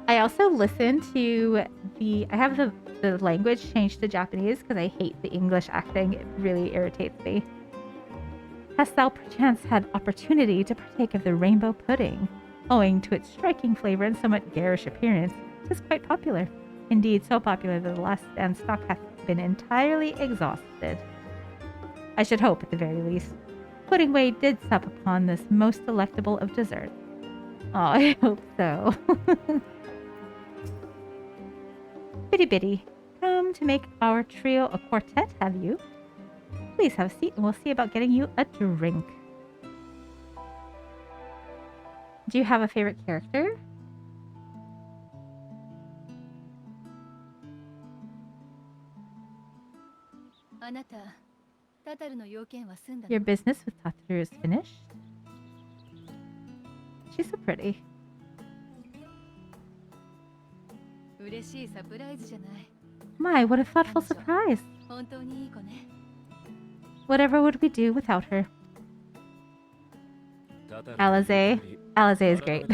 I also listen to I have the language changed to Japanese because I hate the English acting. It really irritates me. Hast thou perchance had opportunity to partake of the rainbow pudding? Owing to its striking flavor and somewhat garish appearance, it is quite popular. Indeed, so popular that the last stand stock hath been entirely exhausted. I should hope, at the very least, Puddingway did sup upon this most delectable of desserts. Oh, I hope so. Bitty bitty, come to make our trio a quartet, have you? Please have a seat and we'll see about getting you a drink. Do you have a favorite character? Your business with Tataru is finished? she's so pretty. My, what a thoughtful surprise. Whatever would we do without her? Alize. Alize is great.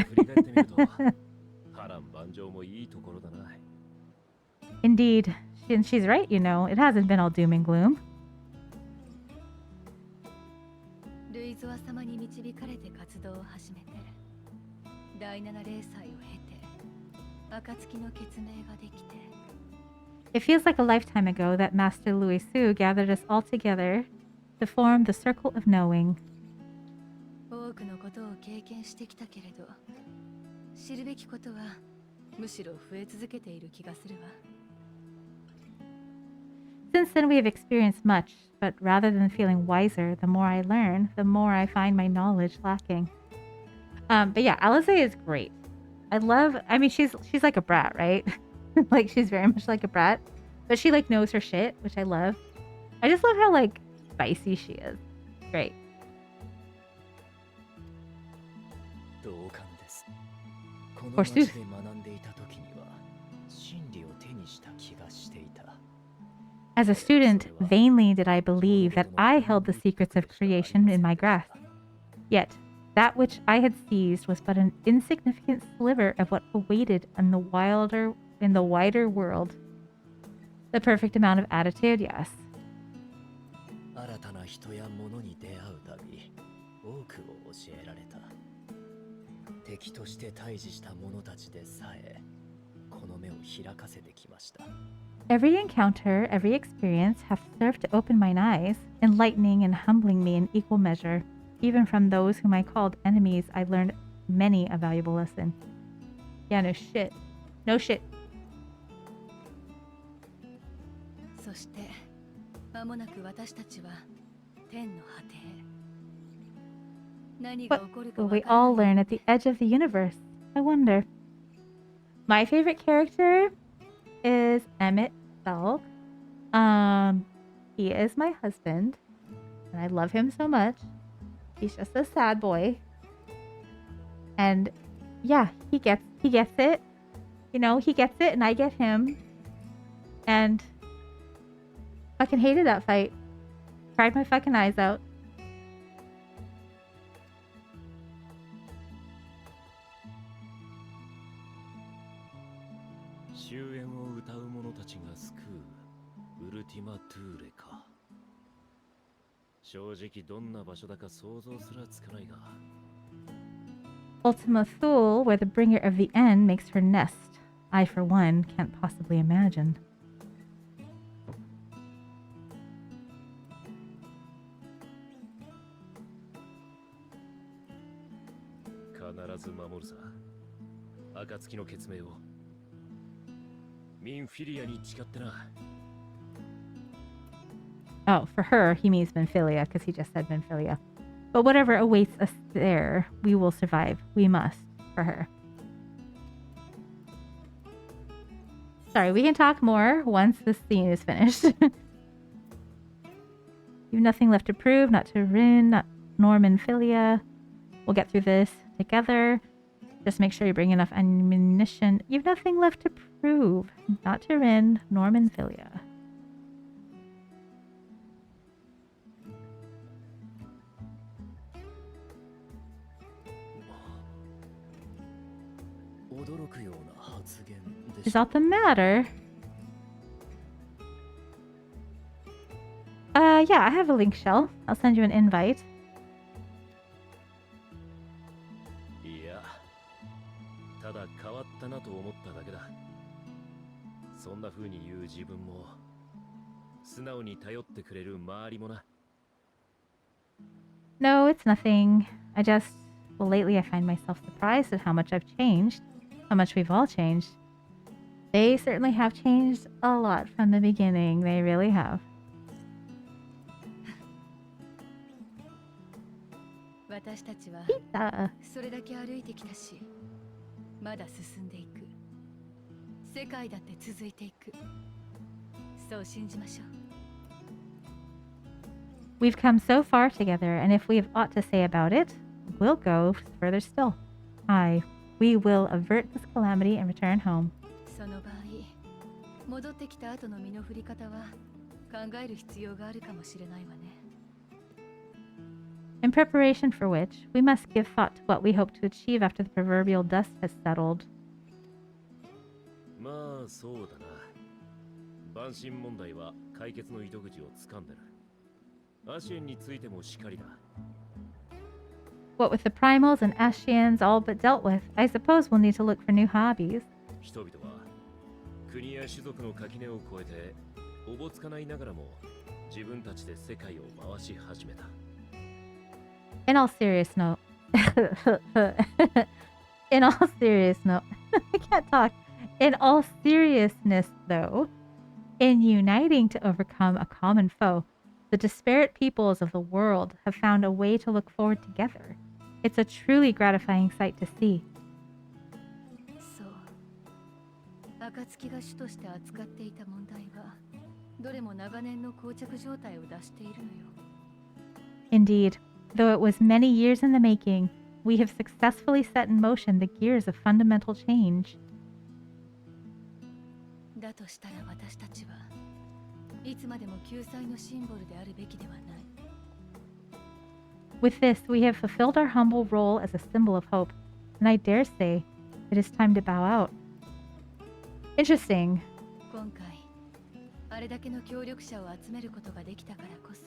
Indeed. And she's right, you know. It hasn't been all doom and gloom. It feels like a lifetime ago that Master Louis Su gathered us all together to form the Circle of Knowing. Since then we have experienced much, but rather than feeling wiser, the more I learn, the more I find my knowledge lacking. But yeah, Alize is great. I mean, she's like a brat, right? Like, she's very much like a brat, but she like knows her shit, which I love. I just love how like spicy she is. Great. Forsooth. As a student, vainly did I believe that I held the secrets of creation in my grasp. Yet, that which I had seized was but an insignificant sliver of what awaited in the wider world. The perfect amount of attitude, yes. Every encounter, every experience hath served to open mine eyes, enlightening and humbling me in equal measure. Even from those whom I called enemies, I learned many a valuable lesson. Yeah, no shit. No shit. What will we all learn at the edge of the universe? I wonder. My favorite character is Emmett Belk. He is my husband, and I love him so much. He's just a sad boy. And yeah, he gets it. You know, he gets it and I get him. And fucking hated that fight. Cried my fucking eyes out. Ultima Thule, where the bringer of the end makes her nest. I, for one, can't possibly imagine. Oh, for her, he means Minfilia, because he just said Minfilia. But whatever awaits us there, we will survive. We must, for her. Sorry, we can talk more once this scene is finished. You've nothing left to prove, not to Rin, nor Minfilia. We'll get through this together. Just make sure you bring enough ammunition. You've nothing left to prove, not to Rin, nor Minfilia. Is that the matter? Yeah, I have a link shell. I'll send you an invite. No, it's nothing. Well, lately I find myself surprised at how much I've changed. How much we've all changed. They certainly have changed a lot from the beginning. They really have. Pizza. We've come so far together, and if we have aught to say about it, we'll go further still. Aye, we will avert this calamity and return home. その場合、戻ってきた後の身の振り方は考える必要があるかもしれないわね。In preparation for which, we must give thought to what we hope to achieve after the proverbial dust has settled. まあそうだな。万神問題は解決の糸口を掴んでる。アシエンについてもしかりだ。What with the primals and Ashians all but dealt with, I suppose we'll need to look for new hobbies. 人々は国や種族の垣根を越えておぼつかないながらも自分たちで世界を回し始めた。In all serious note, in all serious note, I can't talk. In all seriousness, though, in uniting to overcome a common foe, the disparate peoples of the world have found a way to look forward together. It's a truly gratifying sight to see. そう。暁が主として扱っていた問題は、どれも長年の膠着状態を出しているのよ。Indeed, though it was many years in the making, we have successfully set in motion the gears of fundamental change. だとしたら私たちはいつまでも救済のシンボルであるべきではない。With this, we have fulfilled our humble role as a symbol of hope, and I dare say it is time to bow out. Interesting. 今回、あれだけの協力者を集めることができたからこそ。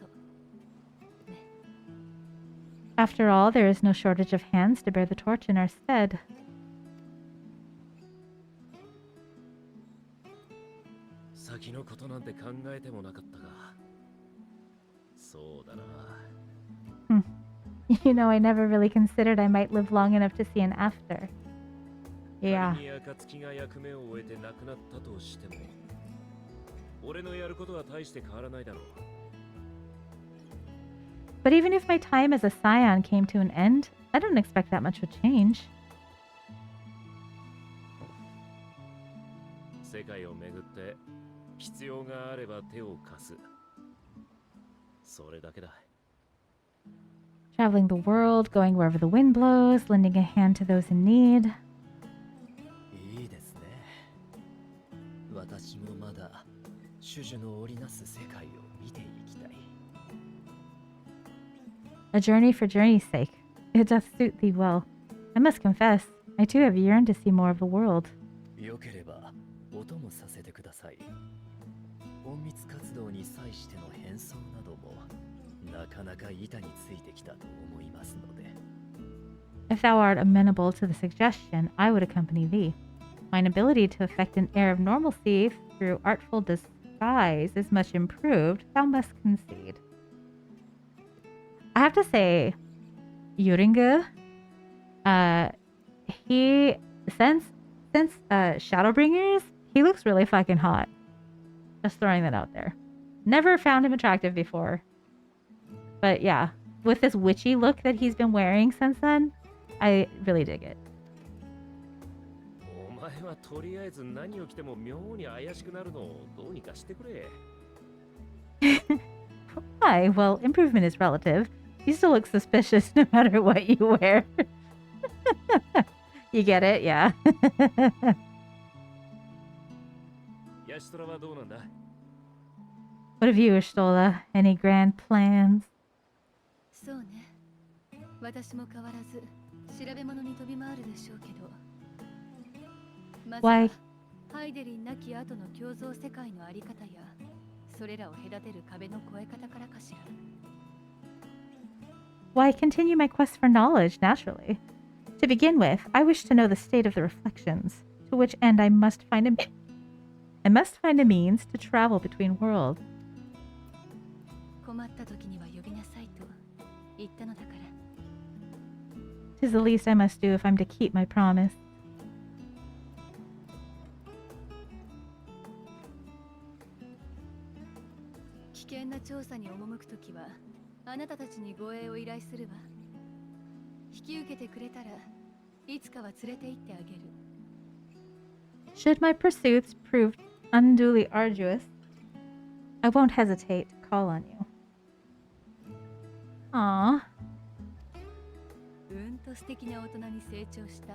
After all, there is no shortage of hands to bear the torch in our stead. 先のことなんて考えてもなかったが。そうだな。You know, I never really considered I might live long enough to see an after. Yeah. 仮に暁が役目を終えて亡くなったとしても、俺のやることは大して変わらないだろう。But even if my time as a scion came to an end, I don't expect that much would change. 世界をめぐって必要があれば手を貸す。それだけだ。Traveling the world, going wherever the wind blows, lending a hand to those in need. いいですね。私もまだ種々の織りなす世界を見ていきたい。A journey for journey's sake. It doth suit thee well. I must confess, I too have yearned to see more of the world. よければお供させてください。隠密活動に際しての変装などもなかなか板についてきたと思いますので。If thou art amenable to the suggestion, I would accompany thee. Mine ability to effect an air of normalcy through artful disguise is much improved, thou must concede. I have to say, Yuringa, he since Shadowbringers, he looks really fucking hot. Just throwing that out there. Never found him attractive before. But yeah, with this witchy look that he's been wearing since then, I really dig it. お前はとりあえず何を着ても妙に怪しくなるのをどうにかしてくれ。Why? Well, improvement is relative. You still look suspicious no matter what you wear. You get it? Yeah. ヤシトラはどうなんだ？ What of you, Ishtola? Any grand plans? そうね。私も変わらず調べ物に飛び回るでしょうけど。まずは Why? ハイデリンなき後の共造世界のあり方や、それらを隔てる壁の越え方からかしら。Why continue my quest for knowledge, naturally? To begin with, I wish to know the state of the reflections, to which end I must find a means to travel between worlds. 困った時には呼びなさいと言ったのだから。 'Tis the least I must do if I'm to keep my promise. 危険な調査に赴くときは、あなたたちに護衛を依頼するわ。引き受けてくれたらいつかは連れて行ってあげる。 Should my pursuits prove unduly arduous, I won't hesitate to call on you. Aww. うんと素敵な大人に成長した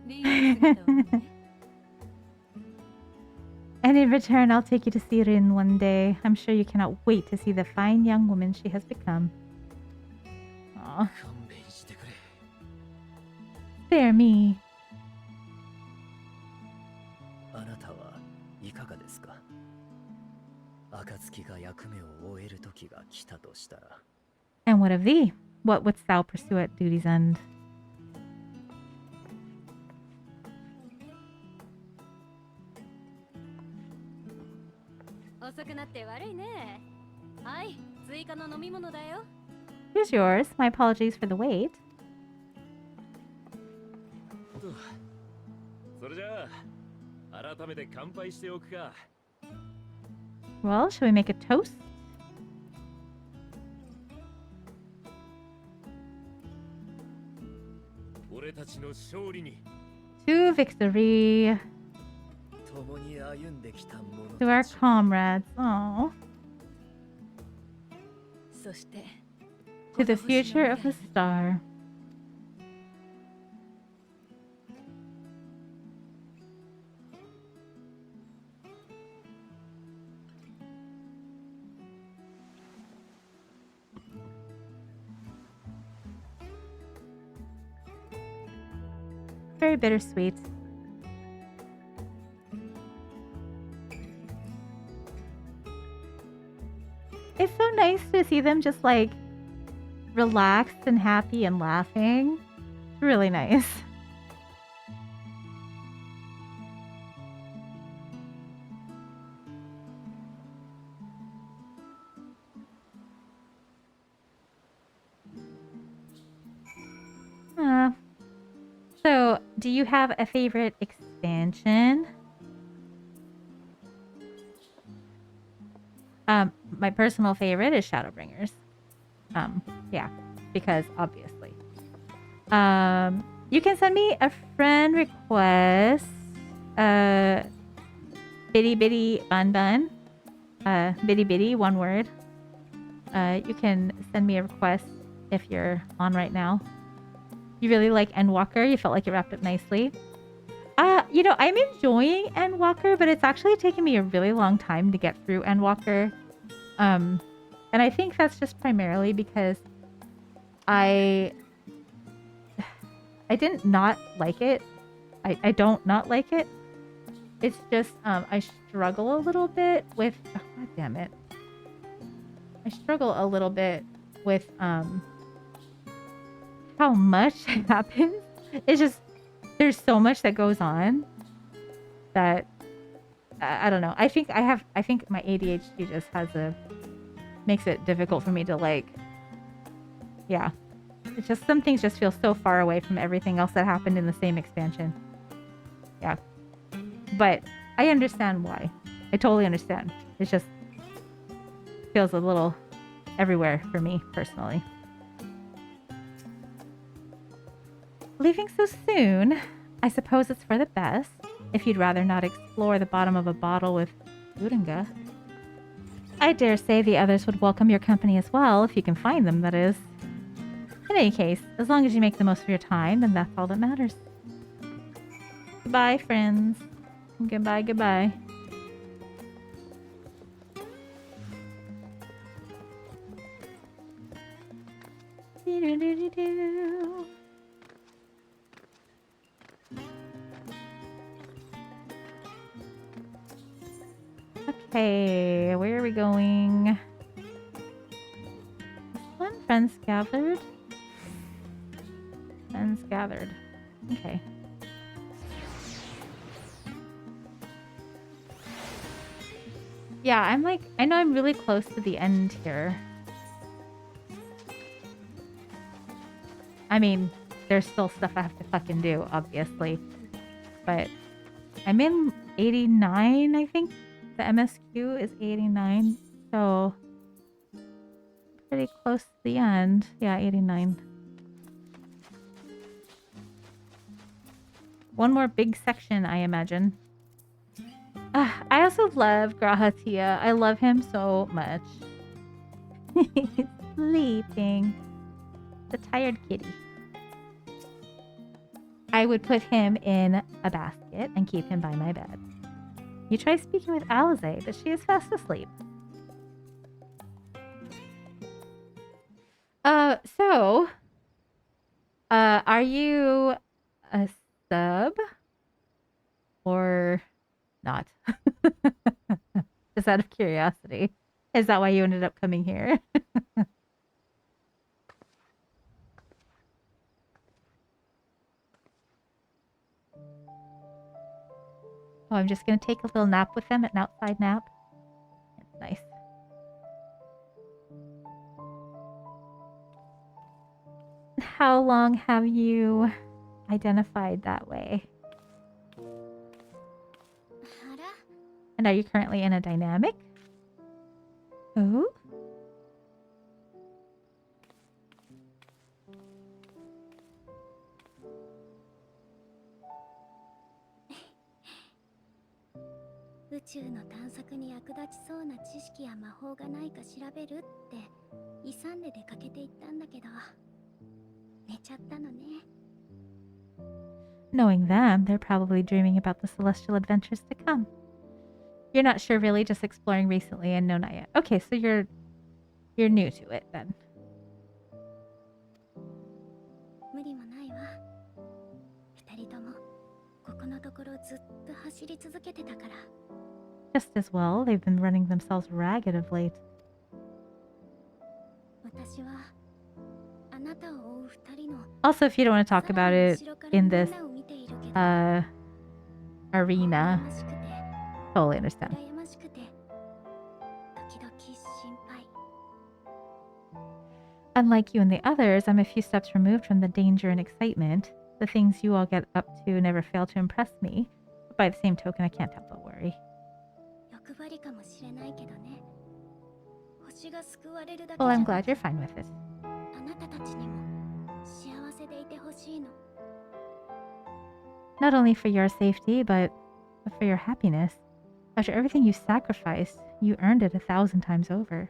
リンの姿をね。And in return, I'll take you to see Rin one day. I'm sure you cannot wait to see the fine young woman she has become. Aw, 勘弁してくれ。 spare me. あなたはいかがですか？暁が役目を終える時が来たとしたら。 And what of thee? What wouldst thou pursue at duty's end? 遅くなって悪いね。はい、追加の飲み物だよ。 Here's yours. My apologies for the wait. それじゃあ改めて乾杯しておくか。 Well, shall we make a toast? 俺たちの勝利に。 To victory. 共に歩んできた者 To our たち。 comrades. Oh. そして To the future of the star. Very bittersweet. It's so nice to see them just like relaxed and happy and laughing. It's really nice. So, do you have a favorite expansion? My personal favorite is Shadowbringers. Yeah, because obviously. You can send me a friend request. Bitty bitty bun bun. Bitty bitty, one word. You can send me a request if you're on right now. You really like Endwalker. You felt like it wrapped up nicely. You know, I'm enjoying Endwalker, but it's actually taken me a really long time to get through Endwalker. And I think that's just primarily because I didn't not like it. I don't not like it. It's just I struggle a little bit with God damn it. I struggle a little bit with how much happens. It's just there's so much that goes on that I don't know. I think my ADHD just makes it difficult for me to like, yeah. It's just some things just feel so far away from everything else that happened in the same expansion. Yeah. But I understand why. I totally understand. It just feels a little everywhere for me personally. Leaving so soon, I suppose it's for the best. If you'd rather not explore the bottom of a bottle with Urunga. I dare say the others would welcome your company as well, if you can find them, that is. In any case, as long as you make the most of your time, then that's all that matters. Goodbye, friends. Goodbye, goodbye. Do-do-do-do-do. Okay, where are we going? This one? Friends gathered? Friends gathered. Okay. Yeah, I know I'm really close to the end here. I mean, there's still stuff I have to fucking do, obviously. But I'm in 89, I think. The MSQ is 89, so pretty close to the end. Yeah, 89. One more big section, I imagine. I also love Grahatia. I love him so much. He's sleeping. The tired kitty. I would put him in a basket and keep him by my bed. You try speaking with Alize, but she is fast asleep. So, are you a sub or not? Just out of curiosity. Is that why you ended up coming here? Oh, I'm just going to take a little nap with them, an outside nap. It's nice. How long have you identified that way? あら And are you currently in a dynamic? Oh? 宇宙の探索に役立ちそうな知識や魔法がないか調べるって勇んで出かけていったんだけど寝ちゃったのね。 Knowing them, they're probably dreaming about the celestial adventures to come. You're not sure really, just exploring recently and no, not yet. Okay, so you're new to it then. 無理もないわ。二人ともここのところずっと走り続けてたから。 Just as well, they've been running themselves ragged of late. 私はあなたを追う二人の Also, if you don't want to talk about it in this を見ているけど arena, 羨ましくて totally understand. 羨ましくて時々心配。 Unlike you and the others, I'm a few steps removed from the danger and excitement. The things you all get up to never fail to impress me. But by the same token, I can't help but worry. 欲張りかもしれないけどね。星が救われるだけ Well, じゃ I'm な glad く you're fine with it. あなたたちにも幸せでいてほしいの。 Not only for your safety, but for your happiness. After everything you sacrificed, you earned it 1,000 times over.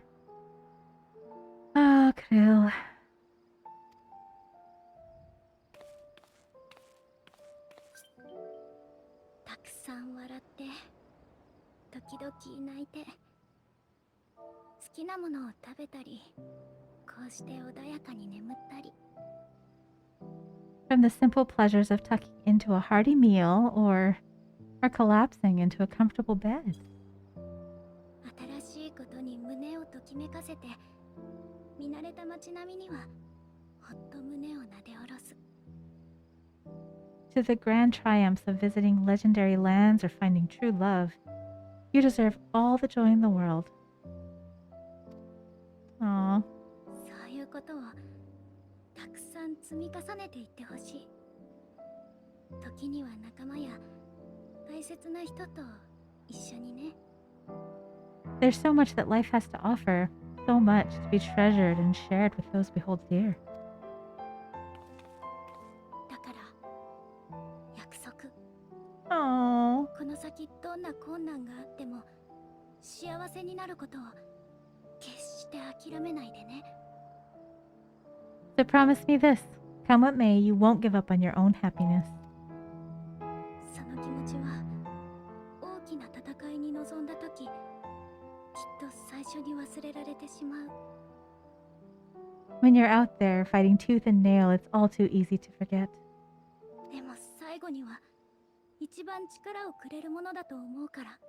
Ah, Krill. たくさん笑って時々泣いて好きなものを食べたりこうして穏やかに眠ったり From the simple pleasures of tucking into a hearty meal or collapsing into a comfortable bed. 新しいことに胸をときめかせて見慣れた街並みにはほっと胸をなで下ろす To the grand triumphs of visiting legendary lands or finding true love, you deserve all the joy in the world. Aww. そういうことをたくさん積み重ねていってほしい。時には仲間や大切な人と一緒にね。 There's so much that life has to offer, so much to be treasured and shared with those we hold dear. だから約束。 Aww. この先どんな困難があっても幸せになることを決して諦めないでね。 So promise me this. Come what may, you won't give up on your own happiness. その気持ちは大きな戦いに臨んだ時きっと最初に忘れられてしまう。 When you're out there fighting tooth and nail, it's all too easy to forget. でも最後には一番力をくれるものだと思うから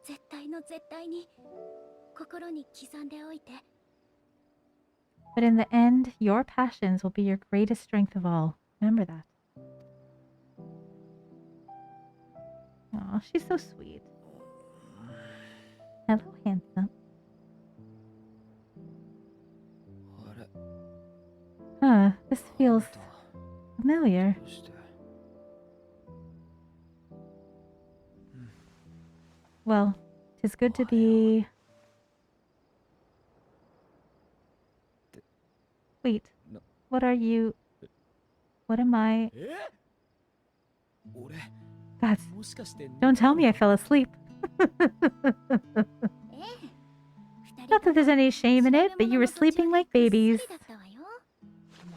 絶対の絶対に心に刻んでおいて。 But in the end, your passions will be your greatest strength of all. Remember that. Aw, she's so sweet. Hello, handsome. あれ Huh, this feels と familiar. どうして Well, 'tis good to be... Wait, No. what are you... What am I... え俺 God, もしかして don't tell me I fell asleep. ええ、二人 Not that there's any shame in it, but you were sleeping like babies. だったわよ。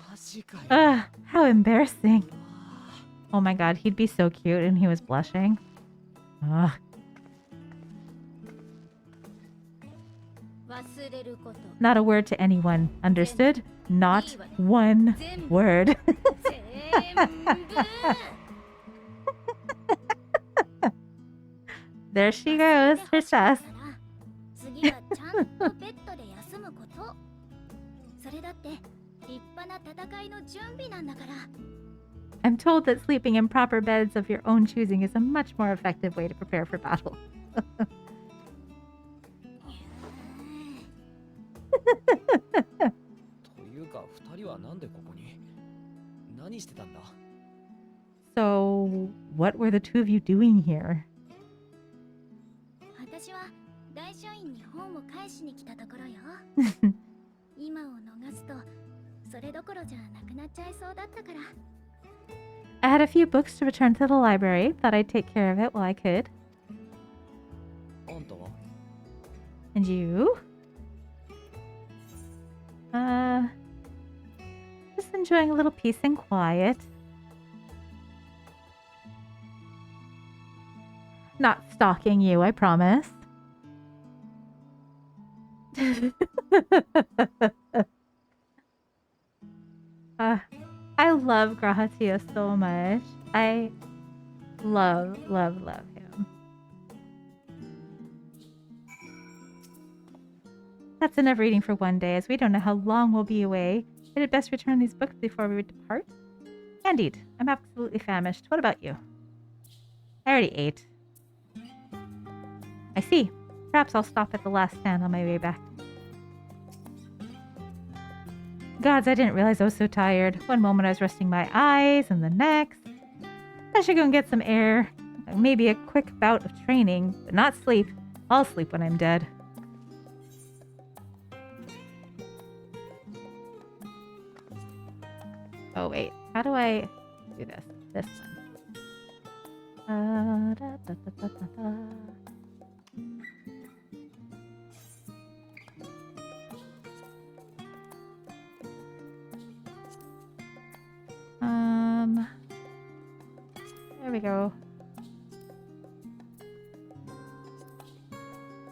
マジかよ Ugh, how embarrassing. あ Oh my god, he'd be so cute and he was blushing. Ugh. 忘れること Not a word to anyone. Understood? Not one word. 全部 There she goes, her sass. 次はちゃんとベッドで休むこと。それだって立派な戦いの準備なんだから。 I'm told that sleeping in proper beds of your own choosing is a much more effective way to prepare for battle. というか、二人はなんでここに？何してたんだ？ So, what were the two of you doing here? 私は大書院に本を返しに来たところよ。今を逃すとそれどころじゃなくなっちゃいそうだったから。 I had a few books to return to the library. Thought I'd take care of it while I could. あんたは？ And you? Just enjoying a little peace and quiet. Not stalking you, I promise. I love Grahatia so much. I love him. That's enough reading for one day, as we don't know how long we'll be away. It had best return these books before we depart. Indeed, I'm absolutely famished. What about you? I already ate. I see. Perhaps I'll stop at the last stand on my way back. Gods, I didn't realize I was so tired. One moment I was resting my eyes, and the next. I should go and get some air. Maybe a quick bout of training, but not sleep. I'll sleep when I'm dead. Oh, wait. How do I do this? This one. Da, da, da, da, da, da. There we go.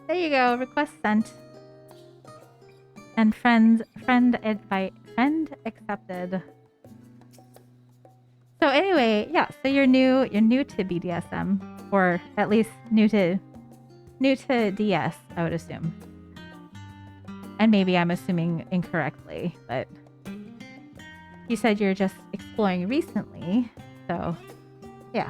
There you go. Request sent. And friend accepted. So anyway, yeah. So you're new to BDSM, or at least new to DS, I would assume. And maybe I'm assuming incorrectly, but you said you're just exploring recently, so yeah.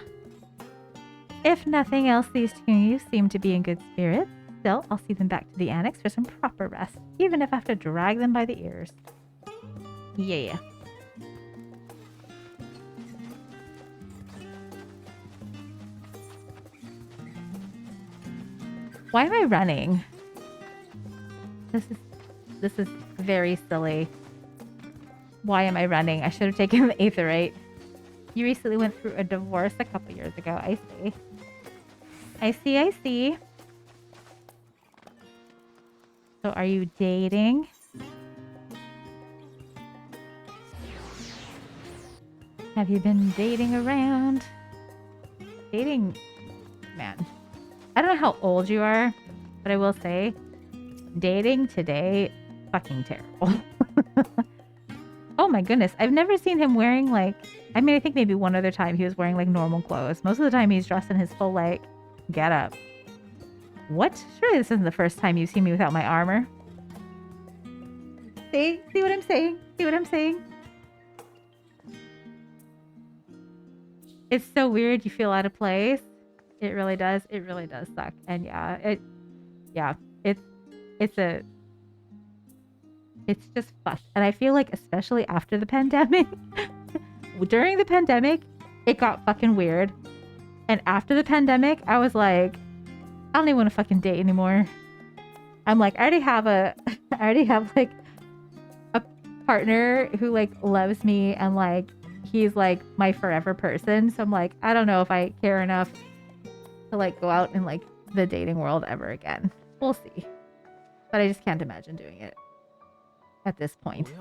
If nothing else, these two seem to be in good spirits. Still, I'll see them back to the annex for some proper rest, even if I have to drag them by the ears. Yeah. Why am I running? This is very silly. Why am I running? I should have taken the Aetherite. You recently went through a divorce a couple years ago. I see. I see. So are you dating? Have you been dating around? Dating, man. I don't know how old you are, but I will say, dating today, fucking terrible. Oh my goodness. I've never seen him wearing like, I mean, I think maybe one other time he was wearing like normal clothes. Most of the time he's dressed in his full like get up. What? Surely this isn't the first time you've seen me without my armor. See what I'm saying? See what I'm saying? It's so weird. You feel out of place. It really does. It really does suck. And it's just fucked. And I feel like, especially after the pandemic, during the pandemic, it got fucking weird. And after the pandemic, I was like, I don't even want to fucking date anymore. I'm like, I already have like a partner who like loves me and like he's like my forever person. So I'm like, I don't know if I care enough to like go out in like the dating world ever again. We'll see. But I just can't imagine doing it at this point.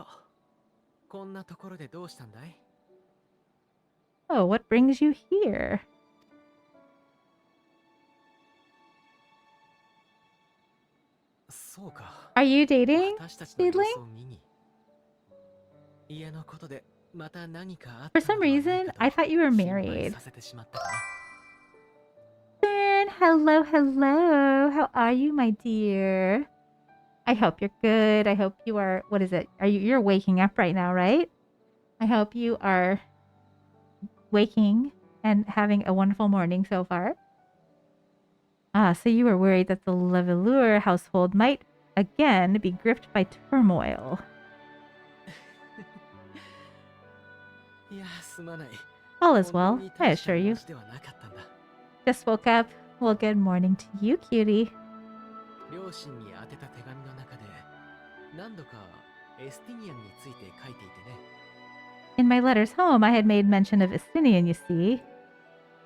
こんなところでどうしたんだい？ Oh, what brings you here? Are you dating, Seedling? For some reason, I thought you were married. Fern, hello, hello. How are you, my dear? I hope you're good. I hope you are. What is it? You're waking up right now, right? I hope you are waking and having a wonderful morning so far. Ah, so you were worried that the Levelure household might again be gripped by turmoil. All is well, I assure you. Just woke up. Well, good morning to you, cutie. In my letters home, I had made mention of Estinian, you see.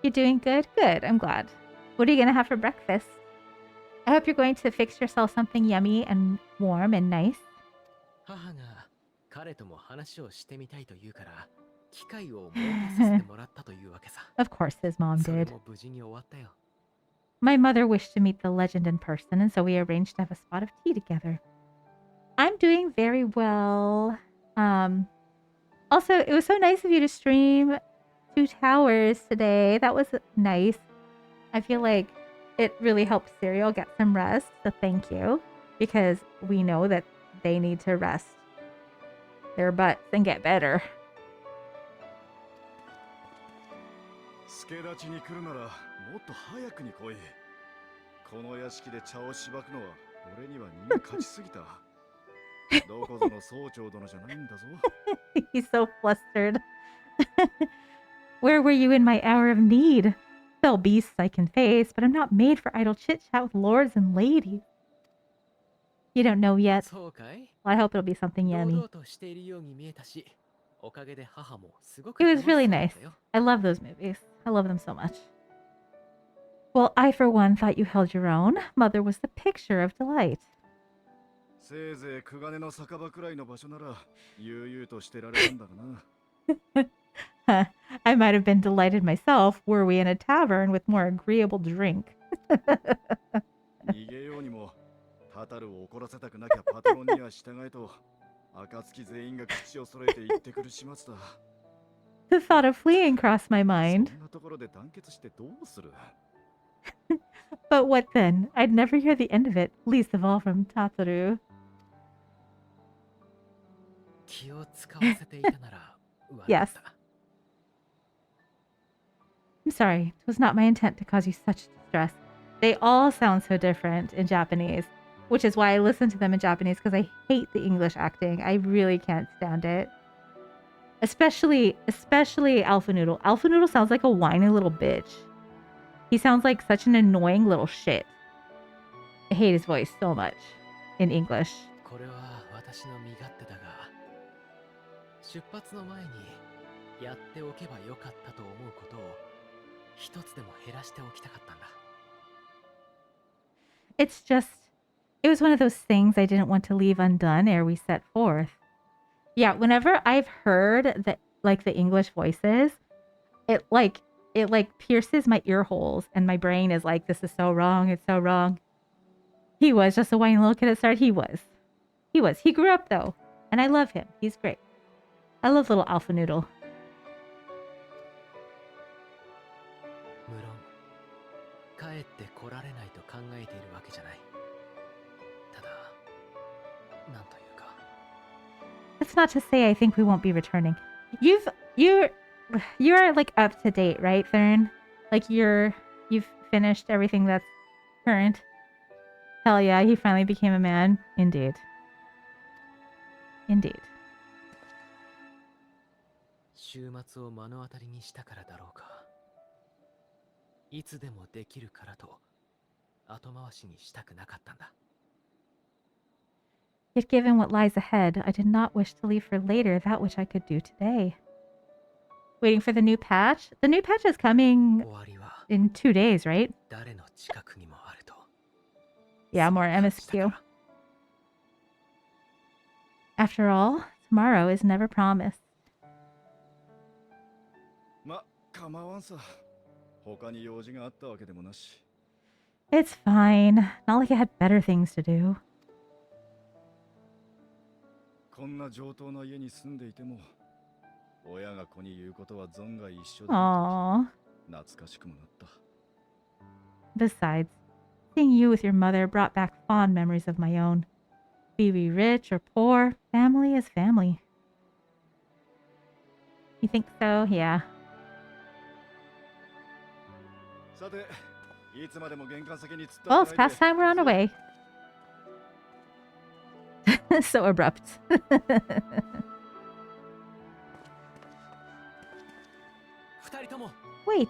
You doing good? Good, I'm glad. What are you going to have for breakfast? I hope you're going to fix yourself something yummy and warm and nice. Of course his mom did. My mother wished to meet the legend in person, and so we arranged to have a spot of tea together. I'm doing very well. Also, it was so nice of you to stream Two Towers today. That was nice. I feel like it really helped Serial get some rest, so thank you. Because we know that they need to rest their butts and get better. He's so flustered. Where were you in my hour of need? Fell beasts I can face, but I'm not made for idle chit-chat with lords and ladies. You don't know yet. Well, I hope it'll be something yummy. It was really nice. I love those movies. I love them so much. Well, I for one thought you held your own. Mother was the picture of delight. I might have been delighted myself were we in a tavern with more agreeable drink. The thought of fleeing crossed my mind. But what then? I'd never hear the end of it, least of all from Tataru. Yes. I'm sorry. It was not my intent to cause you such distress. They all sound so different in Japanese, which is why I listen to them in Japanese, because I hate the English acting. I really can't stand it. Especially Alpha Noodle. Alpha Noodle sounds like a whiny little bitch. He sounds like such an annoying little shit. I hate his voice so much in English. It's just, it was one of those things I didn't want to leave undone ere we set forth. Yeah, whenever I've heard that, like, the English voices, it pierces my ear holes, and my brain is like, this is so wrong, it's so wrong. He was just a whiny little kid at start. He was. He grew up, though, and I love him. He's great. I love little Alpha Noodle. That's not to say I think we won't be returning. You're like up to date, right, Thurn? Like you've finished everything that's current. Hell yeah, he finally became a man. Indeed. Indeed. Yet given what lies ahead, I did not wish to leave for later that which I could do today. Waiting for the new patch? The new patch is coming in 2 days, right? Yeah, more MSQ. After all, tomorrow is never promised. 構わんさ。他に用事があったわけでもなし。It's fine. Not like I had better things to do. こんな上等な家に住んでいても、親が子に言うことは存外一緒だと Aww. 懐かしくもなった。 Besides, seeing you with your mother brought back fond memories of my own. Be we rich or poor, family is family. You think so? Yeah. さて、いつまでも玄関先に突っ立って Well, な it's いで。 past time we're on our way. So abrupt. 二人とも Wait.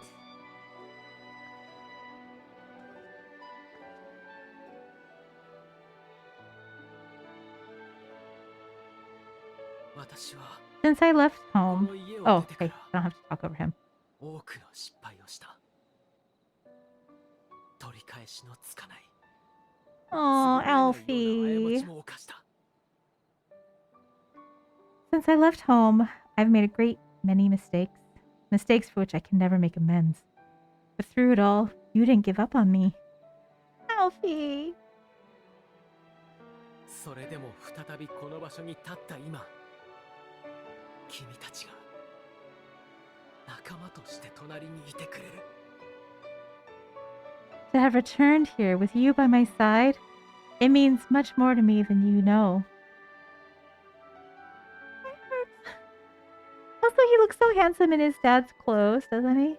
私は Since I left こ home. の家を Oh, 出てか okay. ら I don't have to talk over him. 多くの失敗をした。取り返しのつかない Oh, 償えないような過 Alfie. ちも犯した。 Since I left home, I've made a great many mistakes. Mistakes for which I can never make amends. But through it all, you didn't give up on me. Alfie. それでも再びこの場所に立った今、君たちが仲間として隣にいてくれる。 To have returned here with you by my side, it means much more to me than you know. My heart. Also, he looks so handsome in his dad's clothes, doesn't he?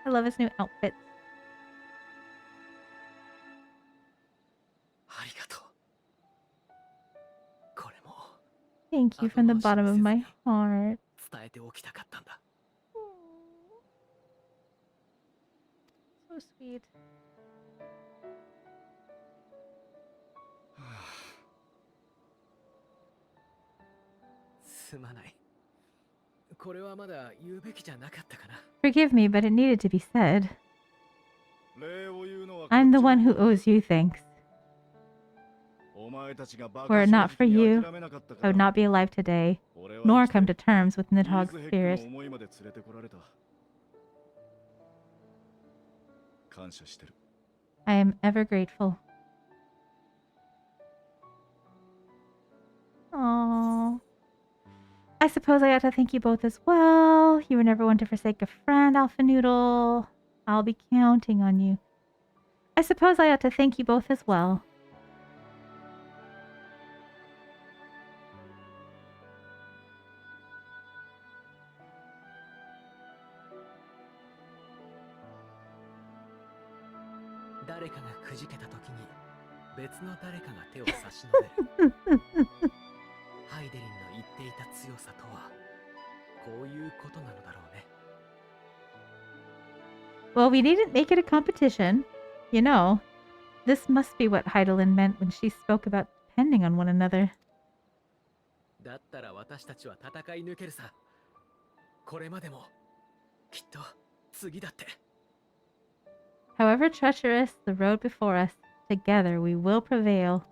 I love his new outfit. ありがとう。これも Thank you from the bottom of my heart. 伝えておきたかったんだ。 So sweet. すまない。これはまだ言うべきじゃなかったかな。 Forgive me, but it needed to be said. 礼を言うのは I'm the こっ one ち who の方だ。 owes you thanks. お前たちがバ Were カ it 正 not for 直に you, 諦めなかったか I would ら、 not be alive today, 俺は nor 生きて come to terms with イー Nidhogg's ズヘックの spirit. 思いまで連れてこられた。感謝してる。 I am ever grateful. Aww. I suppose I ought to thank you both as well. You were never one to forsake a friend, Alpha Noodle. I'll be counting on you. I suppose I ought to thank you both as well. "誰かがくじけた時に別の誰かが手を差し伸べる。ハイデリンの言っていた強さとはこういうことなのだろうね。 Well, we didn't make it a competition. You know, this must be what Heidelin meant when she spoke about depending on one another. だったら私たちは戦い抜けるさ。これまでもきっと次だって。 However treacherous the road before us, together we will prevail.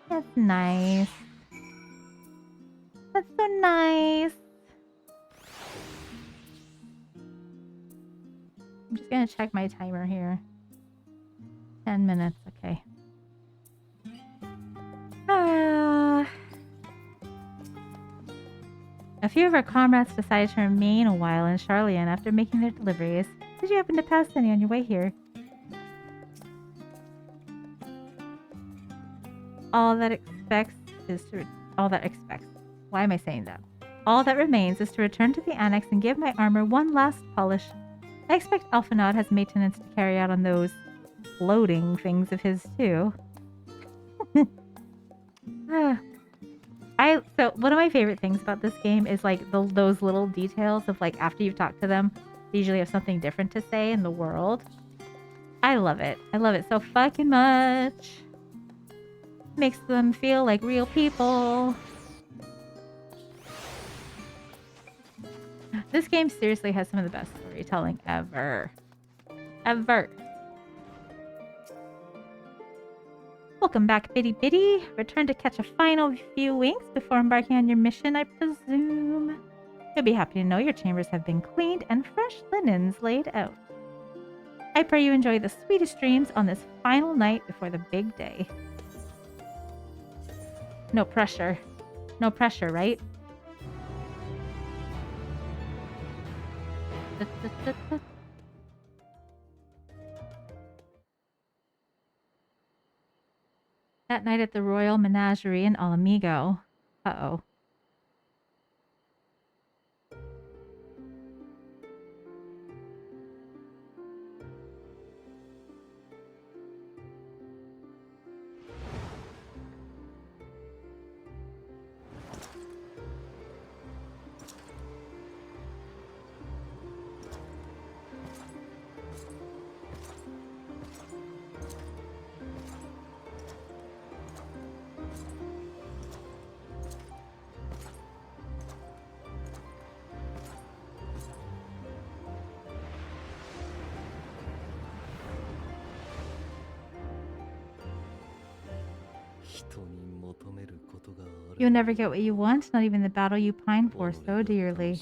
That's nice. That's so nice. I'm just gonna check my timer here. 10 minutes, okay. A few of our comrades decided to remain a while in Charlian after making their deliveries. Did you happen to pass any on your way here? All that expects. Why am I saying that? All that remains is to return to the annex and give my armor one last polish. I expect Alphanod has maintenance to carry out on those floating things of his too. So one of my favorite things about this game is like those little details of like after you've talked to them, they usually have something different to say in the world. I love it. I love it so fucking much. Makes them feel like real people. This game seriously has some of the best storytelling ever. Ever. Welcome back, Bitty Bitty. Return to catch a final few winks before embarking on your mission, I presume. You'll be happy to know your chambers have been cleaned and fresh linens laid out. I pray you enjoy the sweetest dreams on this final night before the big day. No pressure. No pressure, right? That night at the Royal Menagerie in Alamigo. Uh-oh. You'll never get what you want, not even the battle you pine for so dearly.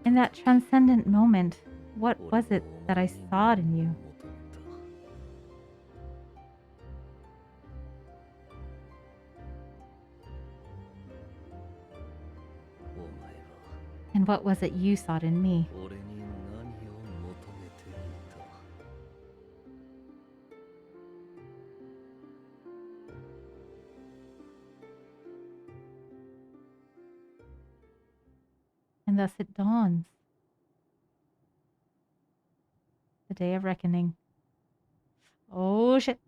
In that transcendent moment, what was it that I saw in you? And what was it you sought in me? And thus it dawns. The day of reckoning. Oh shit.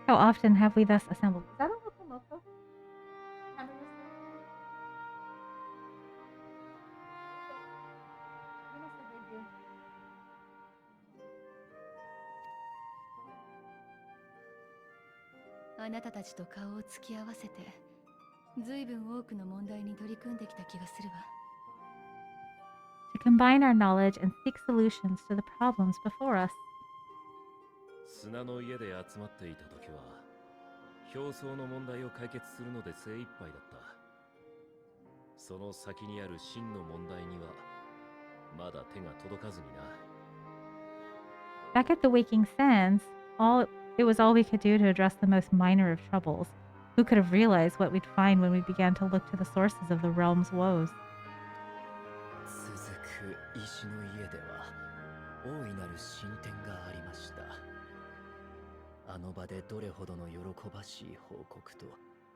How often have we thus assembled? Is that a locomotive? To combine our knowledge and seek solutions to the problems before us. 砂の家で集まっていた時は表層の問題を解決するので精一杯だった。その先にある真の問題にはまだ手が届かずにな。Back at the Waking Sands, it was all we could do to address the most minor of troubles. Who could have realized what we'd find when we began to look to the sources of the realm's woes? 続く石の家では大いなる進展がありました。あの場でどれほどの喜ばしい報告と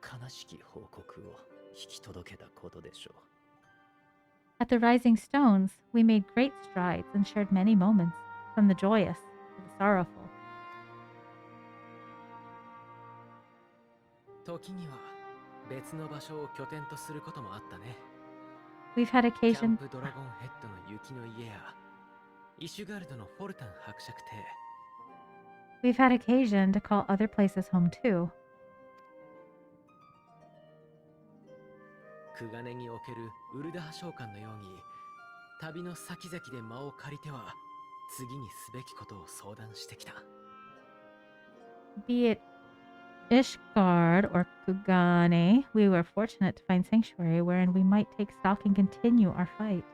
悲しき報告を引き届けたことでしょう。At the Rising Stones, we made great strides and shared many moments, from the joyous to the sorrowful. 時には別の場所を拠点とすることもあったね。We've had キャン occasion プドラゴンヘッドの雪の家やイシュガルドのフォルタン伯爵邸。We've had occasion to call other places home too. クガネにおけるウルダハ召喚のように旅の先々で間を借りては次にすべきことを相談してきた。Be it Ishgard or Kugane, we were fortunate to find sanctuary wherein we might take stock and continue our fight.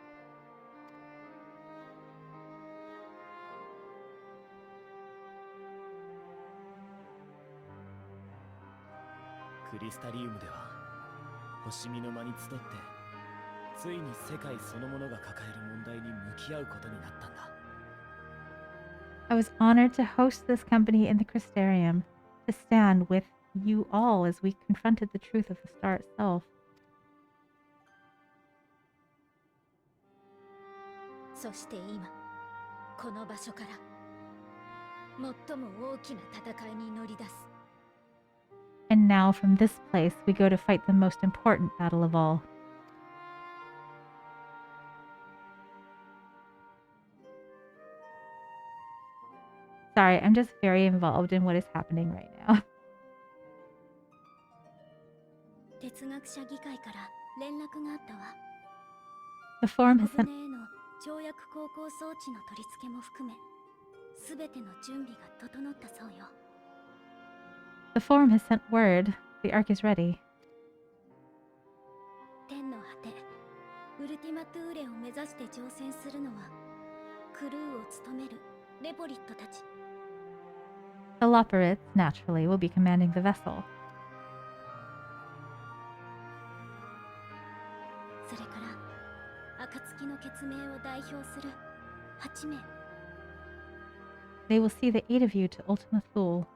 I was honored to host this company in the Crystarium, to stand with you all as we confronted the truth of the star itself. そして今この場所から最も大きな戦いに乗り出す。 And now from this place we go to fight the most important battle of all. Sorry, I'm just very involved in what is happening right now. 哲学者議会から連絡があったわ。 The forum 小 has sent 舟への跳躍航行装置の取り付けも含め、すべての準備が整ったそうよ。 the forum has sent word. The ark is ready. 天の果て、ウルティマトゥーレを目指して乗船するのは、クルーを務めるレポリットたち。 The Loporits, naturally, will be commanding the vessel. それから暁の血明を代表する8名。 They will see the 8 of you to Ultima Thule. ...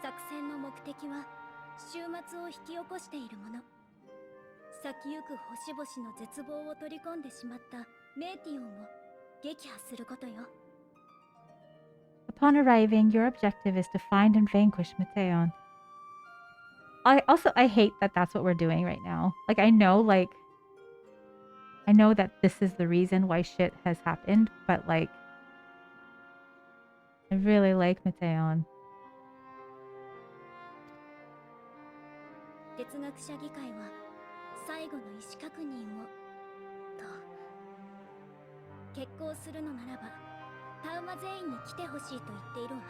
作戦の目的は終末を引き起こしているもの。咲きゆく星々の絶望を取り込んでしまったメーティオンを撃破することよ。 Upon arriving, your objective is to find and vanquish Mateon. I hate that that's what we're doing right now. I know that this is the reason why shit has happened, but I really like Mateon. 哲学者議会は最後の意思確認をと決行するのならばタウマ全員に来てほしいと言っているわ。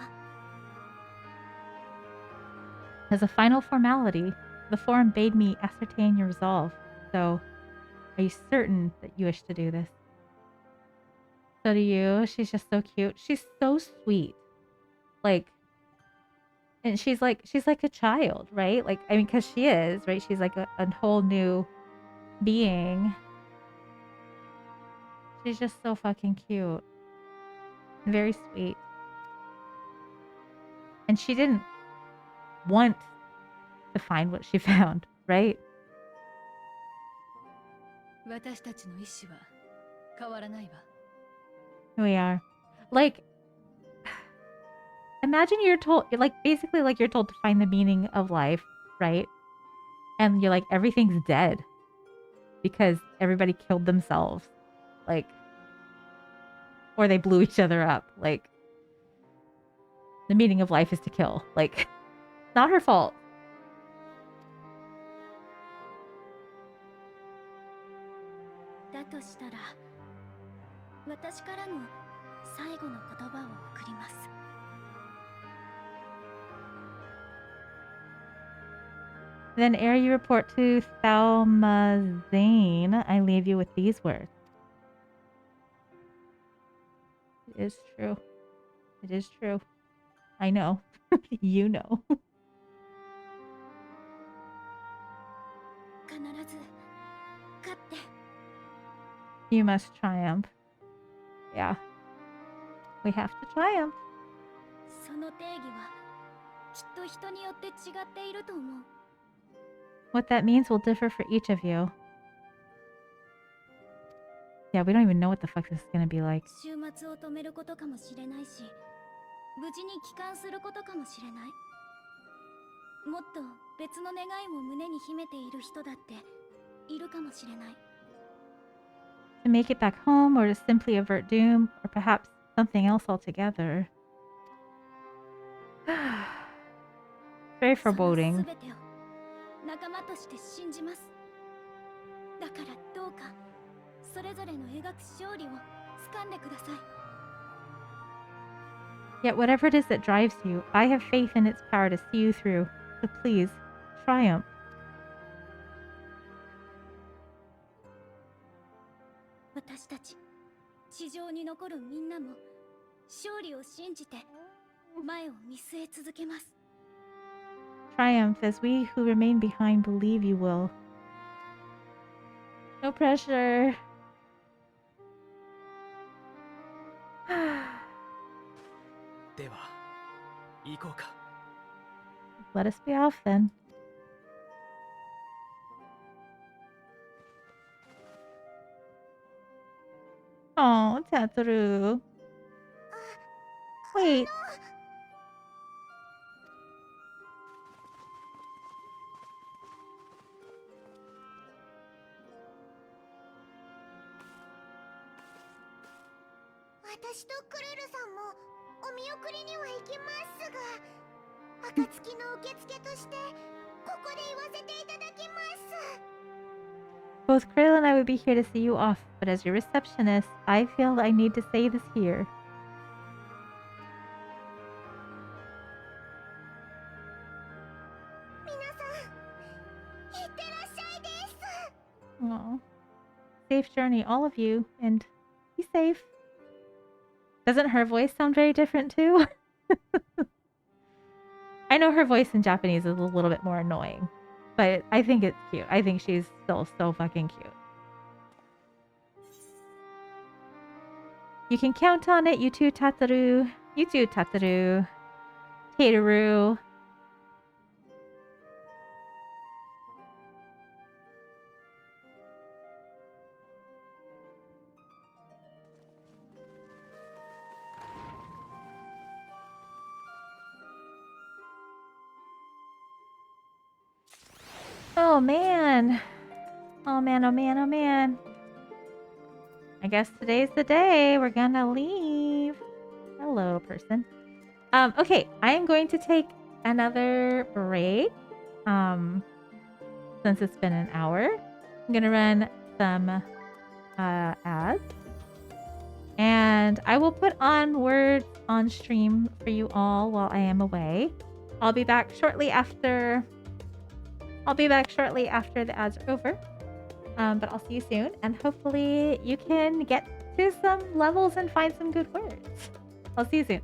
As a final formality, the forum bade me ascertain your resolve. So, are you certain that you wish to do this? So do you. She's just so cute. She's so sweet. And she's like a child, right? Because she is, right? She's like a whole new being. She's just so fucking cute. Very sweet. And she didn't want to find what she found, right? 私たちの意志は変わらないわ。 Here we are. Imagine you're told, basically you're told to find the meaning of life, right? And you're like, everything's dead because everybody killed themselves. Or they blew each other up. The meaning of life is to kill. Not her fault. だとしたら私からの最後の言葉を送ります。 Then ere you report to Thalmazane, I leave you with these words. It is true. It is true. I know. You know. 必ず勝って You must triumph. Yeah. We have to triumph. その定義はきっと人によって違っていると思う。 What that means will differ for each of you. Yeah, we don't even know what the fuck this is gonna be like. 終末を止めることかもしれないし、無事に帰還することかもしれない。もっと別の願いも胸に秘めている人だっているかもしれない。 To make it back home, or to simply avert doom, or perhaps something else altogether. Very その foreboding. 全てを仲間として信じます。だからどうかそれぞれの描く勝利を掴んでください。 Yet whatever it is that drives you, I have faith in its power to see you through. So please, triumph. 私たち地上に残るみんなも勝利を信じて前を見据え続けます。 Triumph as we who remain behind believe you will. No pressure. では行こうか。 Let us be off then. Oh, Tataru. Wait. 私とクルルさんもお見送りには行きますが、暁の受付としてここで言わせていただきます。 Both Krill and I would be here to see you off, but as your receptionist, I feel I need to say this here. 皆さん、いってらっしゃいです。 Aw. Safe journey, all of you, and be safe. Doesn't her voice sound very different too? I know her voice in Japanese is a little bit more annoying, but I think it's cute. I think she's still so fucking cute. You can count on it, you too, Tataru. You too, Tataru. Tataru. Oh man. Oh man, oh man, oh man. I guess today's the day we're gonna leave. Hello, person. Okay, I am going to take another break. Since it's been an hour. I'm gonna run some ads. And I will put on words on stream for you all while I am away. I'll be back shortly after the ads are over. But I'll see you soon, and hopefully you can get to some levels and find some good words. I'll see you soon.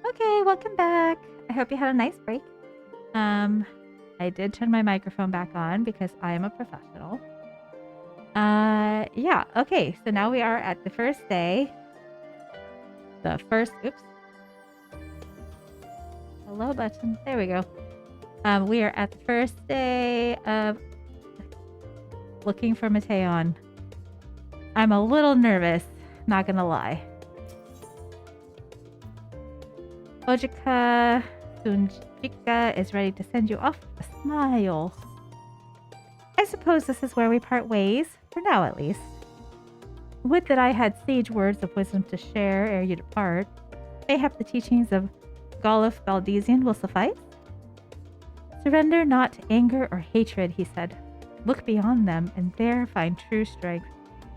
Okay, welcome back. I hope you had a nice break. I did turn my microphone back on because I am a professional. Yeah, okay, so now we are at the first day. Oops. Hello button. There we go. We are at the first day of looking for Mateon. I'm a little nervous, not gonna lie. Ojika Sunjika is ready to send you off with a smile. I suppose this is where we part ways, for now at least. Would that I had sage words of wisdom to share ere you depart. Mayhap the teachings of Goluf Baldesion will suffice? Surrender not to anger or hatred, he said. Look beyond them and there find true strength.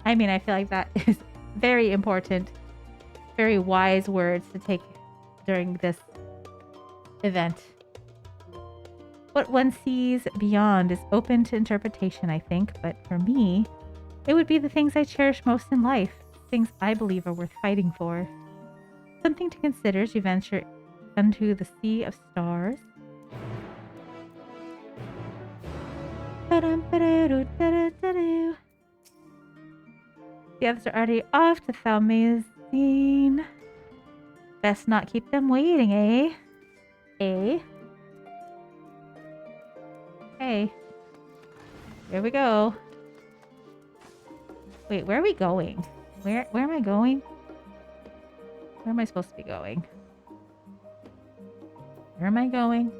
I mean, I feel like that is very important, very wise words to take during this event. What one sees beyond is open to interpretation, I think, but for me, it would be the things I cherish most in life, things I believe are worth fighting for. Something to consider as you venture unto the sea of stars. The others are already off to Thalmazine. Best not keep them waiting, eh? Eh? Hey. Here we go. Wait, where are we going? Where am I going? Where am I supposed to be going? Where am I going?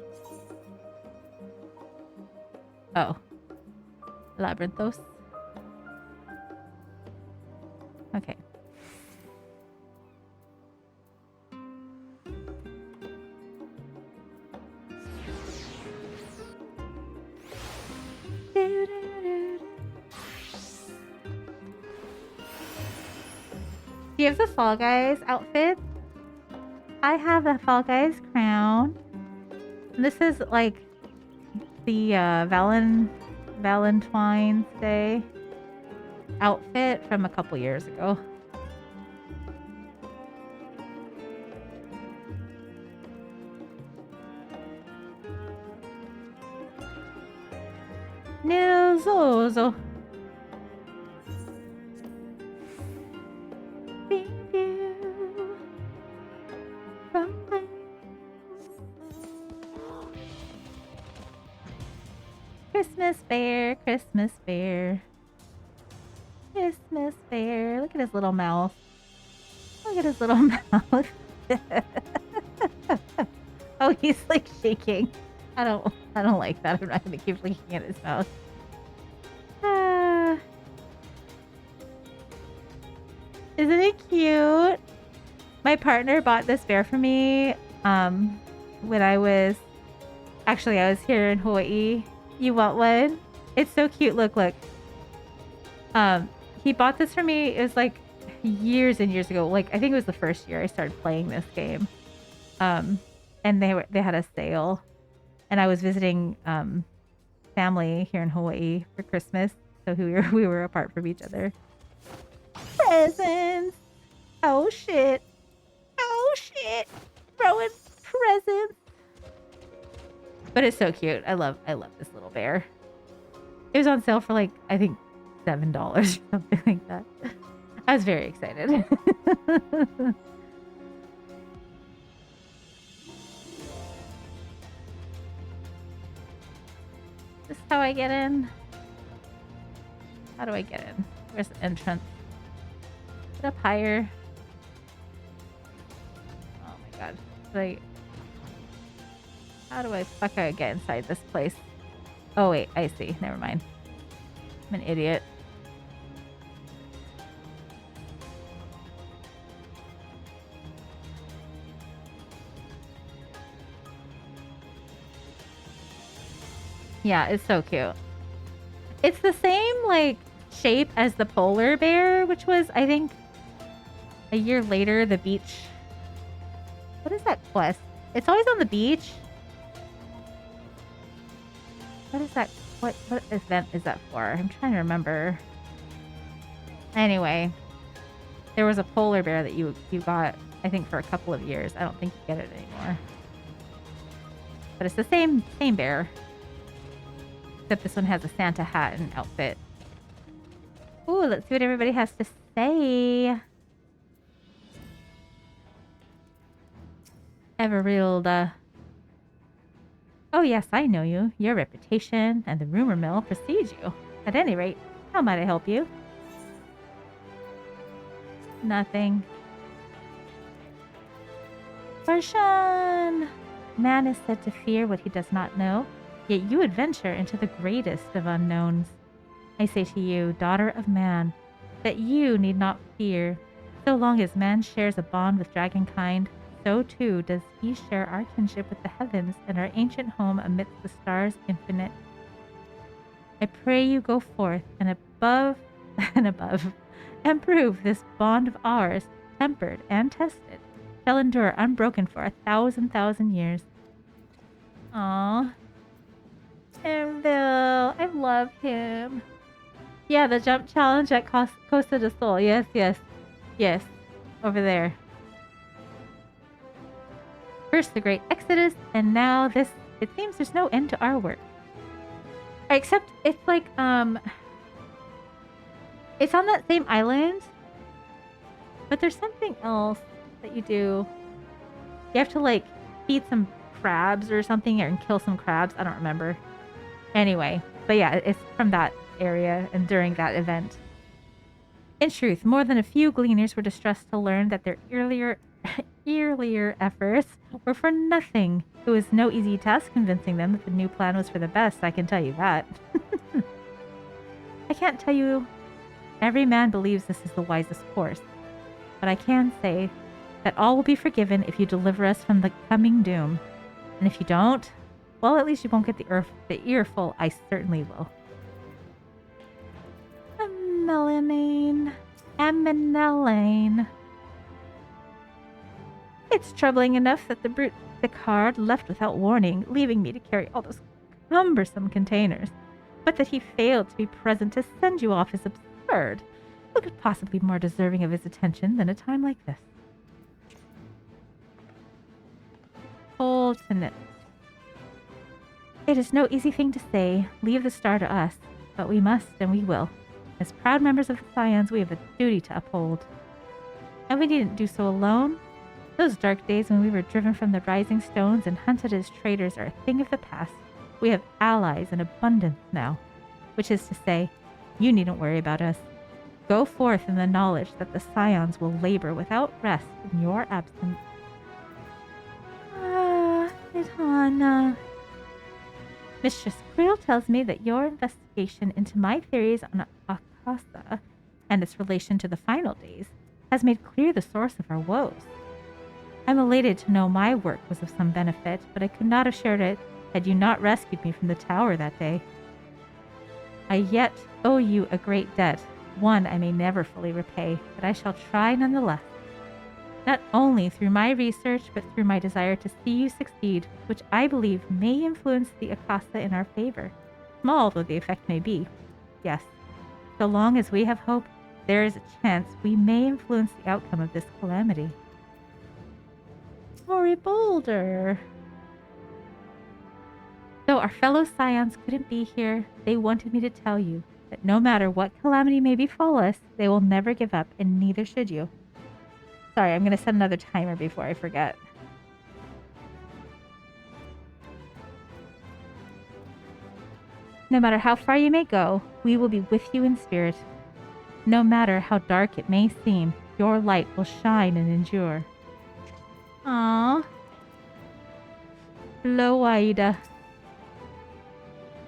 Oh. Labyrinthos. Okay. Do you have the Fall Guys outfit? I have the Fall Guys crown. This is like the Valentine's Day outfit from a couple years ago. Nilzozo. Christmas bear, Christmas bear. Christmas bear. Look at his little mouth. Look at his little mouth. Oh, he's like shaking. I don't like that. I'm not gonna keep looking at his mouth. Isn't it cute? My partner bought this bear for me when I was here in Hawaii. You want one? It's so cute. Look. He bought this for me. It was like years and years ago. Like I think it was the first year I started playing this game. And they had a sale, and I was visiting family here in Hawaii for Christmas, so we were apart from each other. Presents. Oh shit. Throwing presents. But it's so cute. I love this little bear. It was on sale for like I think $7 or something like that. I was very excited. This is how I get in. How do I get in? Where's the entrance? Get up higher. Oh my god. Like, how do I get inside this place? Oh wait, I see. Never mind. I'm an idiot. Yeah, it's so cute. It's the same like shape as the polar bear, which was I think a year later. The beach. What is that quest? It's always on the beach. What is that? What event is that for? I'm trying to remember. Anyway, there was a polar bear that you got, I think, for a couple of years. I don't think you get it anymore. But it's the same bear. Except this one has a Santa hat and outfit. Ooh, let's see what everybody has to say. Everilda. Oh yes, I know you. Your reputation and the rumor mill precedes you. At any rate, how might I help you? Nothing. Farshan! Man is said to fear what he does not know, yet you adventure into the greatest of unknowns. I say to you, daughter of man, that you need not fear. So long as man shares a bond with dragonkind, so too does he share our kinship with the heavens and our ancient home amidst the stars infinite. I pray you go forth and above, and prove this bond of ours, tempered and tested, shall endure unbroken for 1,000,000 years. Aww. Anvil, I love him. Yeah, the jump challenge at Costa del Sol. Yes. Over there. First the great exodus, and now this. It seems there's no end to our work. Except it's like, it's on that same island, but there's something else that you do. You have to like feed some crabs or something, and kill some crabs. I don't remember. Anyway, but yeah, it's from that area and during that event. In truth, more than a few gleaners were distressed to learn that their earlier efforts were for nothing. It was no easy task convincing them that the new plan was for the best, I can tell you that. I can't tell you every man believes this is the wisest course, but I can say that all will be forgiven if you deliver us from the coming doom. And if you don't, well, at least you won't get the earful. I certainly will. Amenelane. It's troubling enough that the brute Picard left without warning, leaving me to carry all those cumbersome containers. But that he failed to be present to send you off is absurd. Who could possibly be more deserving of his attention than a time like this? Ultimate. It is no easy thing to say, leave the star to us, but we must and we will. As proud members of the Scions, we have a duty to uphold. And we needn't do so alone. Those dark days when we were driven from the rising stones and hunted as traitors are a thing of the past. We have allies in abundance now, which is to say, you needn't worry about us. Go forth in the knowledge that the Scions will labor without rest in your absence. Ah, Idhana. Mistress Creel tells me that your investigation into my theories on Akasa and its relation to the final days has made clear the source of our woes. I'm elated to know my work was of some benefit, but I could not have shared it had you not rescued me from the tower that day. I yet owe you a great debt, one I may never fully repay, but I shall try nonetheless. Not only through my research, but through my desire to see you succeed, which I believe may influence the Akasa in our favor, small though the effect may be. Yes, so long as we have hope, there is a chance we may influence the outcome of this calamity. Mori Boulder. Though our fellow scions couldn't be here, they wanted me to tell you that no matter what calamity may befall us, they will never give up, and neither should you. Sorry, I'm going to set another timer before I forget. No matter how far you may go, we will be with you in spirit. No matter how dark it may seem, your light will shine and endure. Aww. Blow wider.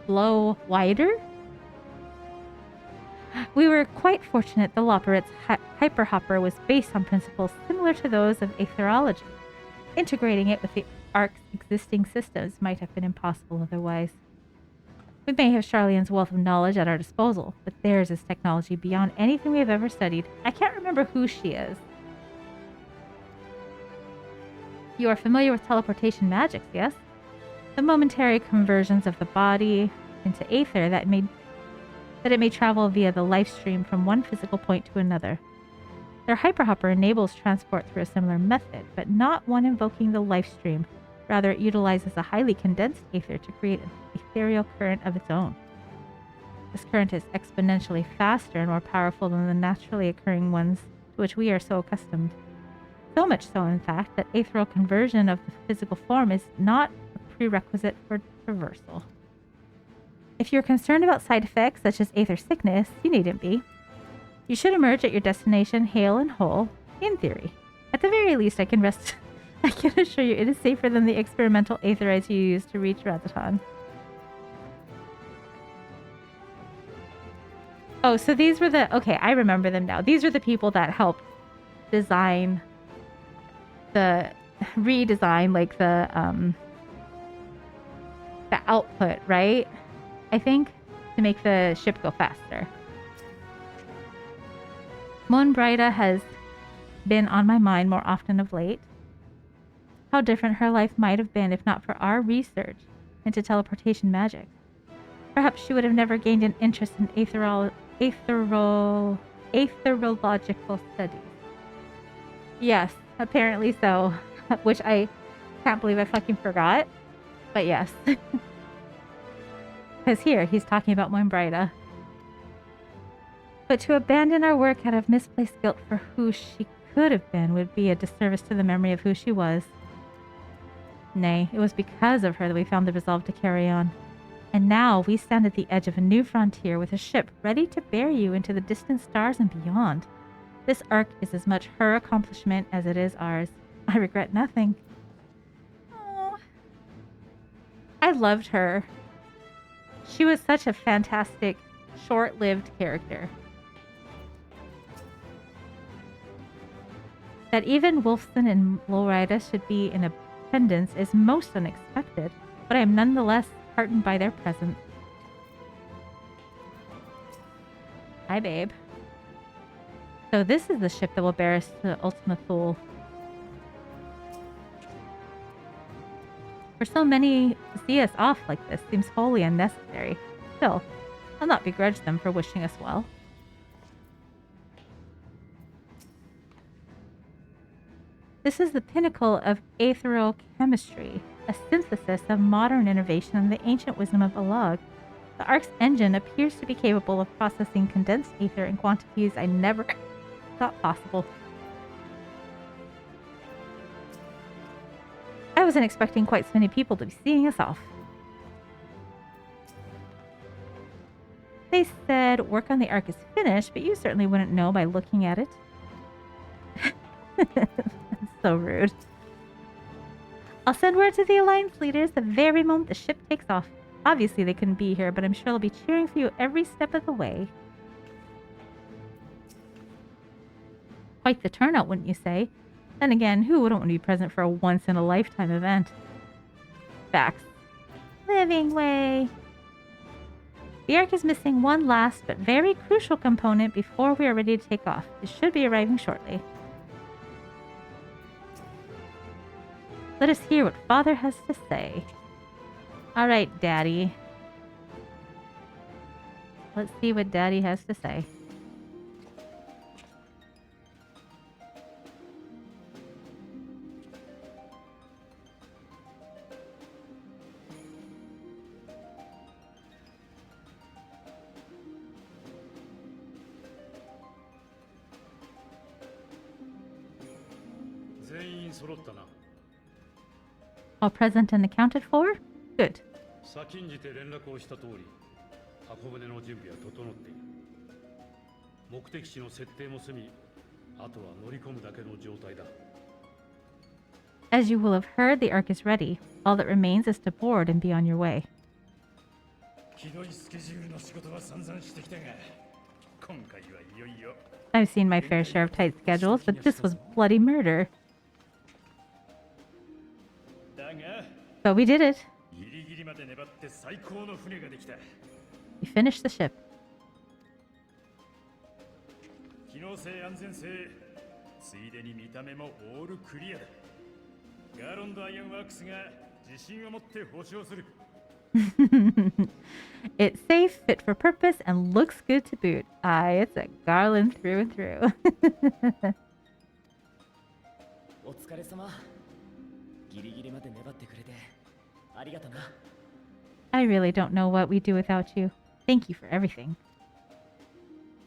Blow wider? We were quite fortunate the Loperit's hyperhopper was based on principles similar to those of aetherology. Integrating it with the Ark's existing systems might have been impossible otherwise. We may have Charlene's wealth of knowledge at our disposal, but theirs is technology beyond anything we have ever studied. I can't remember who she is. You are familiar with teleportation magics, yes? The momentary conversions of the body into aether that it may travel via the life stream from one physical point to another. Their hyperhopper enables transport through a similar method, but not one invoking the life stream. Rather, it utilizes a highly condensed aether to create an ethereal current of its own. This current is exponentially faster and more powerful than the naturally occurring ones to which we are so accustomed. So much so, in fact, that ethereal conversion of the physical form is not a prerequisite for traversal. If you're concerned about side effects such as aether sickness, you needn't be. You should emerge at your destination hale and whole, in theory. At the very least, I can assure you it is safer than the experimental aetherites you used to reach Razaton. Oh, so these were okay, I remember them now. These are the people that helped redesign like the output, right? I think, to make the ship go faster. Moonbrighta has been on my mind more often of late. How different her life might have been if not for our research into teleportation magic. Perhaps she would have never gained an interest in aetherological studies. Yes, apparently so. Which I can't believe I fucking forgot. But yes. Because here, he's talking about Moonbrighta. But to abandon our work out of misplaced guilt for who she could have been would be a disservice to the memory of who she was. Nay, it was because of her that we found the resolve to carry on. And now we stand at the edge of a new frontier with a ship ready to bear you into the distant stars and beyond. This arc is as much her accomplishment as it is ours. I regret nothing. Aww. I loved her. She was such a fantastic, short-lived character. That even Wolfson and Lowrider should be in attendance is most unexpected, but I am nonetheless heartened by their presence. Hi, babe. So this is the ship that will bear us to Ultima Thule. For so many to see us off like this seems wholly unnecessary. Still, I'll not begrudge them for wishing us well. This is the pinnacle of aetherial chemistry, a synthesis of modern innovation and the ancient wisdom of Alag. The Ark's engine appears to be capable of processing condensed aether in quantities I never thought possible. I wasn't expecting quite so many people to be seeing us off. They said work on the Ark is finished, but you certainly wouldn't know by looking at it. That's so rude. I'll send word to the Alliance leaders the very moment the ship takes off. Obviously they couldn't be here, but I'm sure they'll be cheering for you every step of the way. Quite the turnout, wouldn't you say? Then again, who wouldn't want to be present for a once-in-a-lifetime event? Facts. Living way. The Ark is missing one last but very crucial component before we are ready to take off. It should be arriving shortly. Let us hear what Father has to say. Alright, Daddy. Let's see what Daddy has to say. All present and accounted for? Good. 先んじて連絡をした通り、箱舟の準備は整っている。目的地の設定も済み、あとは乗り込むだけの状態だ。As you will have heard, the Ark is ready. All that remains is to board and be on your way. ひどいスケジュールの仕事は散々してきたが、今回はいよいよ。I've seen my fair share of tight schedules, but this was bloody murder. だが、But we did it. ギリギリまで粘って最高の船ができた。We finished the ship. 機能性、安全性、ついでに見た目もオールクリアだ。ガーロンドアイアンワークスが自信を持って保証する。It's safe, fit for purpose, and looks good to boot. Aye, it's a Garland through and through. お疲れ様。ギリギリまで粘ってくれてありがとな。I really don't know what we'd do without you. Thank you for everything.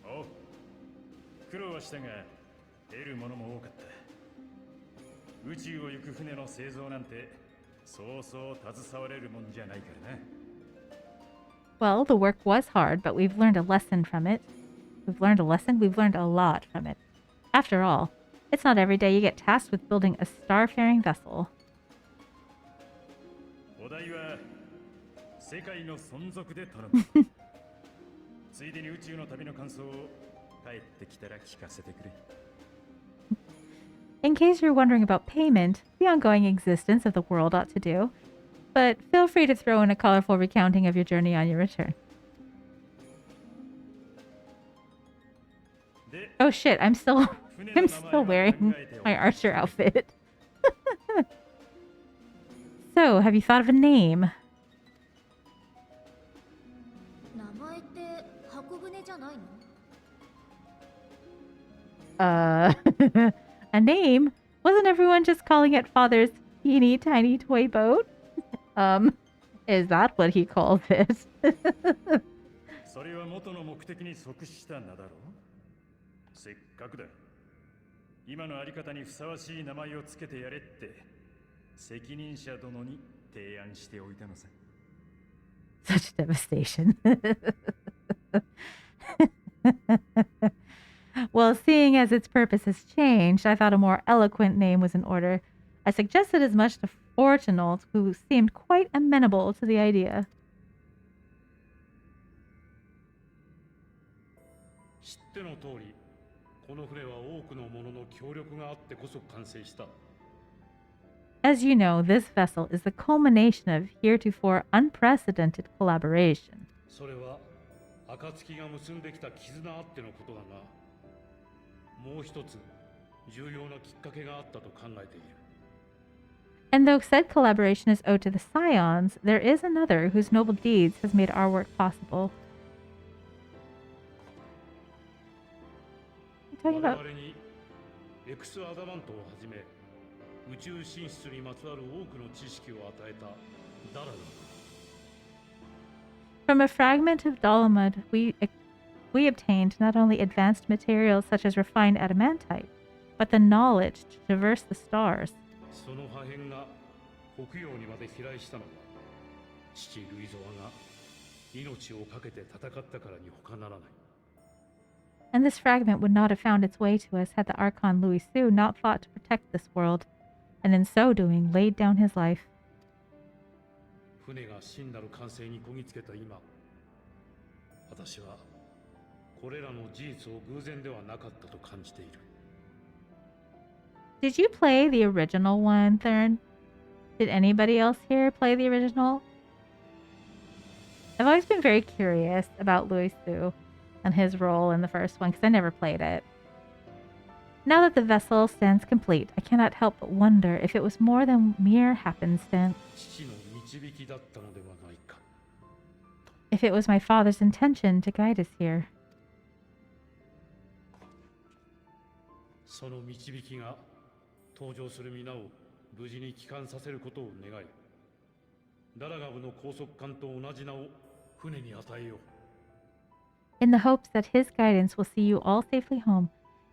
おう、苦労はしたが、得るものも多かった。宇宙を行く船の製造なんて、そうそう携われるもんじゃないからな。Well, the work was hard, but we've learned a lesson from it. We've learned a lesson? We've learned a lot from it. After all, it's not every day you get tasked with building a star-faring vessel. お題は世界の存続で頼む。ついでに宇宙の旅の感想を帰ってきたら聞かせてくれ。In case you're wondering about payment, the ongoing existence of the world ought to do. But feel free to throw in a colorful recounting of your journey on your return. Oh shit, I'm still wearing my archer outfit. So, have you thought of a name? 名前って箱舟じゃないの？ A name? Wasn't everyone just calling it Father's teeny tiny toy boat? Is that what he calls it? それは元の目的に即した名だろう。せっかくだ。今のあり方にふさわしい名前をつけてやれって責任者殿に提案しておいたのさ。Such devastation. Well, seeing as its purpose has changed, I thought a more eloquent name was in order. I suggested as much to Fortunault, who seemed quite amenable to the idea. 知っての通り、この船は多くの者の協力があってこそ完成した。As you know, this vessel is the culmination of heretofore unprecedented collaboration. それは暁が結んできた絆あってのことだが、もう一つ重要なきっかけがあったと考えている。And though said collaboration is owed to the Scions, there is another whose noble deeds has made our work possible. What are you talking 我 about? 々にエクスアダマントをはじめ宇宙進出にまつわる多くの知識を与えたダラだ。From a fragment of Dolomud, we obtained not only advanced materials such as refined adamantite, but the knowledge to traverse the stars. その破片が北洋にまで飛来したのは父ルイゾワが命を懸けて戦ったからに他ならない。And this fragment would not have found its way to us had the Archon Louis Su not fought to protect this world, and in so doing laid down his life. 船が真なる完成にこぎつけた今、私はこれらの事実を偶然ではなかったと感じている。Did you play the original one, Thurn? Did anybody else here play the original? I've always been very curious about Louis Su and his role in the first one because I never played it. Now that the vessel stands complete, I cannot help but wonder if it was more than mere happenstance. 父の導きだったのではないか。 If it was my father's intention to guide us here. その導きが登場する皆を無事に帰還させることを願い、ダラガブの高速艦と同じ名を船に与えよう。 In the hopes that his guidance will see you all safely home,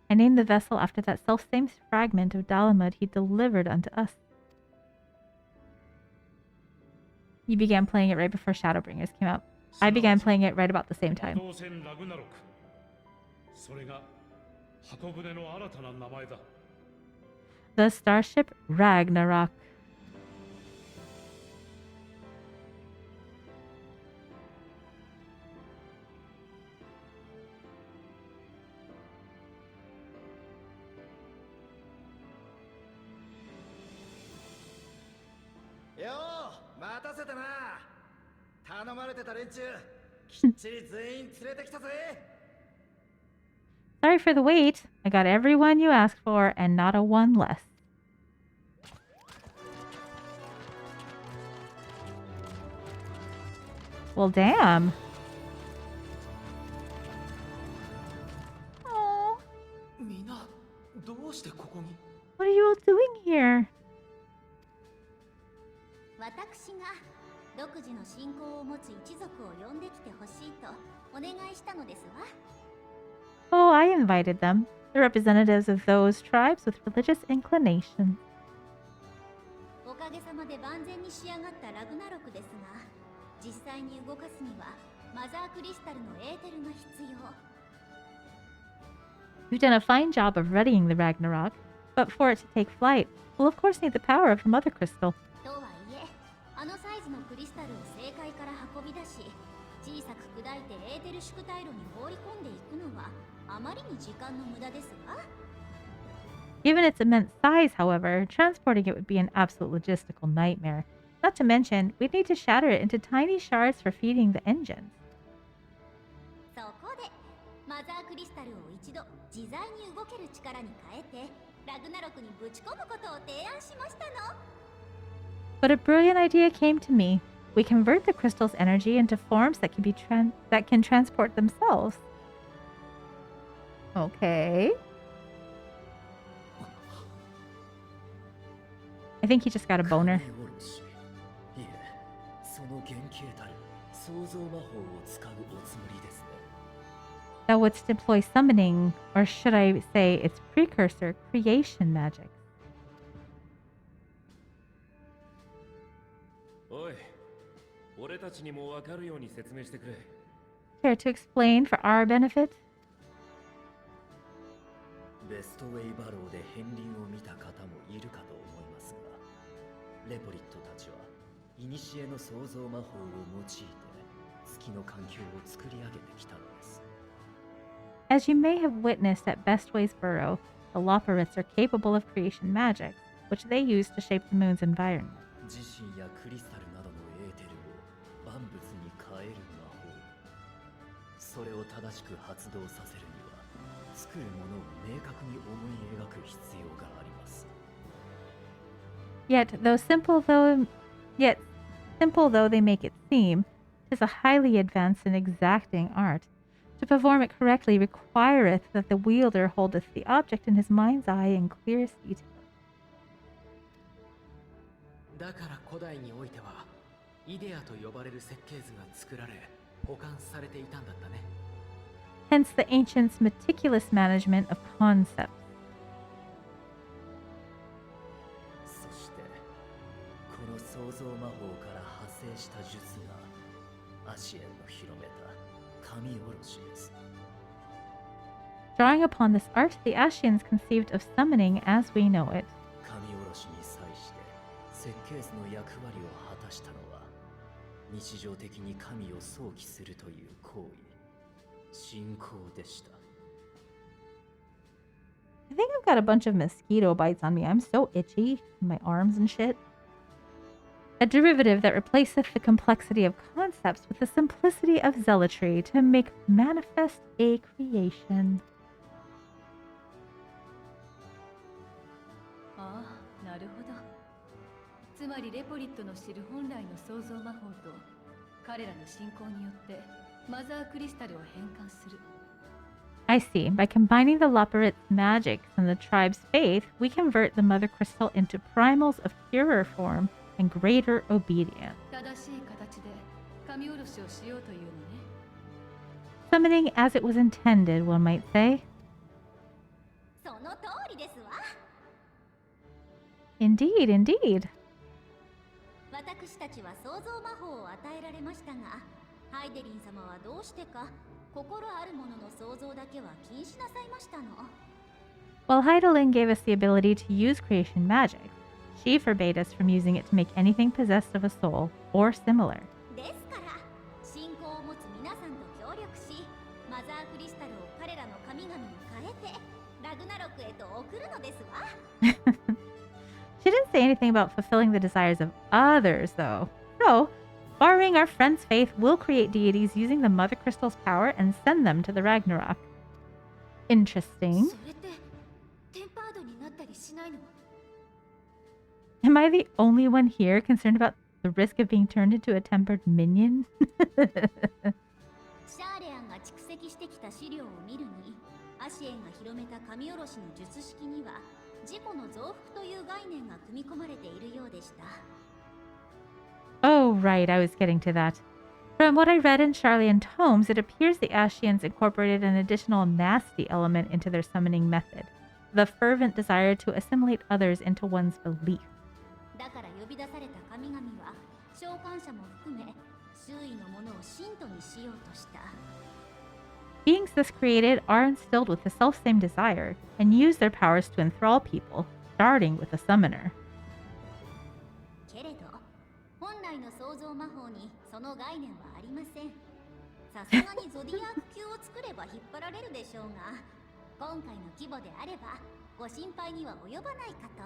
I named the vessel after that self-same fragment of Dalamud he delivered unto us. You began playing it right before Shadowbringers came out. I began playing it right about the same time. 魔導船ラグナロク。それが箱舟の新たな名前だ。 The starship Ragnarok. Sorry for the wait. I got everyone you asked for and not a one less. Well, damn. Oh. みんなどうしてここに？ What are you all doing here? 私が独自の信仰を持つ一族を呼んできてほしいとお願いしたのですわ。 Oh, I invited them. The representatives of those tribes with religious inclinations. おかげさまで万全に仕上がったラグナロクですが、実際に動かすにはマザークリスタルのエーテルが必要。 You've done a fine job of readying the Ragnarok, but for it to take flight, we'll of course need the power of the Mother Crystal. とはいえ、あのサイズのクリスタルを正界から運び出し、小さく砕いてエーテル縮体炉に放り込んでいくのはあまりに時間の無駄ですわ。 Given its immense size, however, transporting it would be an absolute logistical nightmare. Not to mention, we'd need to shatter it into tiny shards for feeding the engines. そこで、マザークリスタルを一度自在に動ける力に変えて、ラグナロクにぶち込むことを提案しましたの。 But a brilliant idea came to me. We convert the crystal's energy into forms that can transport themselves. Okay. I think he just got a boner. いえ、その原型たる創造魔法を使うおつもりですね。 Thou wouldst employ summoning, or should I say its precursor, creation magic. おい、俺たちにも分かるように説明してくれ。 Care to explain for our benefit? ベストウェイバローで片鱗を見た方もいるかと思いますが、レポリットたちは古の創造魔法を用いて月の環境を作り上げてきたのです。 As you may have witnessed at Bestway's Burrow, the Loporrits are capable of creation magic, which they use to shape the moon's environment. 自身やクリスタルなどのエーテルを万物に変える魔法、それを正しく発動させるには作るものを明確に思い描く必要があります。 Yet simple though they make it seem, 'tis a highly advanced and exacting art. To perform it correctly requireth that the wielder holdeth the object in his mind's eye in clearest detail. だから古代においてはイデアと呼ばれる設計図が作られ保管されていたんだったね。 Hence the ancients' meticulous management of concepts. そしてこの創造魔法から派生した術がアシエンの広めた神おろしです。 Drawing upon this art, the Ashians conceived of summoning as we know it. 神おろしに際して設計図の役割を果たしたのは日常的に神を想起するという行為、信仰でした。I think I've got a bunch of mosquito bites on me. I'm so itchy in my arms and shit. A derivative that replaceth the complexity of concepts with the simplicity of zealotry to make manifest a creation. ああ、なるほど。つまりレポリットの知る本来の創造魔法と彼らの信仰によってマザークリスタルを変換する。I see. By combining the Loperit's magic and the tribe's faith, we convert the Mother Crystal into primals of purer form and greater obedience. 正しい形で神下ろしをしようというのね。Summoning as it was intended, one might say. その通りですわ。 Indeed, indeed. 私たちは創造魔法を与えられましたが、ハイデリン様はどうしてか心あるものの創造だけは禁止なさいましたの。 While Heidelin gave us the ability to use creation magic, she forbade us from using it to make anything possessed of a soul or similar. ですから信仰を持つ皆さんと協力し、マザークリスタルを彼らの神々に変えてラグナロクへと送るのですわ。 She didn't say anything about fulfilling the desires of others, though. So, borrowing our friend's faith, we'll create deities using the Mother Crystal's power and send them to the Ragnarok. Interesting. それってテンパードになったりしないの？ Am I the only one here concerned about the risk of being turned into a tempered minion? シャーレアンが蓄積してきた資料を見るに、アシエンが広めた神下ろしの術式には自己の増幅という概念が組み込まれているようでした。 Oh, right, I was getting to that. From what I read in Charlian tomes, it appears the Ashians incorporated an additional nasty element into their summoning method, the fervent desire to assimilate others into one's belief. だから呼び出された神々は召喚者も含め周囲のものを信徒にしようとした。 Beings thus created are instilled with the selfsame desire and use their powers to enthrall people, starting with a summoner. けれど本来の創造魔法にその概念はありません。さすがにゾディアーク級を作れば引っ張られるでしょうが、今回の規模であればご心配には及ばないかと。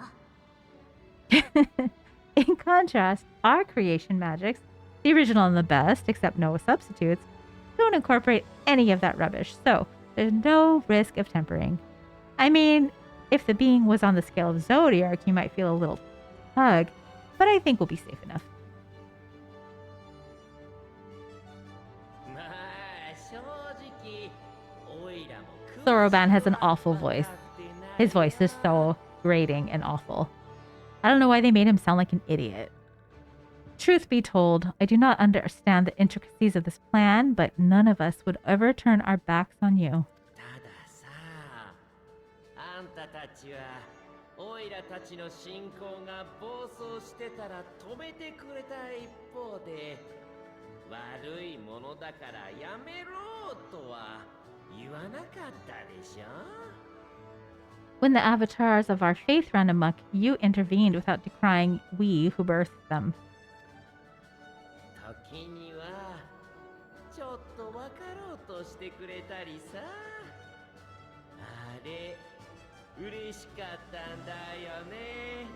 In contrast, our creation magics, the original and the best, except no substitutes, don't incorporate any of that rubbish, so there's no risk of tempering. I mean, if the being was on the scale of Zodiac, you might feel a little tug, but I think we'll be safe enough. Thoroban has an awful voice. His voice is so grating and awful. I don't know why they made him sound like an idiot. Truth be told, I do not understand the intricacies of this plan, but none of us would ever turn our backs on you. たださ、あんたたちはオイラたちの信仰が暴走してたら止めてくれた一方で、悪いものだからやめろとは言わなかったでしょ? When the avatars of our faith ran amok, you intervened without decrying we who birthed them. 時にはちょっとわかろうとしてくれたりさ。あれ嬉しかったんだよね。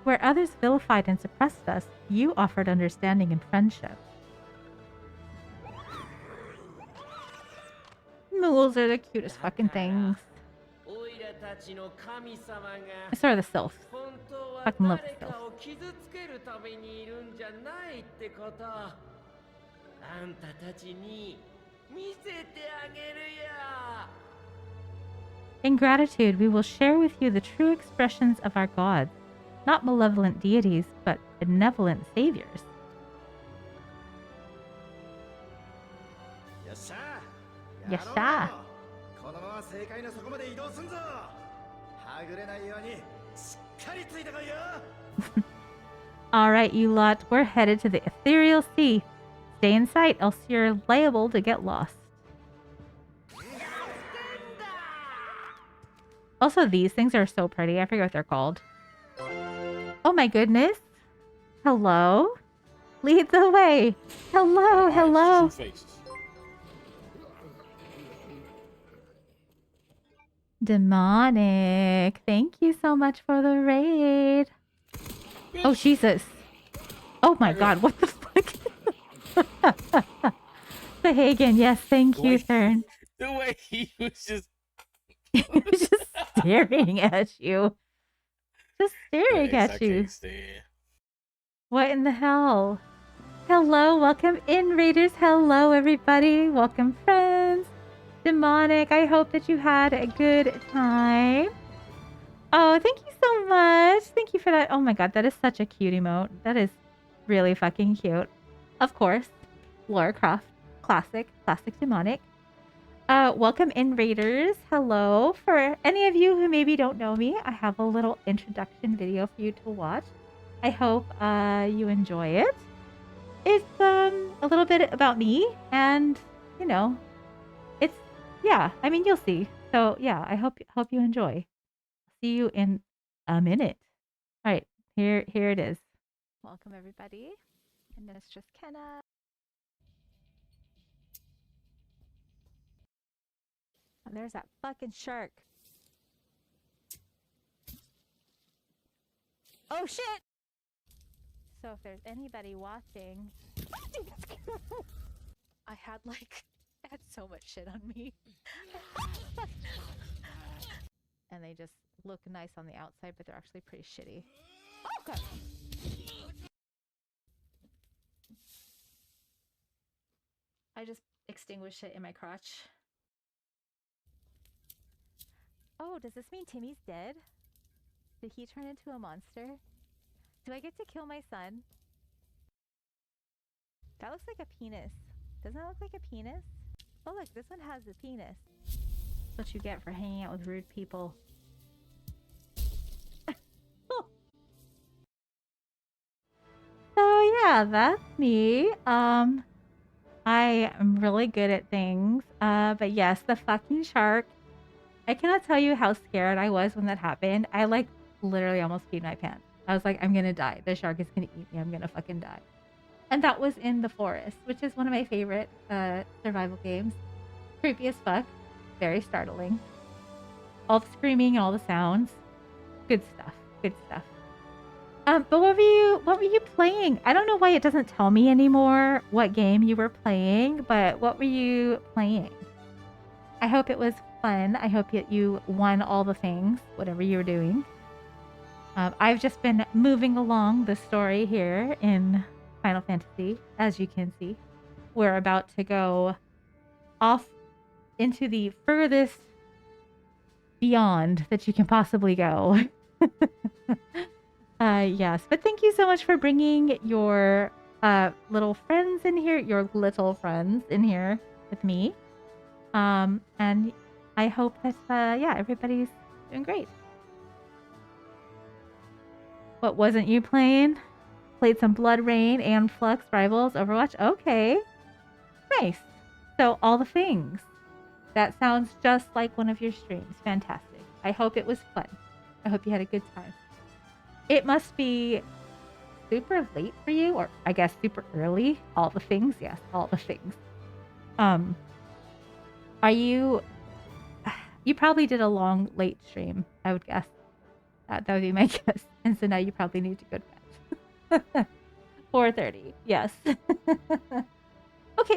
Where others vilified and suppressed us, you offered understanding and friendship. Mules are the cutest fucking things. オイラたちの神様が So are the sylphs. 本当は Fucking love 誰 the か sylphs. を傷つけるためにいるんじゃないってこと、あんたたちに見せてあげるよ。 In gratitude, we will share with you the true expressions of our gods, not malevolent deities, but benevolent saviors. よっしゃよっしゃこのまま正解の底まで移動すんぞ。はぐれないようにしっかりついてこいよ。 All right, you lot, we're headed to the ethereal sea. Stay in sight, else you're liable to get lost. Also, these things are so pretty. I forget what they're called. Oh my goodness. Hello? Lead the way. Hello, hello. Demonic. Thank you so much for the raid. Oh, Jesus. Oh my god, what the fuck? The Hagen, yes, thank you, Thurn. The way he was just just staring at you. Just staring Thanks, at I you. can't stand. What in the hell? Hello, welcome in, Raiders. Hello, everybody. Welcome, friends. Demonic, I hope that you had a good time. Oh, thank you so much. Thank you for that. Oh my god, that is such a cute emote. That is really fucking cute. Of course, Laura Croft. Classic Demonic. Welcome in, Raiders. Hello. For any of you who maybe don't know me, I have a little introduction video for you to watch. I hope you enjoy it. It's a little bit about me, and you know, it's yeah. I mean, you'll see. So yeah, I hope you enjoy. See you in a minute. All right, here it is. Welcome everybody, and then it's just Kenna. And there's that fucking shark. Oh shit! So if there's anybody watching, I had so much shit on me. And they just look nice on the outside, but they're actually pretty shitty. Oh god! I just extinguished it in my crotch. Oh, does this mean Timmy's dead? Did he turn into a monster? Do I get to kill my son? That looks like a penis. Doesn't that look like a penis? Oh look, this one has a penis. That's what you get for hanging out with rude people. So yeah, that's me. I am really good at things. But yes, the fucking shark. I cannot tell you how scared I was when that happened. I literally almost peed my pants. I was like, I'm gonna die. The shark is gonna eat me. I'm gonna fucking die. And that was in the forest, which is one of my favorite survival games. Creepy as fuck. Very startling. All the screaming and all the sounds. Good stuff. Good stuff. But what were you playing? I don't know why it doesn't tell me anymore what game you were playing, but what were you playing? I hope it was fun. I hope that you won all the things, whatever you were doing. I've just been moving along the story here in Final Fantasy, as you can see. We're about to go off into the furthest beyond that you can possibly go. Yes, but thank you so much for bringing your little friends in here, with me. And I hope that yeah, everybody's doing great. What wasn't you playing? Played some Blood Rain and Flux Rivals Overwatch. Okay, nice. So all the things. That sounds just like one of your streams. Fantastic. I hope it was fun. I hope you had a good time. It must be super late for you, or I guess super early. All the things, yes, all the things. Are you? You probably did a long late stream, I would guess. That would be my guess. And so now you probably need to go to bed. 4:30. Yes. Okay,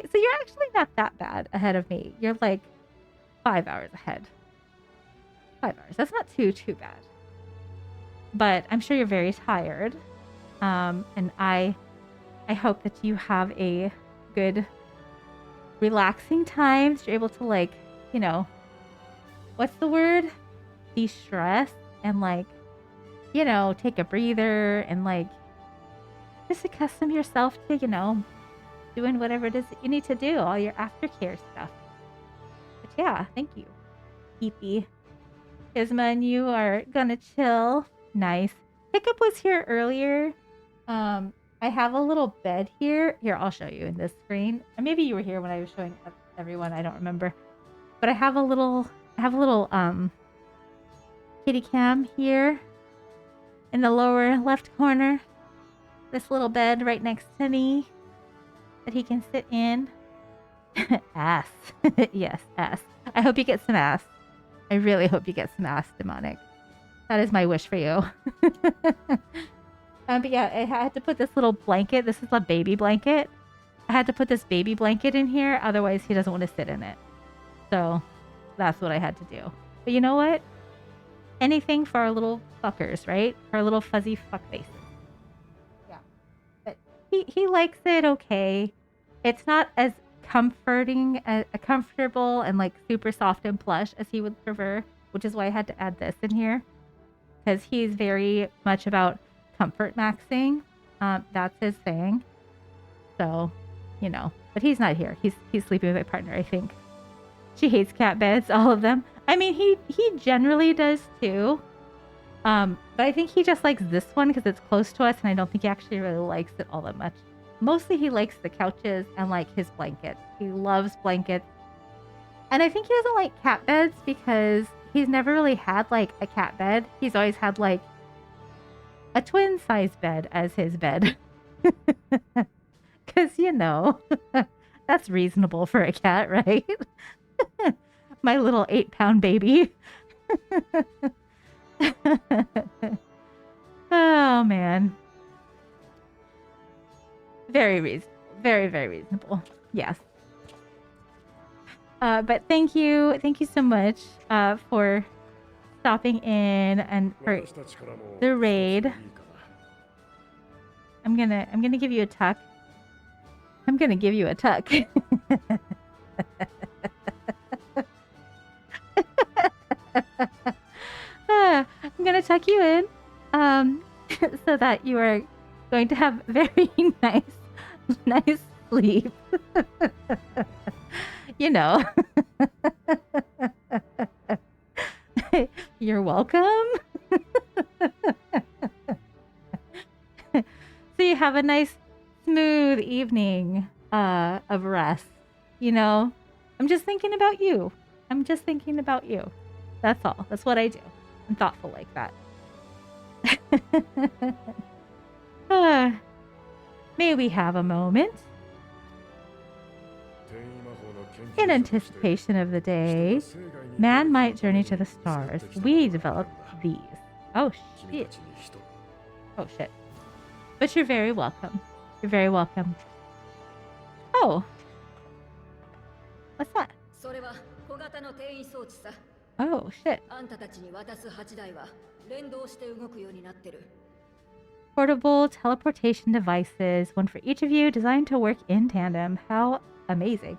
so you're actually not that bad ahead of me. You're like 5 hours ahead. 5 hours. That's not too bad. But I'm sure you're very tired. And I hope that you have a good relaxing time. So you're able to what's the word? De-stress and take a breather and just accustom yourself to, doing whatever it is that you need to do, all your aftercare stuff. But yeah, thank you. Eepy. Isma and you are gonna chill. Nice. Hiccup was here earlier. I have a little bed here. Here, I'll show you in this screen. Or maybe you were here when I was showing everyone. I don't remember. But I have a little kitty cam here in the lower left corner. This little bed right next to me that he can sit in. Ass. Yes, ass. I hope you get some ass. I really hope you get some ass demonic. That is my wish for you. But yeah, I had to put this little blanket. This is a baby blanket. I had to put this baby blanket in here. Otherwise, he doesn't want to sit in it. So that's what I had to do. But you know what? Anything for our little fuckers, right? Our little fuzzy fuck faces. Yeah. But he likes it okay. It's not as comforting, comfortable and like super soft and plush as he would prefer, which is why I had to add this in here. Because he's very much about comfort maxing. That's his thing. So, you know, but he's not here. He's sleeping with my partner, I think. She hates cat beds, all of them. I mean, he generally does too. But I think he just likes this one because it's close to us, and I don't think he actually really likes it all that much. Mostly he likes the couches and like his blankets. He loves blankets. And I think he doesn't like cat beds because he's never really had like a cat bed. He's always had like a twin size bed as his bed. Because, you know, that's reasonable for a cat, right? My little 8-pound baby. Oh, man. Very reasonable. Very, very reasonable. Yes. But thank you. Thank you so much for stopping in and for the raid. I'm gonna give you a tuck. I'm gonna give you a tuck. I'm gonna tuck you in, so that you are going to have very nice sleep. You know. You're welcome. So you have a nice, smooth evening of rest. You know, I'm just thinking about you. I'm just thinking about you. That's all. That's what I do. I'm thoughtful like that. May we have a moment? In anticipation of the day, man might journey to the stars. We developed these. Oh, shit. Oh, shit. But you're very welcome. You're very welcome. Oh. What's that? Oh, shit. Portable teleportation devices. One for each of you, designed to work in tandem. How amazing.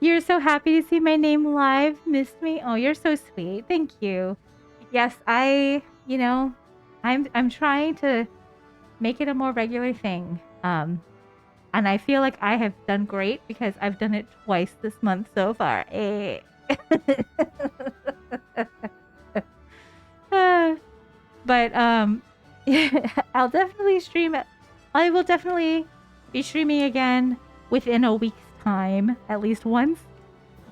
You're so happy to see my name live. Missed me? Oh, you're so sweet. Thank you. Yes, I'm trying to make it a more regular thing. And I feel like I have done great because I've done it twice this month so far. But I'll definitely stream it. I will definitely be streaming again within a week's time, at least once.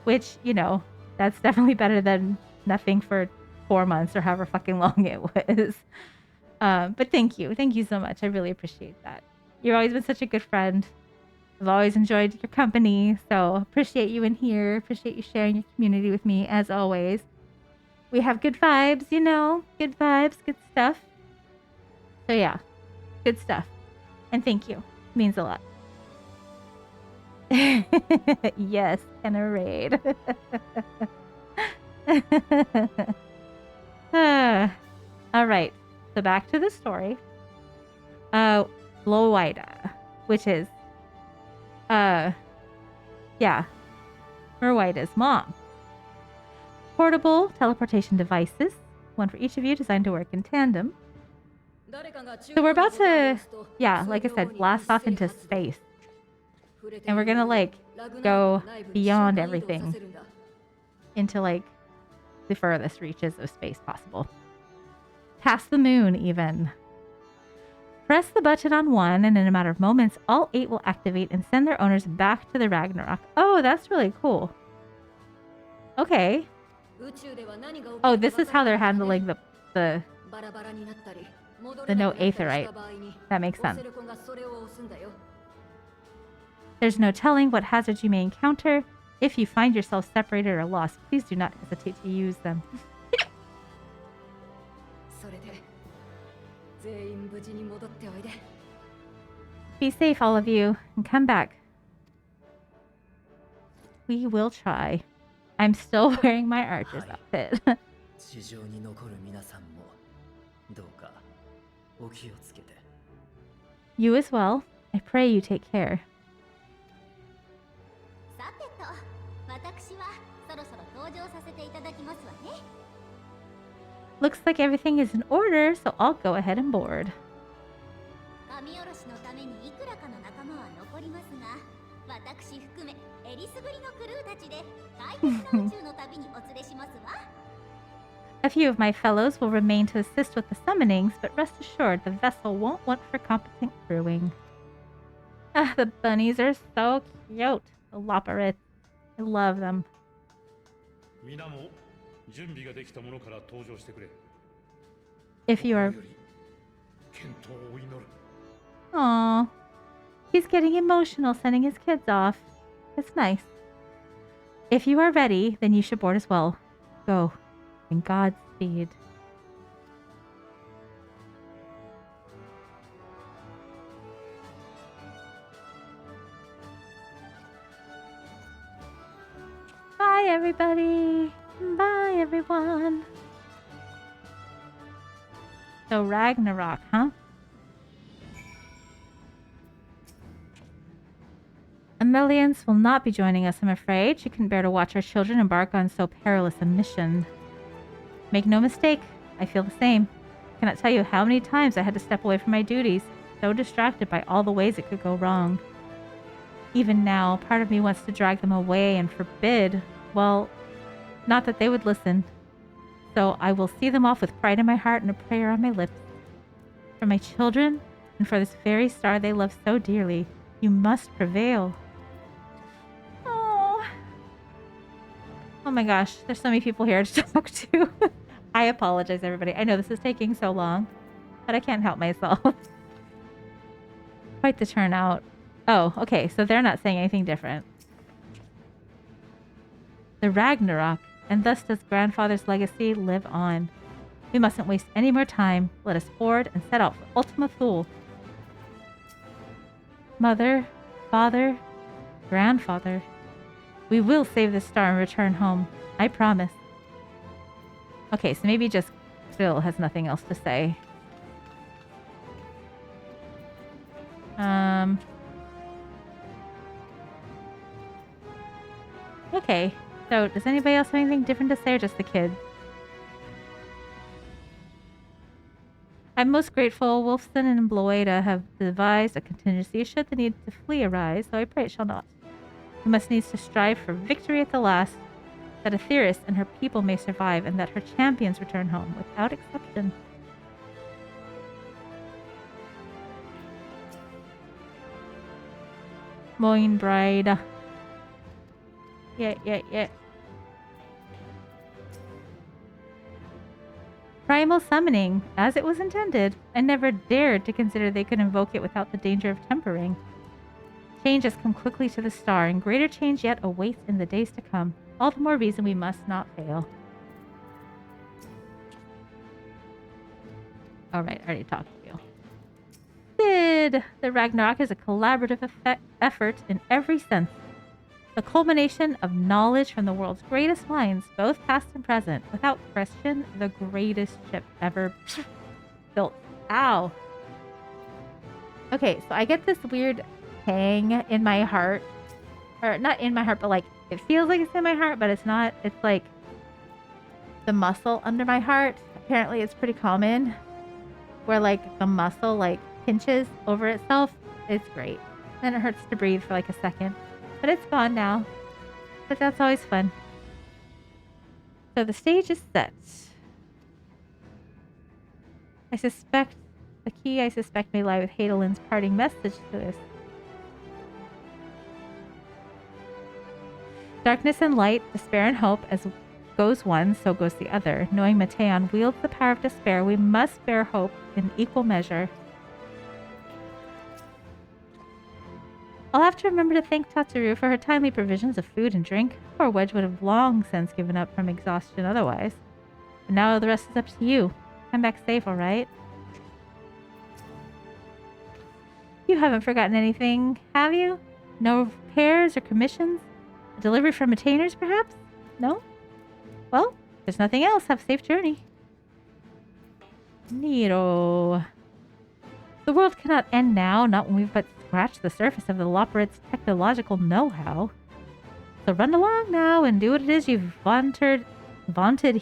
Which, you know, that's definitely better than nothing for 4 months or however fucking long it was. But thank you. Thank you so much. I really appreciate that. You've always been such a good friend. I've always enjoyed your company. So appreciate you in here. Appreciate you sharing your community with me as always. We have good vibes, you know. Good vibes, good stuff. So yeah, good stuff. And thank you. It means a lot. Yes, and a raid. All right. So back to the story. Loida, which is, Merwida's mom. Portable teleportation devices, one for each of you, designed to work in tandem. So we're about to, like I said, blast off into space. And we're gonna, like, go beyond everything into, like, the furthest reaches of space possible. Past the moon, even. Press the button on one, and in a matter of moments, all 8 will activate and send their owners back to the Ragnarok. Oh, that's really cool. Okay. Oh, this is how they're handling the no aetherite. That makes sense. There's no telling what hazards you may encounter. If you find yourself separated or lost, please do not hesitate to use them. それで全員無事に戻っておいで。 Be safe, all of you, and come back. We will try. I'm still wearing my archer's outfit. 地上に残る皆さんもどうかお気をつけて。 You as well. I pray you take care. さてと、私はそろそろ登場させていただきますわね。 Looks like everything is in order, so I'll go ahead and board. 神下ろしのためにいくらかの仲間は残りますが、私含めえりすぐりのクルーたちで快適な宇宙の旅にお連れしますわ。 A few of my fellows will remain to assist with the summonings, but rest assured the vessel won't want for competent crewing. Ah, the bunnies are so cute. The Loporits. I love them. 皆も準備ができたものから登場してくれ。 If you are... 健闘を祈る。 Aww. He's getting emotional sending his kids off. It's nice. If you are ready, then you should board as well. Go. And Godspeed. Bye, everybody. Bye, everyone. So Ragnarok, huh? Ameliance will not be joining us, I'm afraid. She couldn't bear to watch her children embark on so perilous a mission. Make no mistake, I feel the same. I cannot tell you how many times I had to step away from my duties, so distracted by all the ways it could go wrong. Even now, part of me wants to drag them away and forbid, well, not that they would listen. So I will see them off with pride in my heart and a prayer on my lips. For my children, and for this very star they love so dearly, you must prevail. Oh. Oh my gosh, there's so many people here to talk to. I apologize, everybody. I know this is taking so long, but I can't help myself. Quite the turnout. Oh, okay, so they're not saying anything different. The Ragnarok, and thus does grandfather's legacy live on. We mustn't waste any more time. Let us board and set out for Ultima Thule. Mother, father, grandfather. We will save the star and return home. I promise. Okay, so maybe just Bill has nothing else to say. Okay, so does anybody else have anything different to say or just the kid? I'm most grateful Wolfson and Bloeda have devised a contingency should the need to flee arise, though I pray it shall not. We must needs to strive for victory at the last, that Aetheris and her people may survive, and that her champions return home, without exception. Moin bride. Yeah. Primal summoning, as it was intended. I never dared to consider they could invoke it without the danger of tempering. Change has come quickly to the star, and greater change yet awaits in the days to come. All the more reason we must not fail. Alright, I already talked to you. Sid! The Ragnarok is a collaborative effort in every sense. The culmination of knowledge from the world's greatest minds, both past and present. Without question, the greatest ship ever built. Ow. Okay, so I get this weird pang in my heart. Or not in my heart, but like, it feels like it's in my heart, but it's not. It's like the muscle under my heart. Apparently it's pretty common. Where like the muscle like pinches over itself. It's great. Then it hurts to breathe for like a second. But it's gone now. But that's always fun. So the stage is set. The key I suspect may lie with Hadelin's parting message to this. Darkness and light, despair and hope, as goes one, so goes the other. Knowing Mateon wields the power of despair, we must bear hope in equal measure. I'll have to remember to thank Tatsuru for her timely provisions of food and drink. Poor Wedge would have long since given up from exhaustion otherwise. But now the rest is up to you. Come back safe, alright? You haven't forgotten anything, have you? No repairs or commissions? A delivery from retainers, perhaps? No? Well, if there's nothing else. Have a safe journey. Neato. The world cannot end now, not when we've but scratched the surface of the Loporrit's technological know-how. So run along now and do what it is you've vaunted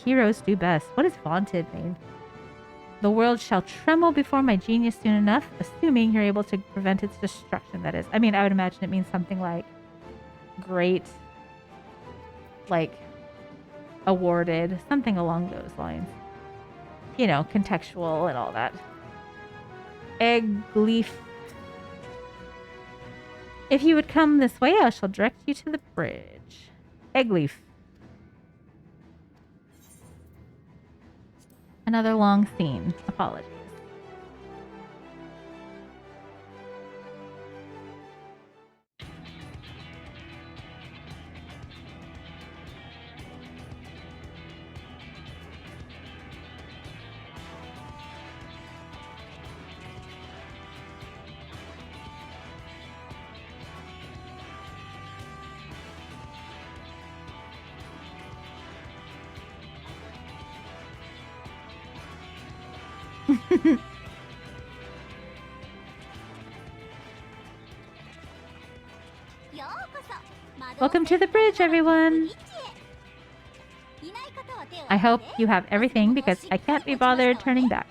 heroes do best. What does vaunted mean? The world shall tremble before my genius soon enough, assuming you're able to prevent its destruction, that is. I mean, I would imagine it means something like great, like awarded, something along those lines. You know, contextual and all that. Egg leaf. If you would come this way, I shall direct you to the bridge. Egg leaf. Another long scene. Apologies. Welcome to the bridge, everyone! I hope you have everything because I can't be bothered turning back.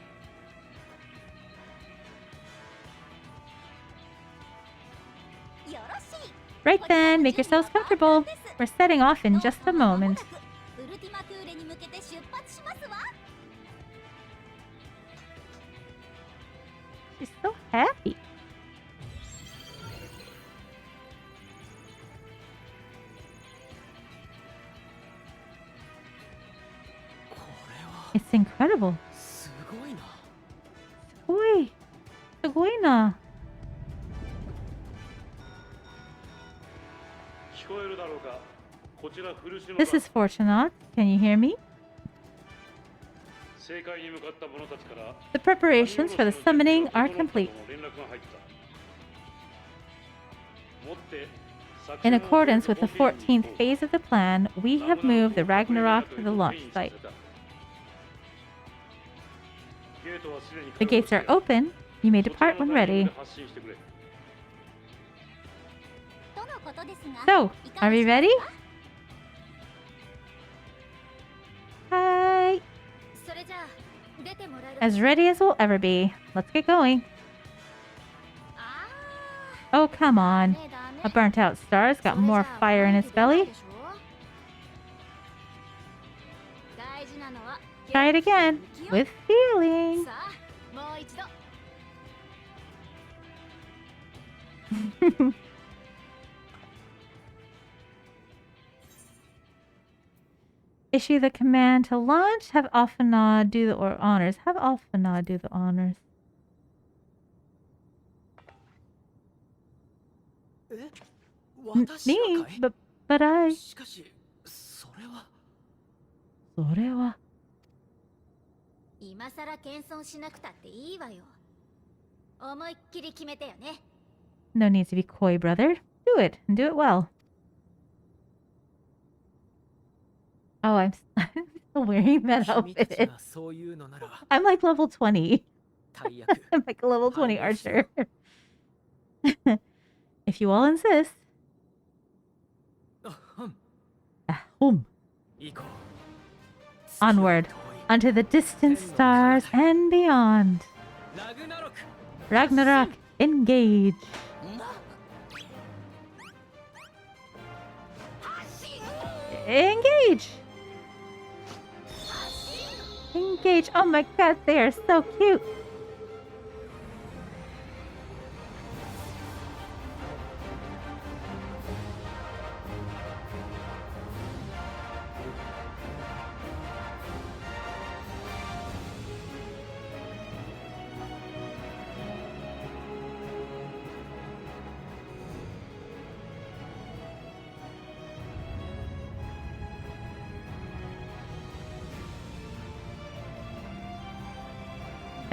Right then, make yourselves comfortable. We're setting off in just a moment. She's so happy. It's incredible. Sugoi. Sugoi na. This is Fortunate. Can you hear me? The preparations for the summoning are complete. In accordance with the 14th phase of the plan, we have moved the Ragnarok to the launch site. The gates are open. You may depart when ready. So, are we ready? Hi! As ready as we'll ever be. Let's get going. Oh, come on. A burnt-out star's got more fire in its belly. Try it again. With feeling. Issue the command to launch. Have Alphana do the honors. Have Alphana do the honors. Me? But I... それは... 今さら謙遜しなくたっていいわよ。思いっきり決めてよね。No need to be coy, brother. Do it, and do it well. Oh, I'm still wearing that outfit. I'm like level 20. I'm like a level 20 archer. If you all insist. Onward, unto the distant stars and beyond. Ragnarok, engage. Engage! Engage! Oh my god, they are so cute!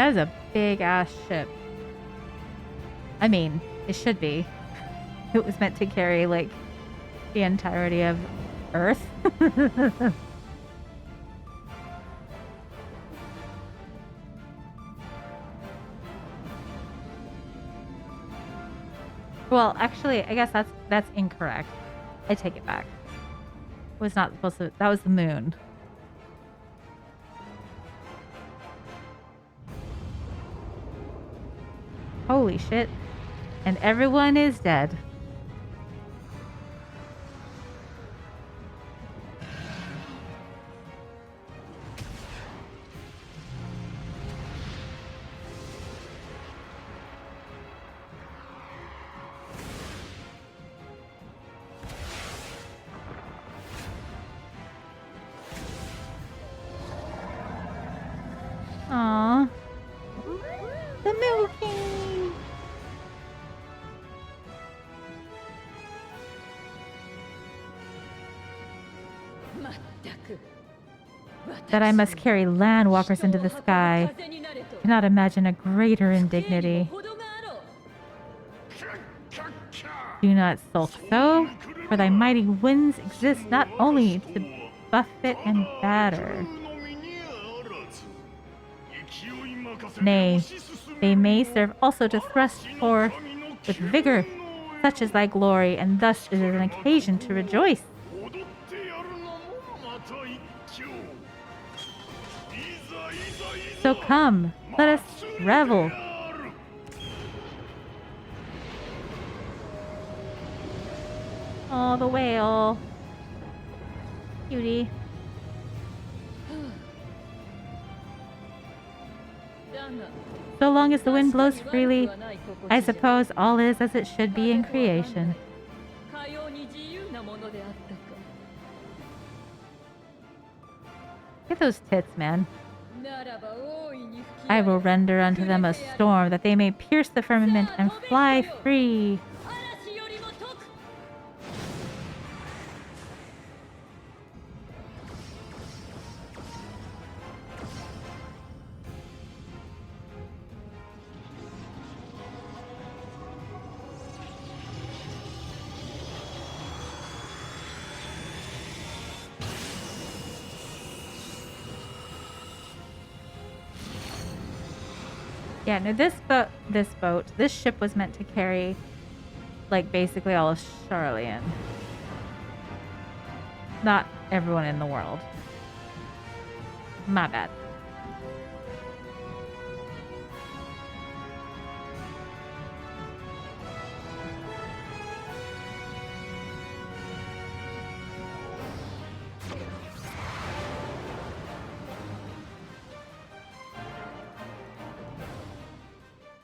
That is a big ass ship. I mean, it should be. It was meant to carry, like, the entirety of Earth. Well, actually, I guess that's incorrect. I take it back. It was not supposed to. That was the moon. Holy shit. And everyone is dead. Aww. The milking. That I must carry land walkers into the sky. Cannot imagine a greater indignity. Do not sulk so, for thy mighty winds exist not only to buffet and batter. Nay, they may serve also to thrust forth with vigor, such is thy glory, and thus it is an occasion to rejoice. So come, let us revel. Oh, the whale. Cutie. So long as the wind blows freely, I suppose all is as it should be in creation. Look at those tits, man. I will render unto them a storm, that they may pierce the firmament and fly free. Yeah, no, this ship was meant to carry, like, basically all of Charlian. Not everyone in the world. My bad.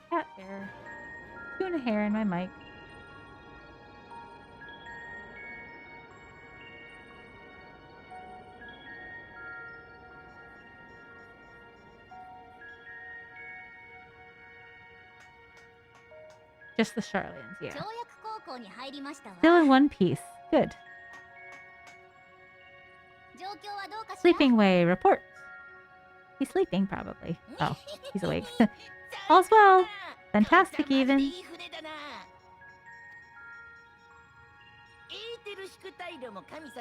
Cat hair. Tuna hair in my mic. Just the Charlians, yeah. Still in one piece. Good. Sleeping way, report. He's sleeping, probably. Oh, he's awake. All's well. Fantastic, even.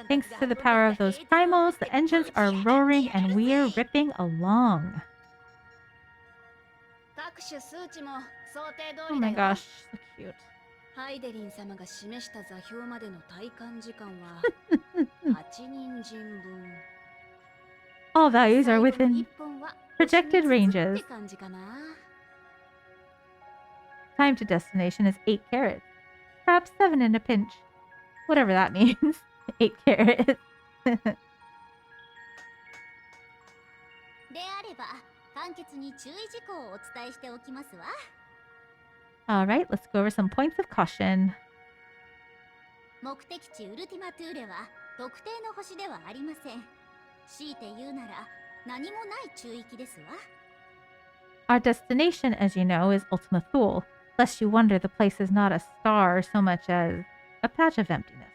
Thanks to the power of those primals, the engines are roaring and we're ripping along. Oh my gosh, so cute. All values are within projected ranges. Time to destination is 8 carats. Perhaps 7 in a pinch. Whatever that means. 8 carats. Alright, let's go over some points of caution. Our destination, as you know, is Ultima Thule, lest you wonder the place is not a star so much as a patch of emptiness.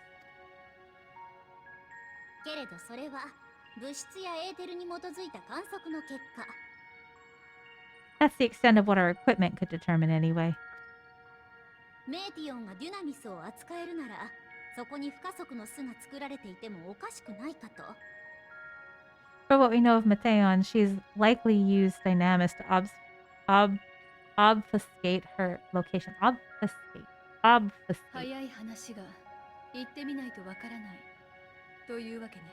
That's the extent of what our equipment could determine anyway. メーティオンがデュナミスを扱えるなら、そこに不可足の巣が作られていてもおかしくないかと。For what we know of Mateon, she's likely used Dynamis to obfuscate her location. Obfuscate. 早い話が行ってみないとわからないというわけね。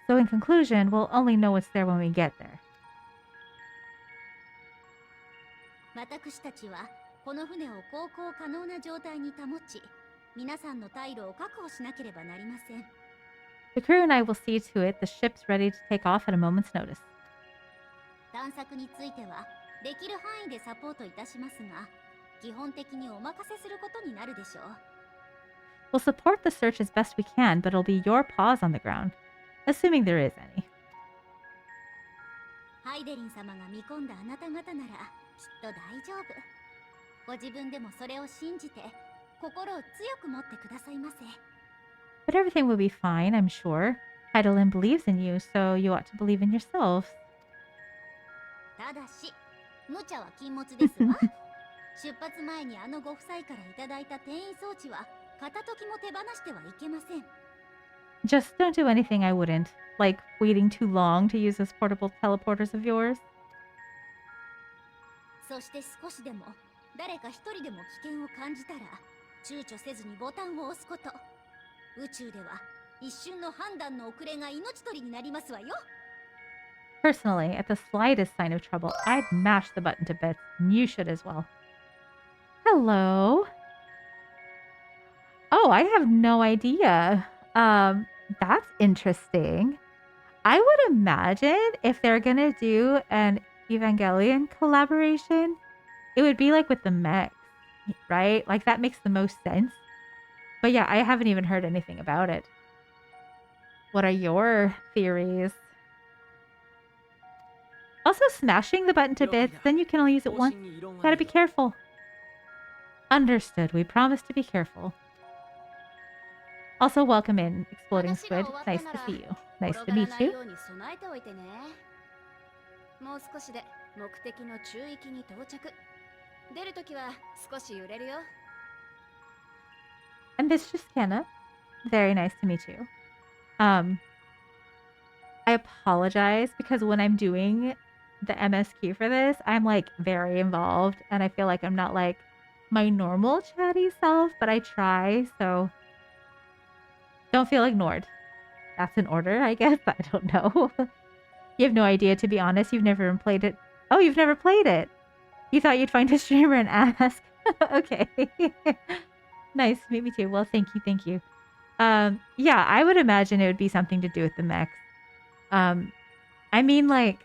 So in conclusion, we'll only know what's there when we get there. 私たちはこの船を航行可能な状態に保ち、皆さんの退路を確保しなければなりません。The crew and I will see to it the ship's ready to take off at a moment's notice. 探索についてはできる範囲でサポートいたしますが、基本的にお任せすることになるでしょう。We'll support the search as best we can, but it'll be your paws on the ground, assuming there is any. ハイデリン様が見込んだあなた方ならきっと大丈夫。ご自分でもそれを信じて心を強く持ってくださいませ。But everything will be fine, I'm sure. Heidelin believes in you, so you ought to believe in yourselves. ただし、無茶は禁物ですわ。出発前にあのご夫妻からいただいた転移装置は片時も手放してはいけません。Just don't do anything I wouldn't, like waiting too long to use those portable teleporters of yours. そして少しでも誰か一人でも危険を感じたら躊躇せずにボタンを押すこと。宇宙では一瞬の判断の遅れが命取りになりますわよ。Personally, at the slightest sign of trouble, I'd mash the button to bits, and you should as well. Hello. Oh, I have no idea. That's interesting. I would imagine if they're gonna do an Evangelion collaboration, it would be like with the mechs, right? Like that makes the most sense. But yeah, I haven't even heard anything about it. What are your theories? Also, smashing the button to bits, then you can only use it once. Gotta be careful. Understood. We promise to be careful. Also, welcome in, Exploding Squid. Nice to see you. Nice to meet you. もう少しで目的の中域に到着。出るときは少し揺れるよ。Ambitious Kenna. Very nice to meet you. I apologize because when I'm doing the MSQ for this, I'm like very involved and I feel like I'm not like my normal chatty self, but I try, so don't feel ignored. That's an order, I guess. I don't know. You have no idea, to be honest. You've never played it. Oh, you've never played it. You thought you'd find a streamer and ask. Okay. Nice to meet you too. Well, thank you. Thank you. Yeah, I would imagine it would be something to do with the mechs. I mean, like,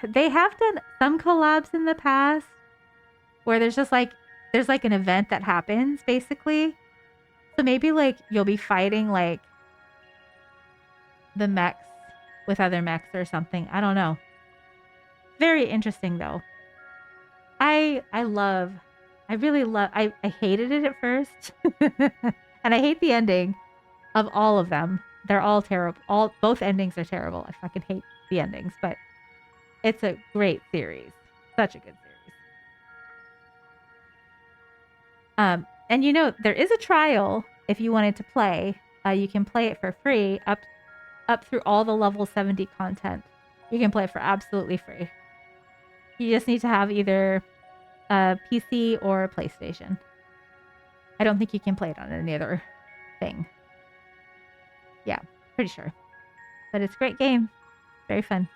they have done some collabs in the past where there's just like, there's like an event that happens, basically. So maybe, like, you'll be fighting, like, the mechs with other mechs or something. I don't know. Very interesting, though. I really love, I hated it at first. And I hate the ending of all of them. They're all terrible. Both endings are terrible. I fucking hate the endings, but it's a great series. Such a good series. And you know, there is a trial if you wanted to play. You can play it for free up through all the level 70 content. You can play it for absolutely free. You just need to have either a PC or a PlayStation. I don't think you can play it on any other thing. Yeah, pretty sure. But it's a great game. Very fun.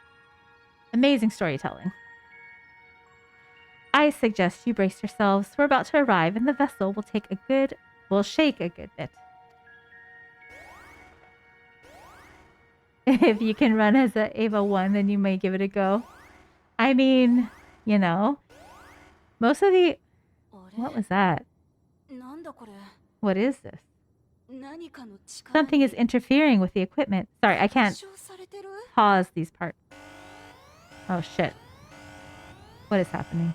Amazing storytelling. I suggest you brace yourselves. We're about to arrive and the vessel will shake a good bit. If you can run as a Ava 1, then you may give it a go. I mean, you know, most of the... What was that? What is this? Something is interfering with the equipment. Sorry, I can't pause these parts. Oh, shit. What is happening?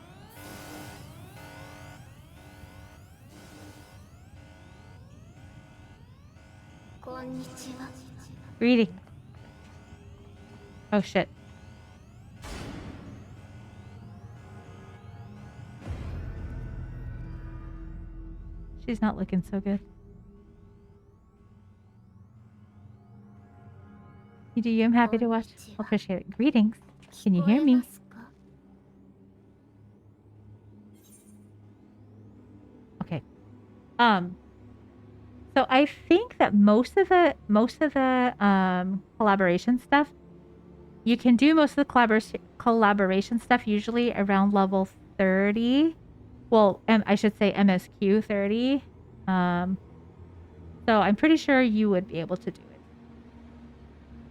Greeting. Oh, shit. She's not looking so good. You, I'm happy to watch. I'll appreciate it. Greetings. Can you hear me? Okay. So I think that most of the collaboration stuff, you can do most of the collaboration stuff usually around level 30. Well, I should say MSQ 30. So I'm pretty sure you would be able to do it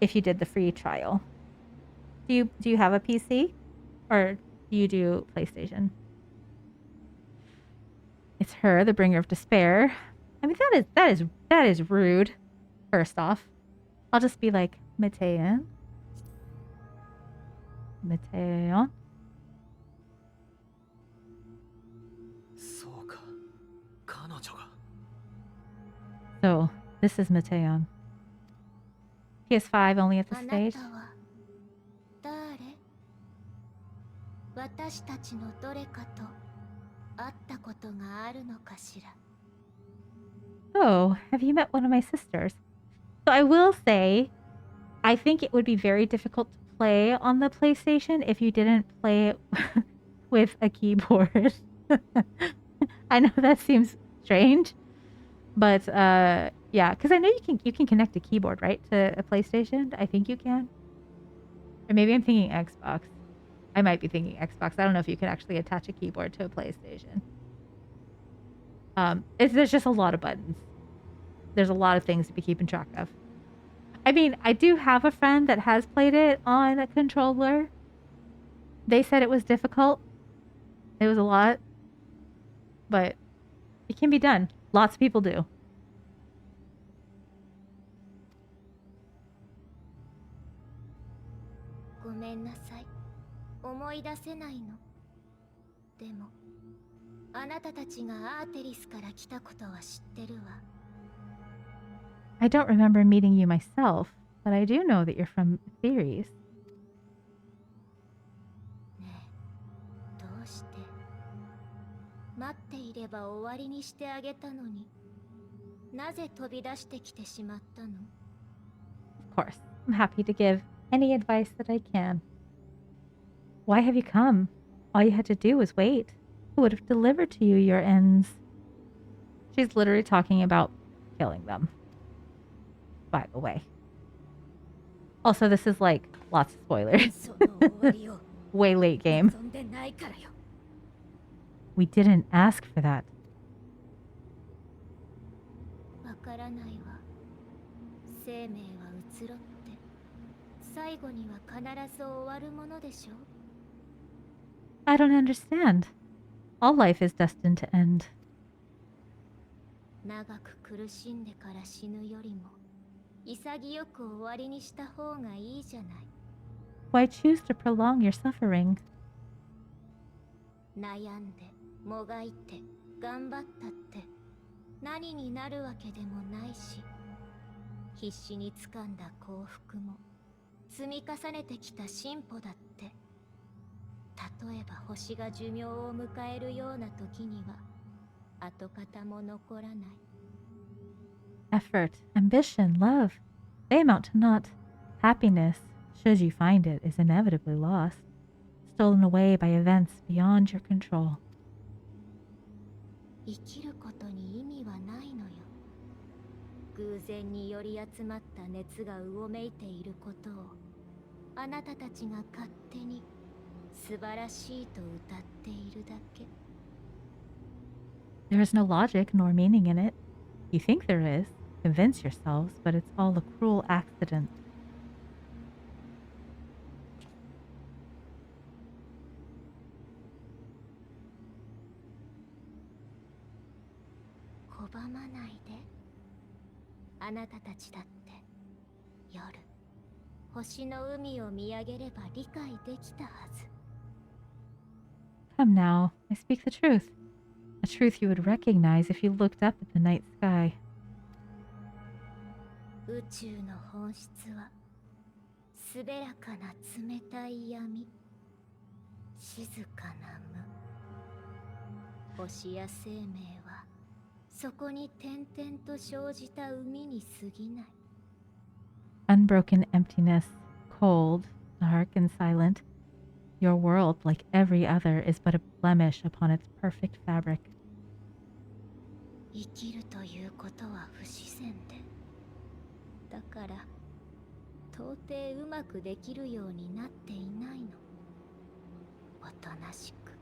if you did the free trial. Do you have a PC or do you do PlayStation? It's her, the bringer of despair. I mean, that is rude. First off, I'll just be like, Mateon. Mateon. So, this is Mateon. PS5 only at this stage. 私たちのどれかと会ったことがあるのかしら Oh, have you met one of my sisters? So I will say, I think it would be very difficult to play on the PlayStation if you didn't play it with a keyboard. I know that seems strange, but yeah, because I know you can connect a keyboard, right, to a PlayStation. I think you can, or maybe I'm thinking Xbox. I might be thinking Xbox. I don't know if you can actually attach a keyboard to a PlayStation. There's just a lot of buttons. There's a lot of things to be keeping track of. I mean, I do have a friend that has played it on a controller. They said it was difficult. It was a lot. But it can be done. Lots of people do. I don't remember meeting you myself, but I do know that you're from Theories. Of course, I'm happy to give any advice that I can. Why have you come? All you had to do was wait. Who would have delivered to you your ends? She's literally talking about killing them. By the way. Also, this is like lots of spoilers. Way late game. We didn't ask for that. I don't understand. All life is destined to end. Why choose to prolong your suffering? Effort, ambition, love, they amount to naught. Happiness, should you find it, is inevitably lost, stolen away by events beyond your control. There is no logic nor meaning in it. You think there is, convince yourselves, but it's all a cruel accident. Come now, I speak the truth. A truth you would recognize if you looked up at the night sky. そこに点々と生じた海に過ぎない。 Unbroken emptiness, cold, dark, and silent. Your world, like every other, is but a blemish upon its perfect fabric. 生きるということは不自然で、だから到底うまくできるようになっていないの。おとなしく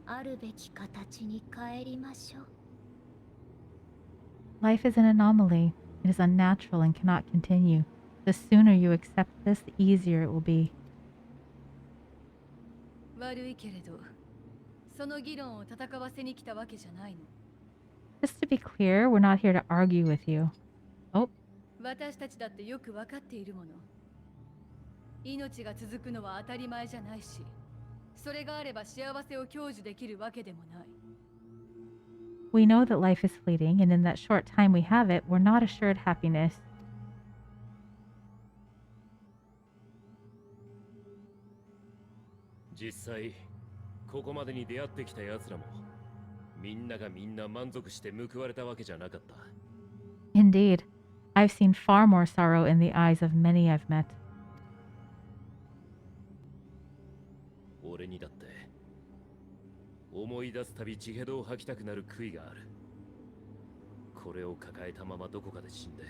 あるべき形に帰りましょう。 Life is an anomaly. It is unnatural and cannot continue. The sooner you accept this, the easier it will be. 悪いけれど、その議論を戦わせに来たわけじゃないの。Just to be clear, we're not here to argue with you. Oh, 私たちだってよくわかっているもの。命が続くのは当たり前じゃないし、それがあれば幸せを享受できるわけでもない。we know that life is fleeting, and in that short time we have it, we're not assured happiness. 実際ここまでに出会ってきた奴らもみんながみんな満足して報われたわけじゃなかった。 Indeed, I've seen far more sorrow in the eyes of many I've met. 俺にだって思い出すたび血へどを吐きたくなる悔いがある。これを抱えたままどこかで死んで、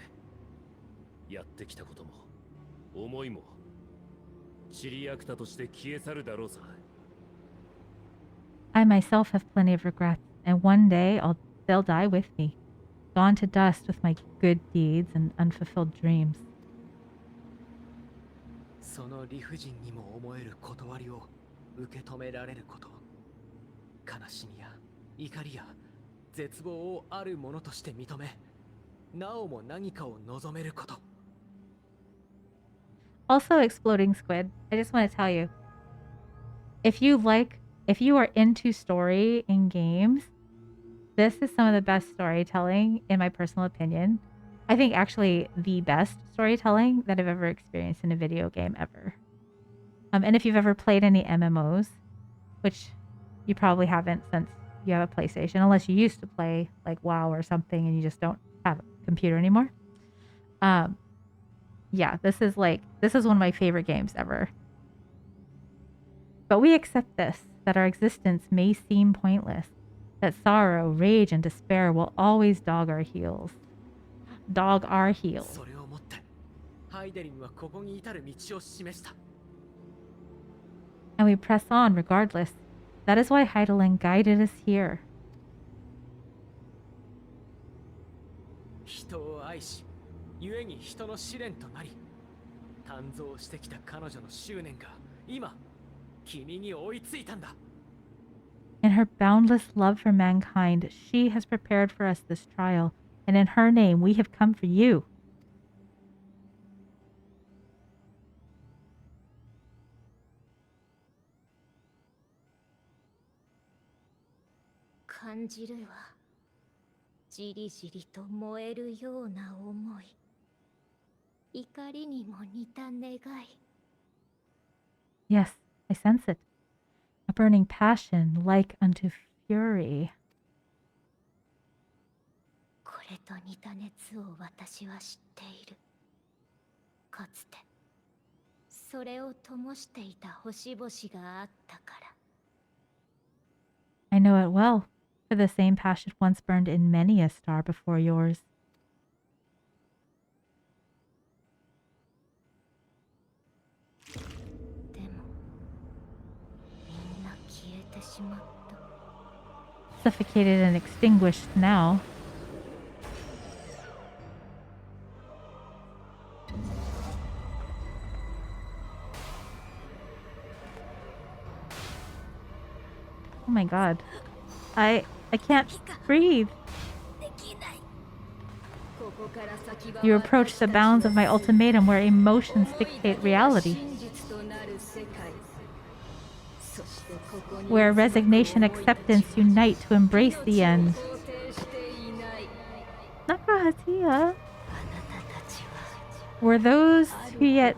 やってきたことも思いも塵役ったとして消え去るだろうさ。 I myself have plenty of regrets, and one day they'll die with me, gone to dust with my good deeds and unfulfilled dreams. その理不尽にも思える断りを受け止められること、悲しみや怒りや絶望をあるものとして認め、なおも何かを望めること。 Also, Exploding Squid, I just want to tell you, if you are into story in games, this is some of the best storytelling, in my personal opinion. I think actually the best storytelling that I've ever experienced in a video game ever. And if you've ever played any MMOs, which you probably haven't since you have a PlayStation, unless you used to play like WoW or something and you just don't have a computer anymore. Yeah, this is one of my favorite games ever. But we accept this, that our existence may seem pointless, that sorrow, rage, and despair will always dog our heels. それをもってハイデリンはここに至る道を示した。 And we press on regardless. That is why Heidelin guided us here. 人を愛し、故に人の試練となり、誕生してきた彼女の執念が今、君に追いついたんだ。 In her boundless love for mankind, she has prepared for us this trial, and in her name we have come for you. 感じるわ。じりじりと燃えるような思い。怒りにも似た願い。 Yes, I sense it. A burning passion like unto fury. これと似た熱を私は知っている。かつてそれを灯していた星々があったから。 I know it well, for the same passion once burned in many a star before yours. でもみんな消えてしまった。 Suffocated and extinguished now. Oh my god. I can't breathe. You approach the bounds of my ultimatum where emotions dictate reality. Where resignation and acceptance unite to embrace the end. Nakahatia. Where those who yet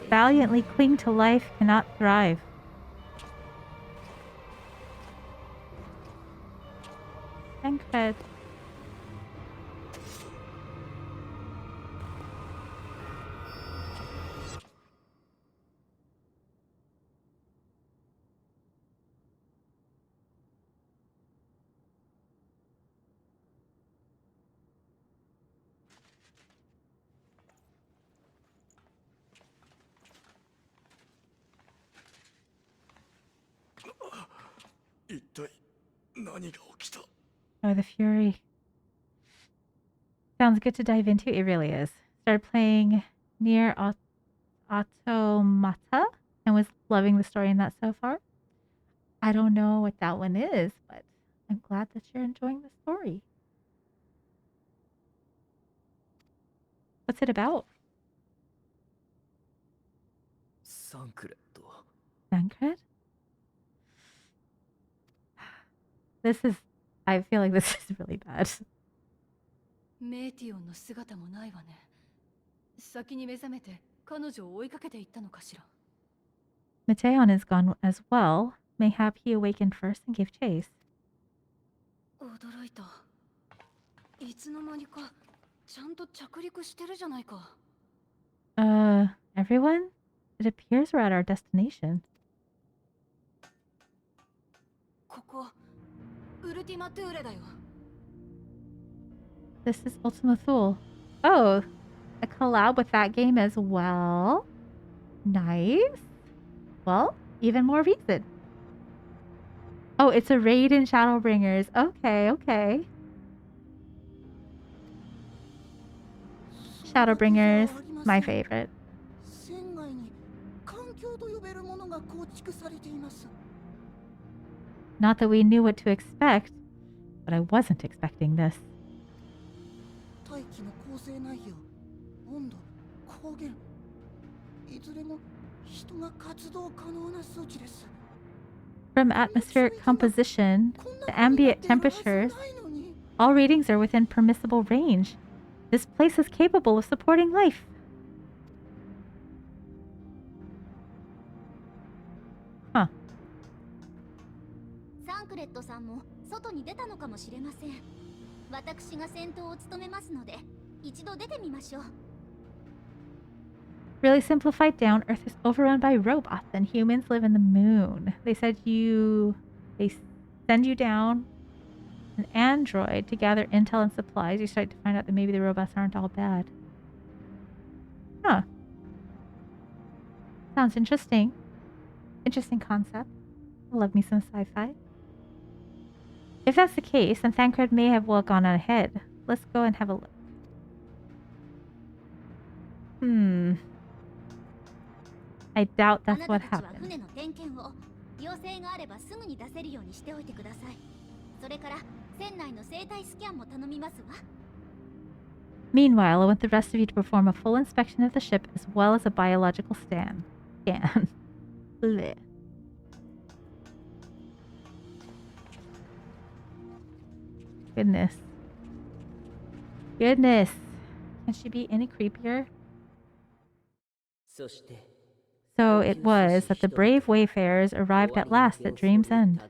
valiantly cling to life cannot thrive. Tancred. 一体何が起きた？ Oh, the fury. Sounds good to dive into. It really is. Started playing near Automata and was loving the story in that so far. I don't know what that one is, but I'm glad that you're enjoying the story. What's it about? サンクレット。 Sankret? I feel like this is really bad. メイティオンの姿もないわね。先に目覚めて彼女を追いかけていったのかしら。Mateon is gone as well. Mayhap he awakened first and gave chase. 驚いた。いつの間にかちゃんと着陸してるじゃないか。Everyone? It appears we're at our destination. ここ、ウルティマトゥーレだよ。This is Ultima Thule. Oh, a collab with that game as well. Nice. Well, even more reason. Oh, it's a raid in Shadowbringers. Okay, okay. Shadowbringers, my favorite. 船外に環境と呼べるものが構築されています。 Not that we knew what to expect, but I wasn't expecting this. 大気の構成内容、温度、光源、いずれも人が活動可能な数値です。 From atmospheric composition to ambient temperatures, all readings are within permissible range. This place is capable of supporting life. Huh. サンクレットさんも外に出たのかもしれません。私が先頭を務めますので、一度出てみましょう。 Really simplified down, Earth is overrun by robots and humans live in the moon. They send you down an android to gather intel and supplies. You start to find out that maybe the robots aren't all bad. Huh. Sounds interesting. Interesting concept. I love me some sci-fi. If that's the case, then Thancred may have well gone ahead. Let's go and have a look. I doubt that's what happened. 船の点検を要請があればすぐに出せるようにしておいてください。それから船内の生態スキャンも頼みますわ。 Meanwhile, I want the rest of you to perform a full inspection of the ship as well as a biological scan. Blech. Goodness. Goodness. Can she be any creepier? So it was that the brave wayfarers arrived at last at Dream's End.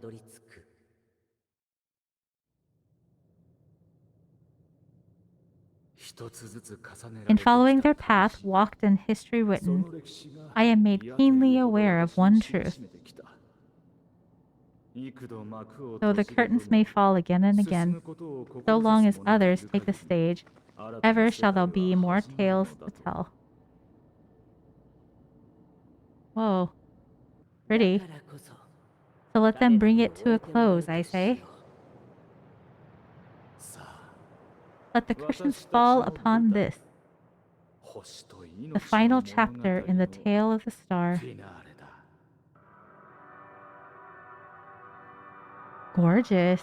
In following their path walked and history written, I am made keenly aware of one truth. Though the curtains may fall again and again, so long as others take the stage, ever shall there be more tales to tell. Whoa. Pretty. So let them bring it to a close, I say. Let the curtains fall upon this, the final chapter in the tale of the star. Gorgeous.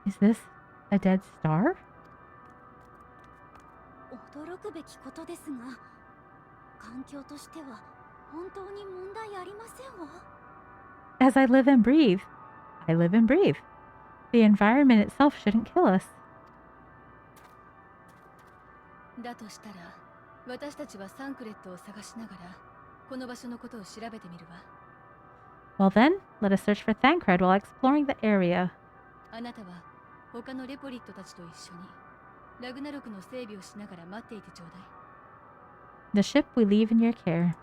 Is this a dead star? 驚くべきことですが、環境としては本当に問題ありませんわ。 As I live and breathe, I live and breathe. The environment itself shouldn't kill us. だとしたら、私たちはサンクレットを探しながら、この場所のことを調べてみるわ。Well then, let us search for Thancred while exploring the area. あなたは他のレポリットたちと一緒にラグナロクの整備をしながら待っていてちょうだい。 The ship we leave in your care.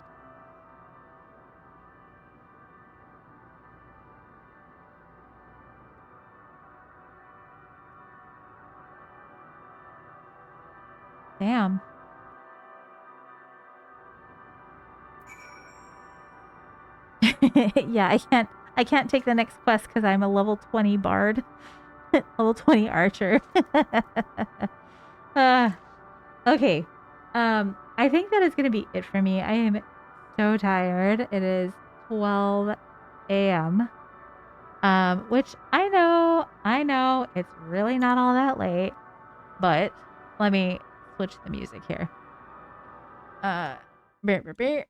Damn. Yeah, I can't take the next quest because I'm a level 20 bard. Level 20 archer. Okay. I think that is gonna be it for me. I am so tired. It is 12 a.m. Which I know it's really not all that late, but let me switch the music here. Brr, brr, brr.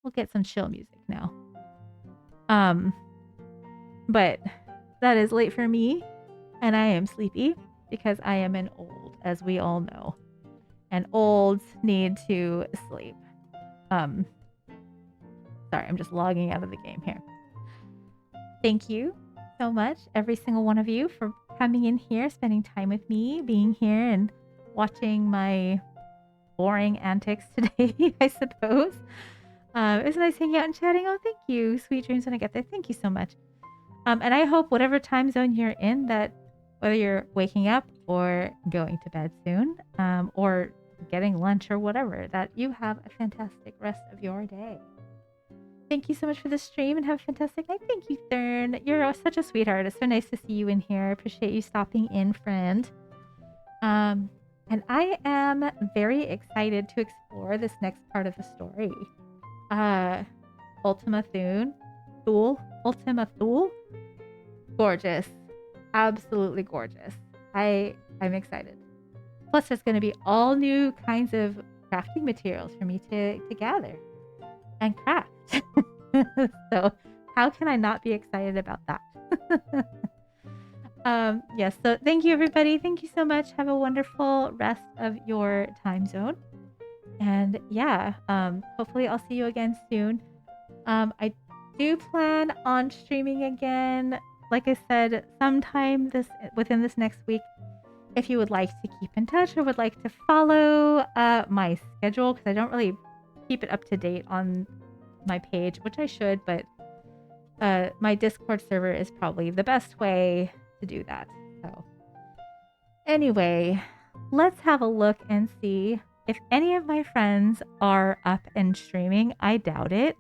We'll get some chill music now. But that is late for me, and I am sleepy because I am an old, as we all know. And olds need to sleep. Sorry, I'm just logging out of the game here. Thank you so much, every single one of you, for coming in here, spending time with me, being here, and watching my boring antics today, I suppose. It was nice hanging out and chatting. Oh, thank you. Sweet dreams when I get there. Thank you so much. And I hope whatever time zone you're in, that whether you're waking up or going to bed soon, or getting lunch or whatever, that you have a fantastic rest of your day. Thank you so much for the stream and have a fantastic night. Thank you, Thurn. You're such a sweetheart. It's so nice to see you in here. I appreciate you stopping in, friend. And I am very excited to explore this next part of the story. Ultima Thule. Gorgeous. Absolutely gorgeous. I'm excited. Plus, there's going to be all new kinds of crafting materials for me to gather and craft. So how can I not be excited about that? Yes, so thank you, everybody. Thank you so much. Have a wonderful rest of your time zone. And yeah, hopefully I'll see you again soon. I do plan on streaming again, like I said, sometime within this next week. If you would like to keep in touch or would like to follow my schedule, because I don't really keep it up to date on my page, which I should, but my Discord server is probably the best way to do that. So anyway, let's have a look and see if any of my friends are up and streaming. I doubt it,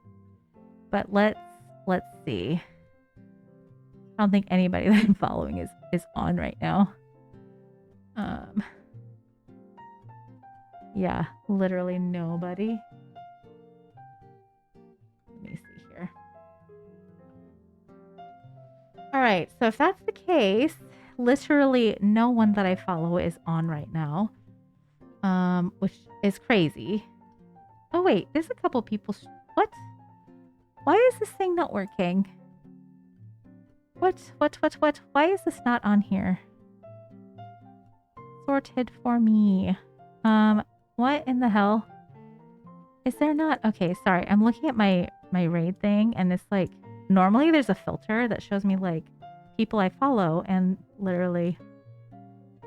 but let's see. I don't think anybody that I'm following is on right now. Yeah, literally nobody. Let me see here. All right, so if that's the case, literally no one that I follow is on right now, which is crazy. Oh wait, there's a couple people. What? Why is this thing not working? What? Why is this not on here? Sorted for me. What in the hell? Is there not? Okay, sorry. I'm looking at my raid thing, and it's like, normally there's a filter that shows me like people I follow, and literally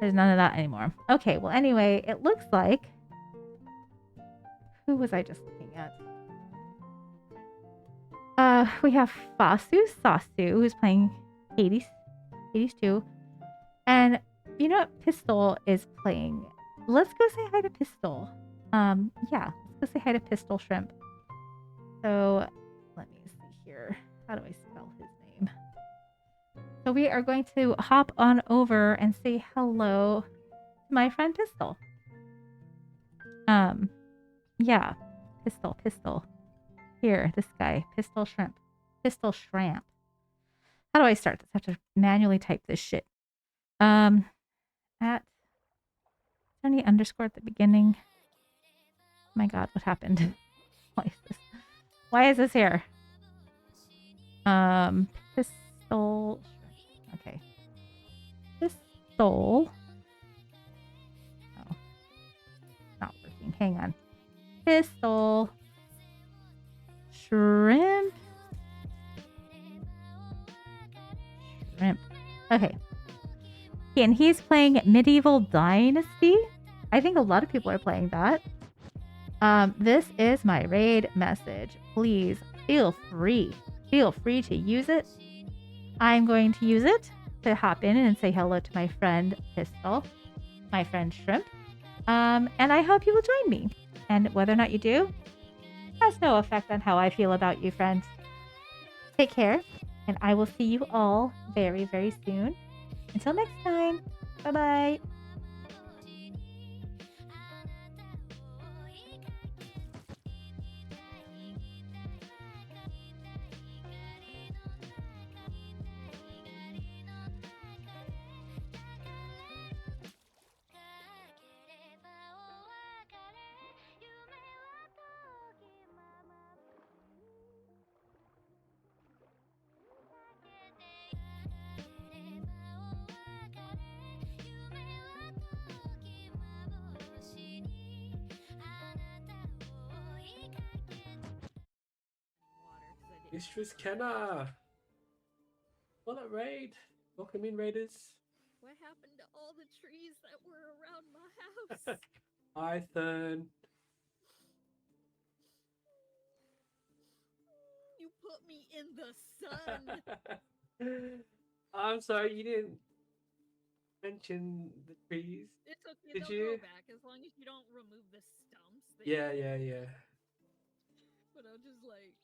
there's none of that anymore. Okay, well anyway, it looks like, who was I just looking at? We have Sasu, who's playing Hades 2. And you know what Pistol is playing? Let's go say hi to Pistol. Yeah, let's go say hi to Pistol Shrimp. So let me see here. How do I spell his name? So we are going to hop on over and say hello to my friend Pistol. Yeah, Pistol. Here, this guy, Pistol Shrimp. How do I start this? I have to manually type this shit. At any underscore at the beginning. Oh my god, what happened? Why is this? Why is this here? Pistol. Okay. Pistol. Oh. Not working. Hang on. Pistol. Shrimp. Okay. And he's playing Medieval Dynasty. I think a lot of people are playing that. This is my raid message. Please feel free to use it. I'm going to use it to hop in and say hello to my friend Pistol, my friend Shrimp. And I hope you will join me. And whether or not you do has no effect on how I feel about you, friends. Take care, and I will see you all very, very soon. Until next time, bye bye. Mistress Kenna! What up, Raid? Welcome in, Raiders. What happened to all the trees that were around my house? Python. You put me in the sun. I'm sorry, you didn't mention the trees. It's okay, Did they'll you? grow back as long as you don't remove the stumps. Yeah. But I'm just like,